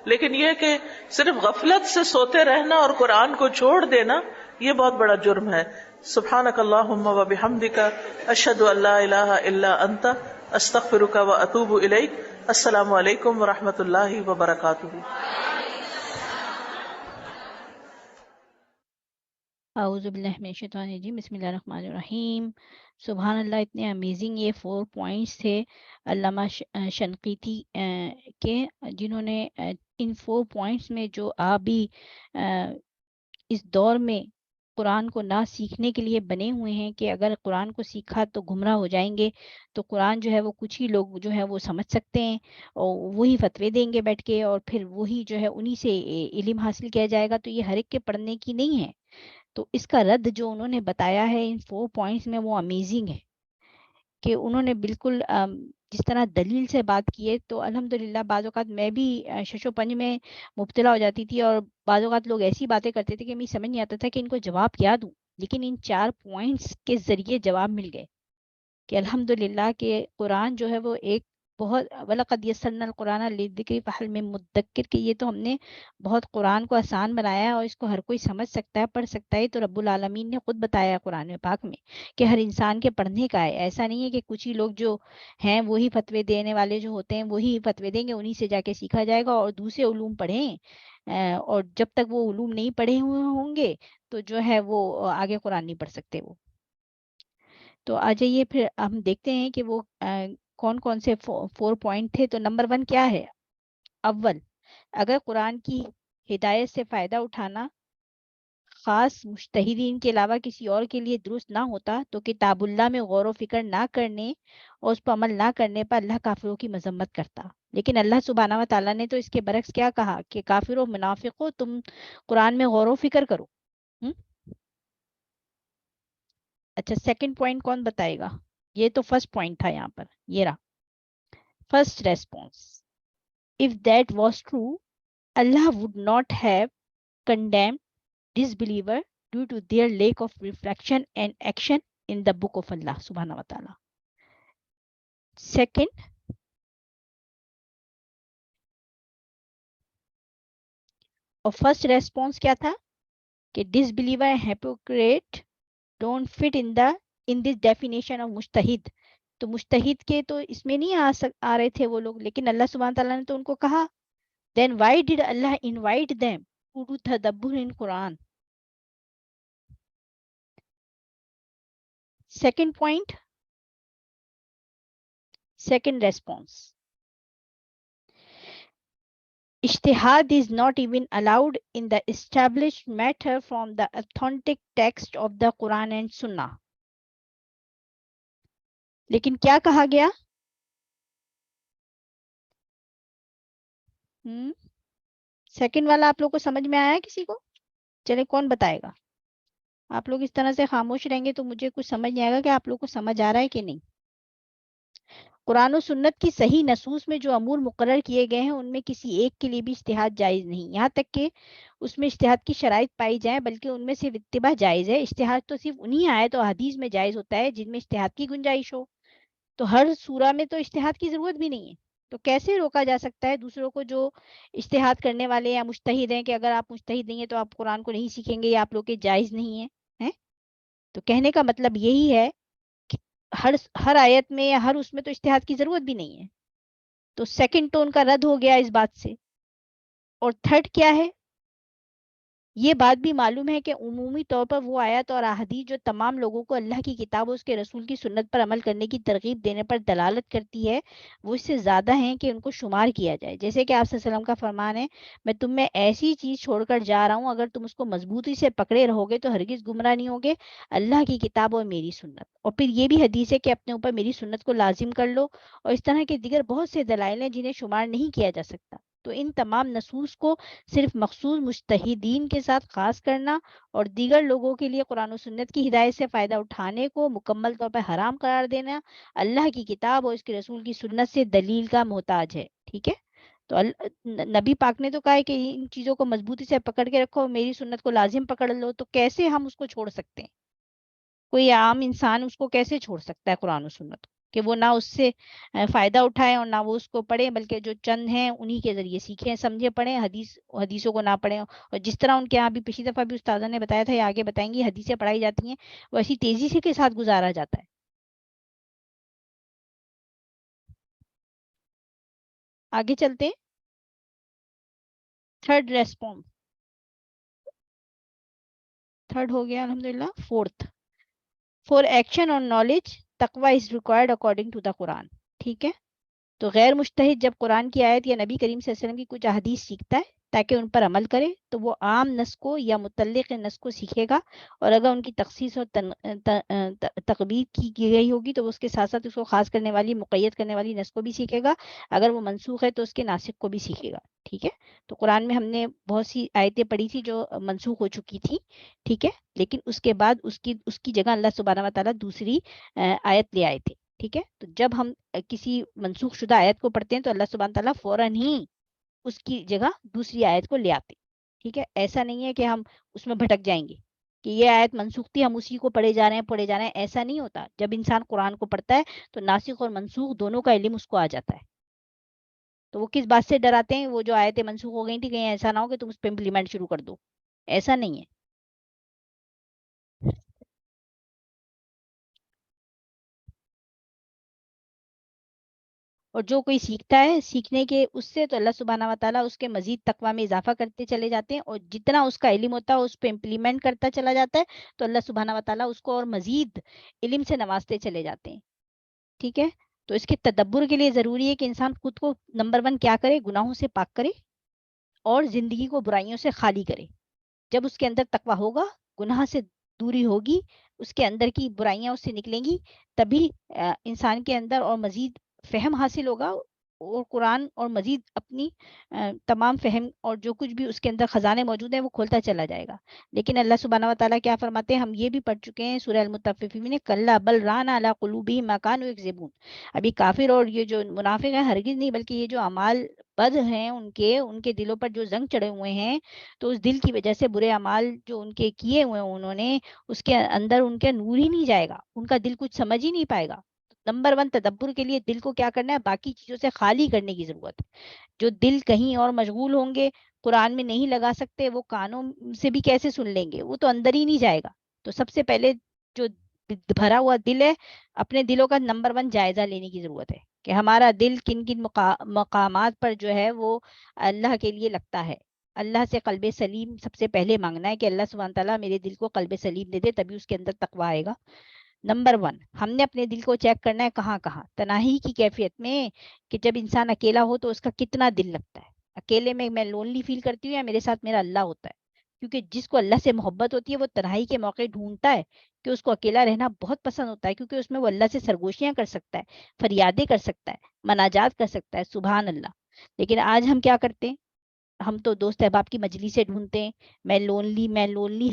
Speaker 2: لیکن یہ کہ صرف غفلت سے سوتے رہنا اور قرآن کو چھوڑ دینا یہ بہت بڑا جرم ہے. سبحانک اللہم و بحمدک، اشہد ان لا الہ الا انت، استغفرک و اتوب الیک. السلام علیکم و رحمۃ اللہ وبرکاتہ.
Speaker 1: اعوذ باللہ من الشیطان الرجیم، بسم اللہ الرحمن الرحیم. سبحان اللہ، اتنے امیزنگ یہ 4 پوائنٹس تھے علامہ شنقیطی کے، جنہوں نے ان 4 پوائنٹس میں جو ابھی اس دور میں قرآن کو نہ سیکھنے کے لیے بنے ہوئے ہیں کہ اگر قرآن کو سیکھا تو گمراہ ہو جائیں گے، تو قرآن جو ہے وہ کچھ ہی لوگ جو ہے وہ سمجھ سکتے ہیں اور وہی فتوے دیں گے بیٹھ کے، اور پھر وہی جو ہے انہی سے علم حاصل کیا جائے گا. تو یہ ہر ایک کے پڑھنے کی نہیں ہے. تو اس کا رد جو انہوں نے بتایا ہے ان 4 پوائنٹس میں وہ امیزنگ ہے کہ انہوں نے بالکل جس طرح دلیل سے بات کی ہے. تو الحمدللہ بعض اوقات میں بھی شش و پنج میں مبتلا ہو جاتی تھی، اور بعض اوقات لوگ ایسی باتیں کرتے تھے کہ مجھے سمجھ نہیں آتا تھا کہ ان کو جواب کیا دوں، لیکن ان 4 پوائنٹس کے ذریعے جواب مل گئے کہ الحمدللہ کہ قرآن جو ہے وہ ایک بہت وَلَقَدْ يَسَّرْنَا الْقُرْآنَ لِلذِّكْرِ فَهَلْ مِن مُدَّكِّرٍ کہ یہ تو ہم نے بہت قرآن کو آسان بنایا ہے اور اس کو ہر کوئی سمجھ سکتا ہے، پڑھ سکتا ہے. تو رب العالمین نے خود بتایا قرآن پاک میں کہ ہر انسان کے پڑھنے کا ہے. ایسا نہیں ہے کہ کچھ ہی لوگ جو ہیں وہی فتوے دینے والے جو ہوتے ہیں وہی فتوے دیں گے، انہی سے جا کے سیکھا جائے گا، اور دوسرے علوم پڑھیں اور جب تک وہ علوم نہیں پڑھے ہوئے ہوں گے تو جو ہے وہ آگے قرآن نہیں پڑھ سکتے وہ. تو آ جائیے پھر ہم دیکھتے ہیں کہ وہ کون کون سے 4 پوائنٹ تھے. تو نمبر 1 کیا ہے؟ اول، اگر قرآن کی ہدایت سے فائدہ اٹھانا خاص مجتہدین کے علاوہ کسی اور کے لیے درست نہ ہوتا تو کتاب اللہ میں غور و فکر نہ کرنے اور اس پر عمل نہ کرنے پر اللہ کافروں کی مذمت کرتا. لیکن اللہ سبحانہ و تعالیٰ نے تو اس کے برعکس کیا کہا کہ کافروں منافقوں تم قرآن میں غور و فکر کرو. اچھا، سیکنڈ پوائنٹ کون بتائے گا؟ یہ تو فرسٹ پوائنٹ تھا یہاں پر، یہ رہا first response. If that was true, Allah would not have condemned disbeliever due to their lack of reflection and action in the book of Allah subhanahu wa ta'ala. Second, اور first response کیا تھا کہ disbeliever and hypocrite don't fit in this definition of مجتہد. تو مجتہد کے تو اس میں نہیں آ رہے تھے وہ لوگ، لیکن اللہ سبحانہ تعالیٰ نے تو ان کو کہا. Then why did Allah invite them to do tadabbur in Quran? Second point, second response. Ijtihad is not even allowed in the established matter from the authentic text of the Quran and Sunnah. لیکن کیا کہا گیا؟ Second والا آپ لوگ کو سمجھ میں آیا کسی کو؟ چلے کون بتائے گا؟ آپ لوگ اس طرح سے خاموش رہیں گے تو مجھے کچھ سمجھ نہیں آئے گا کہ آپ لوگ کو سمجھ آ رہا ہے کہ نہیں. قرآن و سنت کی صحیح نصوص میں جو امور مقرر کیے گئے ہیں ان میں کسی ایک کے لیے بھی اجتہاد جائز نہیں، یہاں تک کہ اس میں اجتہاد کی شرائط پائی جائیں، بلکہ ان میں صرف اتباع جائز ہے. اجتہاد تو صرف انہی آیت و حدیث میں جائز ہوتا ہے جن میں اجتہاد کی گنجائش ہو. تو ہر سورہ میں تو اجتہاد کی ضرورت بھی نہیں ہے. تو کیسے روکا جا سکتا ہے دوسروں کو جو اجتہاد کرنے والے یا مجتہد ہیں کہ اگر آپ مجتہد نہیں ہیں تو آپ قرآن کو نہیں سیکھیں گے یا آپ لوگ کے جائز نہیں ہے؟ تو کہنے کا مطلب یہی ہے کہ ہر آیت میں یا ہر اس میں تو اجتہاد کی ضرورت بھی نہیں ہے. تو سیکنڈ ٹون کا رد ہو گیا اس بات سے. اور تھرڈ کیا ہے؟ یہ بات بھی معلوم ہے کہ عمومی طور پر وہ آیت اور احادیث جو تمام لوگوں کو اللہ کی کتاب اور اس کے رسول کی سنت پر عمل کرنے کی ترغیب دینے پر دلالت کرتی ہے، وہ اس سے زیادہ ہیں کہ ان کو شمار کیا جائے. جیسے کہ آپ صلی اللہ علیہ وسلم کا فرمان ہے، میں تم میں ایسی چیز چھوڑ کر جا رہا ہوں، اگر تم اس کو مضبوطی سے پکڑے رہو گے تو ہرگز گمراہ نہیں ہوگے، اللہ کی کتاب اور میری سنت. اور پھر یہ بھی حدیث ہے کہ اپنے اوپر میری سنت کو لازم کر لو، اور اس طرح کے دیگر بہت سے دلائل ہیں جنہیں شمار نہیں کیا جا سکتا. تو ان تمام نصوص کو صرف مخصوص مجتہدین کے ساتھ خاص کرنا اور دیگر لوگوں کے لیے قرآن و سنت کی ہدایت سے فائدہ اٹھانے کو مکمل طور پر حرام قرار دینا اللہ کی کتاب اور اس کے رسول کی سنت سے دلیل کا محتاج ہے. ٹھیک ہے، تو نبی پاک نے تو کہا ہے کہ ان چیزوں کو مضبوطی سے پکڑ کے رکھو، میری سنت کو لازم پکڑ لو. تو کیسے ہم اس کو چھوڑ سکتے ہیں؟ کوئی عام انسان اس کو کیسے چھوڑ سکتا ہے قرآن و سنت کو، کہ وہ نہ اس سے فائدہ اٹھائیں اور نہ وہ اس کو پڑھیں، بلکہ جو چند ہیں انہی کے ذریعے سیکھیں، سمجھیں، پڑھیں، حدیثوں کو نہ پڑھیں. اور جس طرح ان کے یہاں بھی پچھلی دفعہ بھی استاذہ نے بتایا تھا، یا آگے بتائیں گی، حدیثیں پڑھائی جاتی ہیں ویسی تیزی سے کے ساتھ گزارا جاتا ہے. آگے چلتے ہیں. تھرڈ ہو گیا الحمدللہ. فور ایکشن اور نالج تقوی is required according to the Quran. ٹھیک ہے، تو غیر مجتہد جب قرآن کی آیت یا نبی کریم صلی اللہ علیہ وسلم کی کچھ احادیث سیکھتا ہے تاکہ ان پر عمل کرے، تو وہ عام نص کو یا متعلق نص کو سیکھے گا، اور اگر ان کی تخصیص اور تقبیح کی گئی ہوگی تو وہ اس کے ساتھ ساتھ اس کو خاص کرنے والی، مقید کرنے والی نص کو بھی سیکھے گا. اگر وہ منسوخ ہے تو اس کے ناسخ کو بھی سیکھے گا. ٹھیک ہے، تو قرآن میں ہم نے بہت سی آیتیں پڑھی تھی جو منسوخ ہو چکی تھی. ٹھیک ہے، لیکن اس کے بعد اس کی جگہ اللہ سبحانہ و تعالیٰ دوسری آیت لے آئے تھے. ٹھیک ہے، تو جب ہم کسی منسوخ شدہ آیت کو پڑھتے ہیں تو اللہ سبحانہ تعالیٰ فوراً ہی اس کی جگہ دوسری آیت کو لے آتے. ٹھیک ہے، ایسا نہیں ہے کہ ہم اس میں بھٹک جائیں گے کہ یہ آیت منسوخ تھی، ہم اسی کو پڑھے جا رہے ہیں. ایسا نہیں ہوتا. جب انسان قرآن کو پڑھتا ہے تو ناسخ اور منسوخ دونوں کا علم اس کو آ جاتا ہے. تو وہ کس بات سے ڈراتے ہیں؟ وہ جو آیتیں منسوخ ہو گئی تھی کہیں ایسا نہ ہو کہ تم اس پہ امپلیمنٹ شروع کر دو. ایسا نہیں ہے. اور جو کوئی سیکھتا ہے سیکھنے کے اس سے، تو اللہ سبحانہ و تعالیٰ اس کے مزید تقوی میں اضافہ کرتے چلے جاتے ہیں، اور جتنا اس کا علم ہوتا ہے اس پہ امپلیمنٹ کرتا چلا جاتا ہے تو اللہ سبحانہ و تعالیٰ اس کو اور مزید علم سے نوازتے چلے جاتے ہیں. ٹھیک ہے، تو اس کے تدبر کے لیے ضروری ہے کہ انسان خود کو نمبر 1 کیا کرے؟ گناہوں سے پاک کرے اور زندگی کو برائیوں سے خالی کرے. جب اس کے اندر تقوی ہوگا، گناہ سے دوری ہوگی، اس کے اندر کی برائیاں اس سے نکلیں گی، تبھی انسان کے اندر اور مزید فہم حاصل ہوگا، اور قرآن اور مزید اپنی تمام فہم اور جو کچھ بھی اس کے اندر خزانے موجود ہیں وہ کھولتا چلا جائے گا. لیکن اللہ سبحانہ و تعالیٰ کیا فرماتے ہیں؟ ہم یہ بھی پڑھ چکے ہیں سورہ المطففین میں، کلا بل ران علی قلوبہم ما کانوا یکذبون. ابھی کافر اور یہ جو منافق ہیں ہرگز نہیں، بلکہ یہ جو اعمال بد ہیں ان کے دلوں پر جو زنگ چڑھے ہوئے ہیں، تو اس دل کی وجہ سے برے اعمال جو ان کے کیے ہوئے ہیں انہوں نے، اس کے اندر ان کے نور ہی نہیں جائے گا، ان کا دل کچھ سمجھ ہی نہیں پائے گا. نمبر 1 تدبر کے لیے دل کو کیا کرنا ہے؟ باقی چیزوں سے خالی کرنے کی ضرورت ہے. جو دل کہیں اور مشغول ہوں گے، قرآن میں نہیں لگا سکتے، وہ کانوں سے بھی کیسے سن لیں گے؟ وہ تو اندر ہی نہیں جائے گا. تو سب سے پہلے جو بھرا ہوا دل ہے، اپنے دلوں کا نمبر 1 جائزہ لینے کی ضرورت ہے کہ ہمارا دل کن کن مقامات پر جو ہے وہ اللہ کے لیے لگتا ہے. اللہ سے قلب سلیم سب سے پہلے مانگنا ہے کہ اللہ سبحانہ تعالیٰ میرے دل کو قلب سلیم دے دے، تبھی اس کے اندر تقویٰ آئے گا. نمبر 1 ہم نے اپنے دل کو چیک کرنا ہے کہاں کہاں؟ تنہائی کی کیفیت میں، کہ جب انسان اکیلا ہو تو اس کا کتنا دل لگتا ہے. اکیلے میں لونلی فیل کرتی ہوں یا میرے ساتھ میرا اللہ ہوتا ہے؟ کیونکہ جس کو اللہ سے محبت ہوتی ہے وہ تنہائی کے موقع ڈھونڈتا ہے کہ اس کو اکیلا رہنا بہت پسند ہوتا ہے، کیونکہ اس میں وہ اللہ سے سرگوشیاں کر سکتا ہے، فریادیں کر سکتا ہے، مناجات کر سکتا ہے. سبحان اللہ. لیکن آج ہم کیا کرتے ہیں؟ ہم تو دوست احباب کی مجلسیں ڈھونڈتے ہیں. میں لونلی،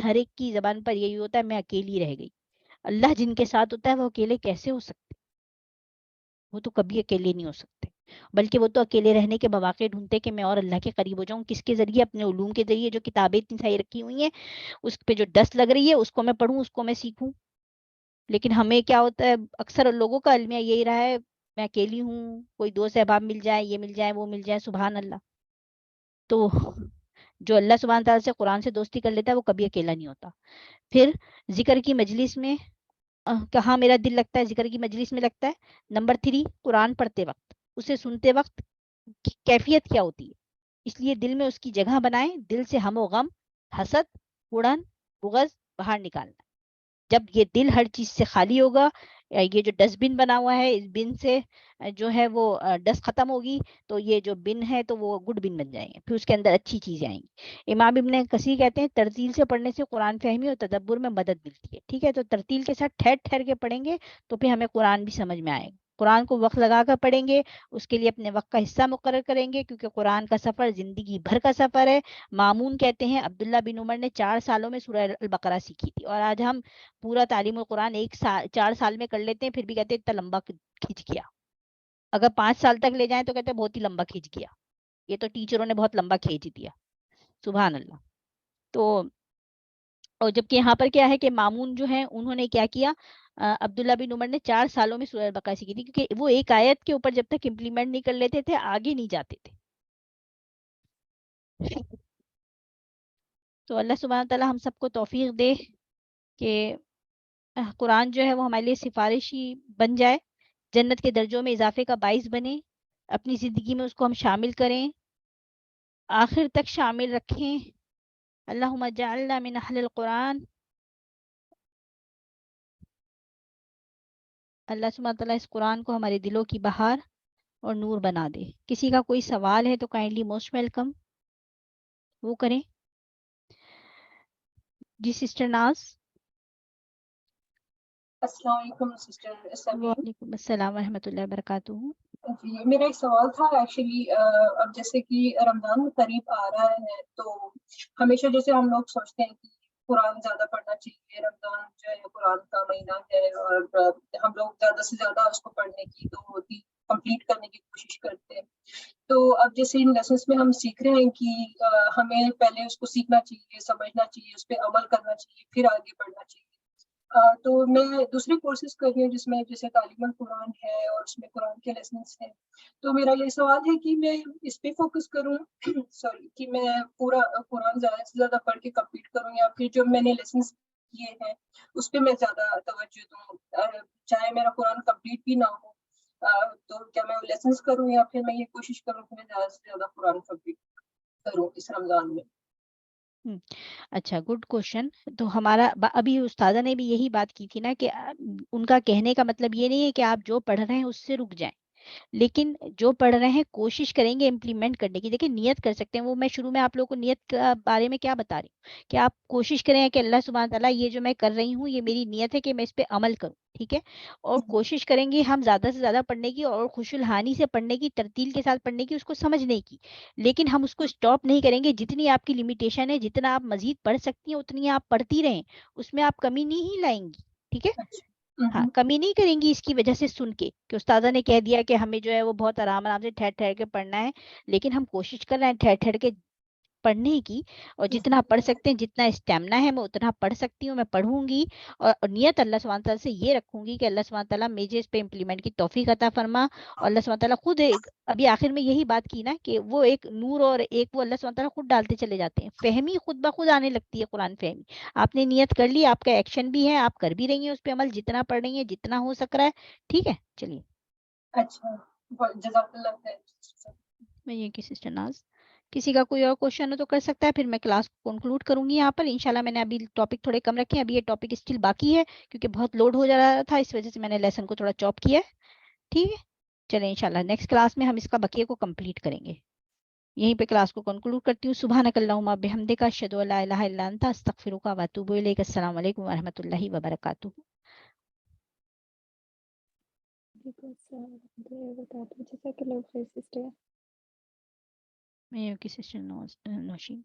Speaker 1: ہر ایک کی زبان پر یہی ہوتا ہے، میں اکیلی رہ گئی. اللہ جن کے ساتھ ہوتا ہے وہ اکیلے کیسے ہو سکتے؟ وہ تو کبھی اکیلے نہیں ہو سکتے، بلکہ وہ تو اکیلے رہنے کے مواقع ڈھونڈتے کہ میں اور اللہ کے قریب ہو جاؤں. کس کے ذریعے؟ اپنے علوم کے ذریعے. جو کتابیں اتنی ساری رکھی ہوئی ہیں اس پہ جو ڈسٹ لگ رہی ہے اس کو میں پڑھوں، اس کو میں سیکھوں. لیکن ہمیں کیا ہوتا ہے؟ اکثر لوگوں کا المیہ یہی رہا ہے، میں اکیلی ہوں، کوئی دوست احباب مل جائے، یہ مل جائے، وہ مل جائے. سبحان اللہ. تو جو اللہ سبحانہ تعالیٰ سے قرآن سے دوستی کر لیتا ہے وہ کبھی اکیلا نہیں ہوتا. پھر ذکر کی مجلس میں کہاں میرا دل لگتا ہے؟ ذکر کی مجلس میں لگتا ہے. نمبر 3 قرآن پڑھتے وقت، اسے سنتے وقت کیفیت کیا ہوتی ہے؟ اس لیے دل میں اس کی جگہ بنائیں، دل سے ہم و غم حسد, اڑن, بغض باہر نکالنا. جب یہ دل ہر چیز سے خالی ہوگا, یہ جو ڈسٹ بن بنا ہوا ہے, اس بن سے جو ہے وہ ڈسٹ ختم ہوگی, تو یہ جو بن ہے تو وہ گڈ بن بن جائیں گے, پھر اس کے اندر اچھی چیزیں آئیں گی. امام ابن کثیر کہتے ہیں ترتیل سے پڑھنے سے قرآن فہمی اور تدبر میں مدد ملتی ہے. ٹھیک ہے, تو ترتیل کے ساتھ ٹھہر ٹھہر کے پڑھیں گے تو پھر ہمیں قرآن بھی سمجھ میں آئے گا. قرآن کو وقت لگا کر پڑھیں گے, اس کے لیے اپنے وقت کا حصہ مقرر کریں گے, کیونکہ قرآن کا سفر زندگی بھر کا سفر ہے. مامون کہتے ہیں عبداللہ بن عمر نے 4 سالوں میں سورہ البقرہ سیکھی تھی, اور آج ہم پورا تعلیم القرآن 4 سال میں کر لیتے ہیں, پھر بھی کہتے ہیں اتنا لمبا کھینچ گیا. اگر 5 سال تک لے جائیں تو کہتے ہیں بہت ہی لمبا کھینچ گیا, یہ تو ٹیچروں نے بہت لمبا کھینچ دیا. سبحان اللہ. تو اور جبکہ یہاں پر کیا ہے کہ مامون جو ہیں انہوں نے کیا کیا, عبداللہ بن عمر نے 4 سالوں میں سورہ البقرہ سیکھی تھی, کیونکہ وہ ایک آیت کے اوپر جب تک امپلیمنٹ نہیں کر لیتے تھے آگے نہیں جاتے تھے. تو اللہ سبحانہ تعالیٰ ہم سب کو توفیق دے کہ قرآن جو ہے وہ ہمارے لیے سفارشی بن جائے, جنت کے درجوں میں اضافے کا باعث بنے, اپنی زندگی میں اس کو ہم شامل کریں, آخر تک شامل رکھیں. اللہم اجعلنا من اہل القرآن. اللہ سبحانہ تعالیٰ اس قرآن کو ہمارے دلوں کی بہار اور نور بنا دے. کسی کا کوئی سوال ہے تو کائنڈلی موسٹ ویلکم وہ کریں. جی سسٹر ناز.
Speaker 11: السلام علیکم سسٹر سبین.
Speaker 1: وعلیکم السلام ورحمۃ اللہ وبرکاتہ.
Speaker 11: جی میرا ایک سوال تھا ایکچولی, اب جیسے کہ رمضان قریب آ رہا ہے تو ہمیشہ جیسے ہم لوگ سوچتے ہیں کہ قرآن زیادہ پڑھنا چاہیے, رمضان جو ہے قرآن کا مہینہ ہے اور ہم لوگ زیادہ سے زیادہ اس کو پڑھنے کی تو ہوتی کمپلیٹ کرنے کی کوشش کرتے ہیں. تو اب جیسے ان لیسنس میں ہم سیکھ رہے ہیں کہ ہمیں پہلے اس کو سیکھنا چاہیے, سمجھنا چاہیے, اس پہ عمل کرنا چاہیے, پھر آگے بڑھنا چاہیے. تو میں دوسری کورسز کر رہی ہوں جس میں جیسے تعلیم القرآن ہے اور اس میں قرآن کے لیسنس ہیں. تو میرا یہ سوال ہے کہ میں اس پہ فوکس کروں سوری کہ میں پورا قرآن زیادہ سے زیادہ پڑھ کے کمپلیٹ کروں, یا پھر جو میں نے لیسنس کیے ہیں اس پہ میں زیادہ توجہ دوں, چاہے میرا قرآن کمپلیٹ بھی نہ ہو. تو کیا میں لیسنس کروں یا پھر میں یہ کوشش کروں کہ میں زیادہ سے زیادہ قرآن کمپلیٹ کروں اس رمضان میں.
Speaker 1: اچھا, گڈ کوشچن. تو ہمارا ابھی استاذہ نے بھی یہی بات کی تھی نا کہ ان کا کہنے کا مطلب یہ نہیں ہے کہ آپ جو پڑھ رہے ہیں اس سے رک جائیں, لیکن جو پڑھ رہے ہیں کوشش کریں گے امپلیمنٹ کرنے کی. دیکھیں نیت کر سکتے ہیں, وہ میں شروع میں آپ لوگوں کو نیت کے بارے میں کیا بتا رہی ہوں کہ آپ کوشش کریں کہ اللہ سبحانہ تعالیٰ یہ جو میں کر رہی ہوں یہ میری نیت ہے کہ میں اس پہ عمل کروں. ٹھیک ہے, اور کوشش کریں گے ہم زیادہ سے زیادہ پڑھنے کی اور خوش الحانی سے پڑھنے کی, ترتیل کے ساتھ پڑھنے کی, اس کو سمجھنے کی. لیکن ہم اس کو اسٹاپ نہیں کریں گے. جتنی آپ کی لمیٹیشن ہے, جتنا آپ مزید پڑھ سکتی ہیں اتنی آپ پڑھتی رہیں, اس میں آپ کمی نہیں ہی لائیں گی. ٹھیک ہے, ہاں کمی نہیں کریں گی اس کی وجہ سے سن کے کہ استاذہ نے کہہ دیا کہ ہمیں جو ہے وہ بہت آرام سے ٹھہر ٹھہر کے پڑھنا ہے. لیکن ہم کوشش کر رہے ہیں ٹھہر ٹھہر کے پڑھنے کی, اور جتنا پڑھ سکتے ہیں, جتنا اسٹیمنا ہے میں اتنا پڑھ سکتی ہوں میں پڑھوں گی. اور نیت اللہ سبحانہ تعالیٰ سے یہ رکھوں گی کہ اللہ سبحانہ تعالیٰ مجھے اس پہ امپلیمنٹ کی توفیق عطا فرما. اور اللہ سبحانہ تعالیٰ خود ابھی آخر میں یہی بات کی نا کہ وہ ایک نور اور ایک وہ اللہ سبحانہ تعالیٰ خود ڈالتے چلے جاتے ہیں. فہمی خود بخود آنے لگتی ہے, قرآن فہمی. آپ نے نیت کر لی, آپ کا ایکشن بھی ہے, آپ کر بھی رہی ہیں اس پہ عمل, جتنا پڑھ رہی ہیں جتنا ہو سک رہا ہے. ٹھیک ہے, چلیے.
Speaker 11: اچھا, جزاک اللہ خیر.
Speaker 1: میں یہ کہ سسٹر ناز کسی کا کوئی اور کوشچن ہو تو کر سکتا ہے, پھر میں کلاس کو کنکلوڈ کروں گی یہاں پر انشاءاللہ. میں نے ابھی ٹاپک تھوڑے کم رکھے ہیں, ابھی یہ ٹاپک اسٹل باقی ہے کیونکہ بہت لوڈ ہو جا رہا تھا, اس وجہ سے میں نے لیسن کو تھوڑا چاپ کیا ہے. ٹھیک ہے, چلیں انشاءاللہ نیکسٹ کلاس میں ہم اس کا بقیہ کو کمپلیٹ کریں گے. یہیں پہ کلاس کو کنکلوڈ کرتی ہوں. سبحانک اللہم بحمدک, اشہدو ان لا الہ الا انت, استغفرک و اتوب الیک. السلام علیکم و رحمۃ اللہ وبرکاتہ. میں یہ کہ سسٹر نوشین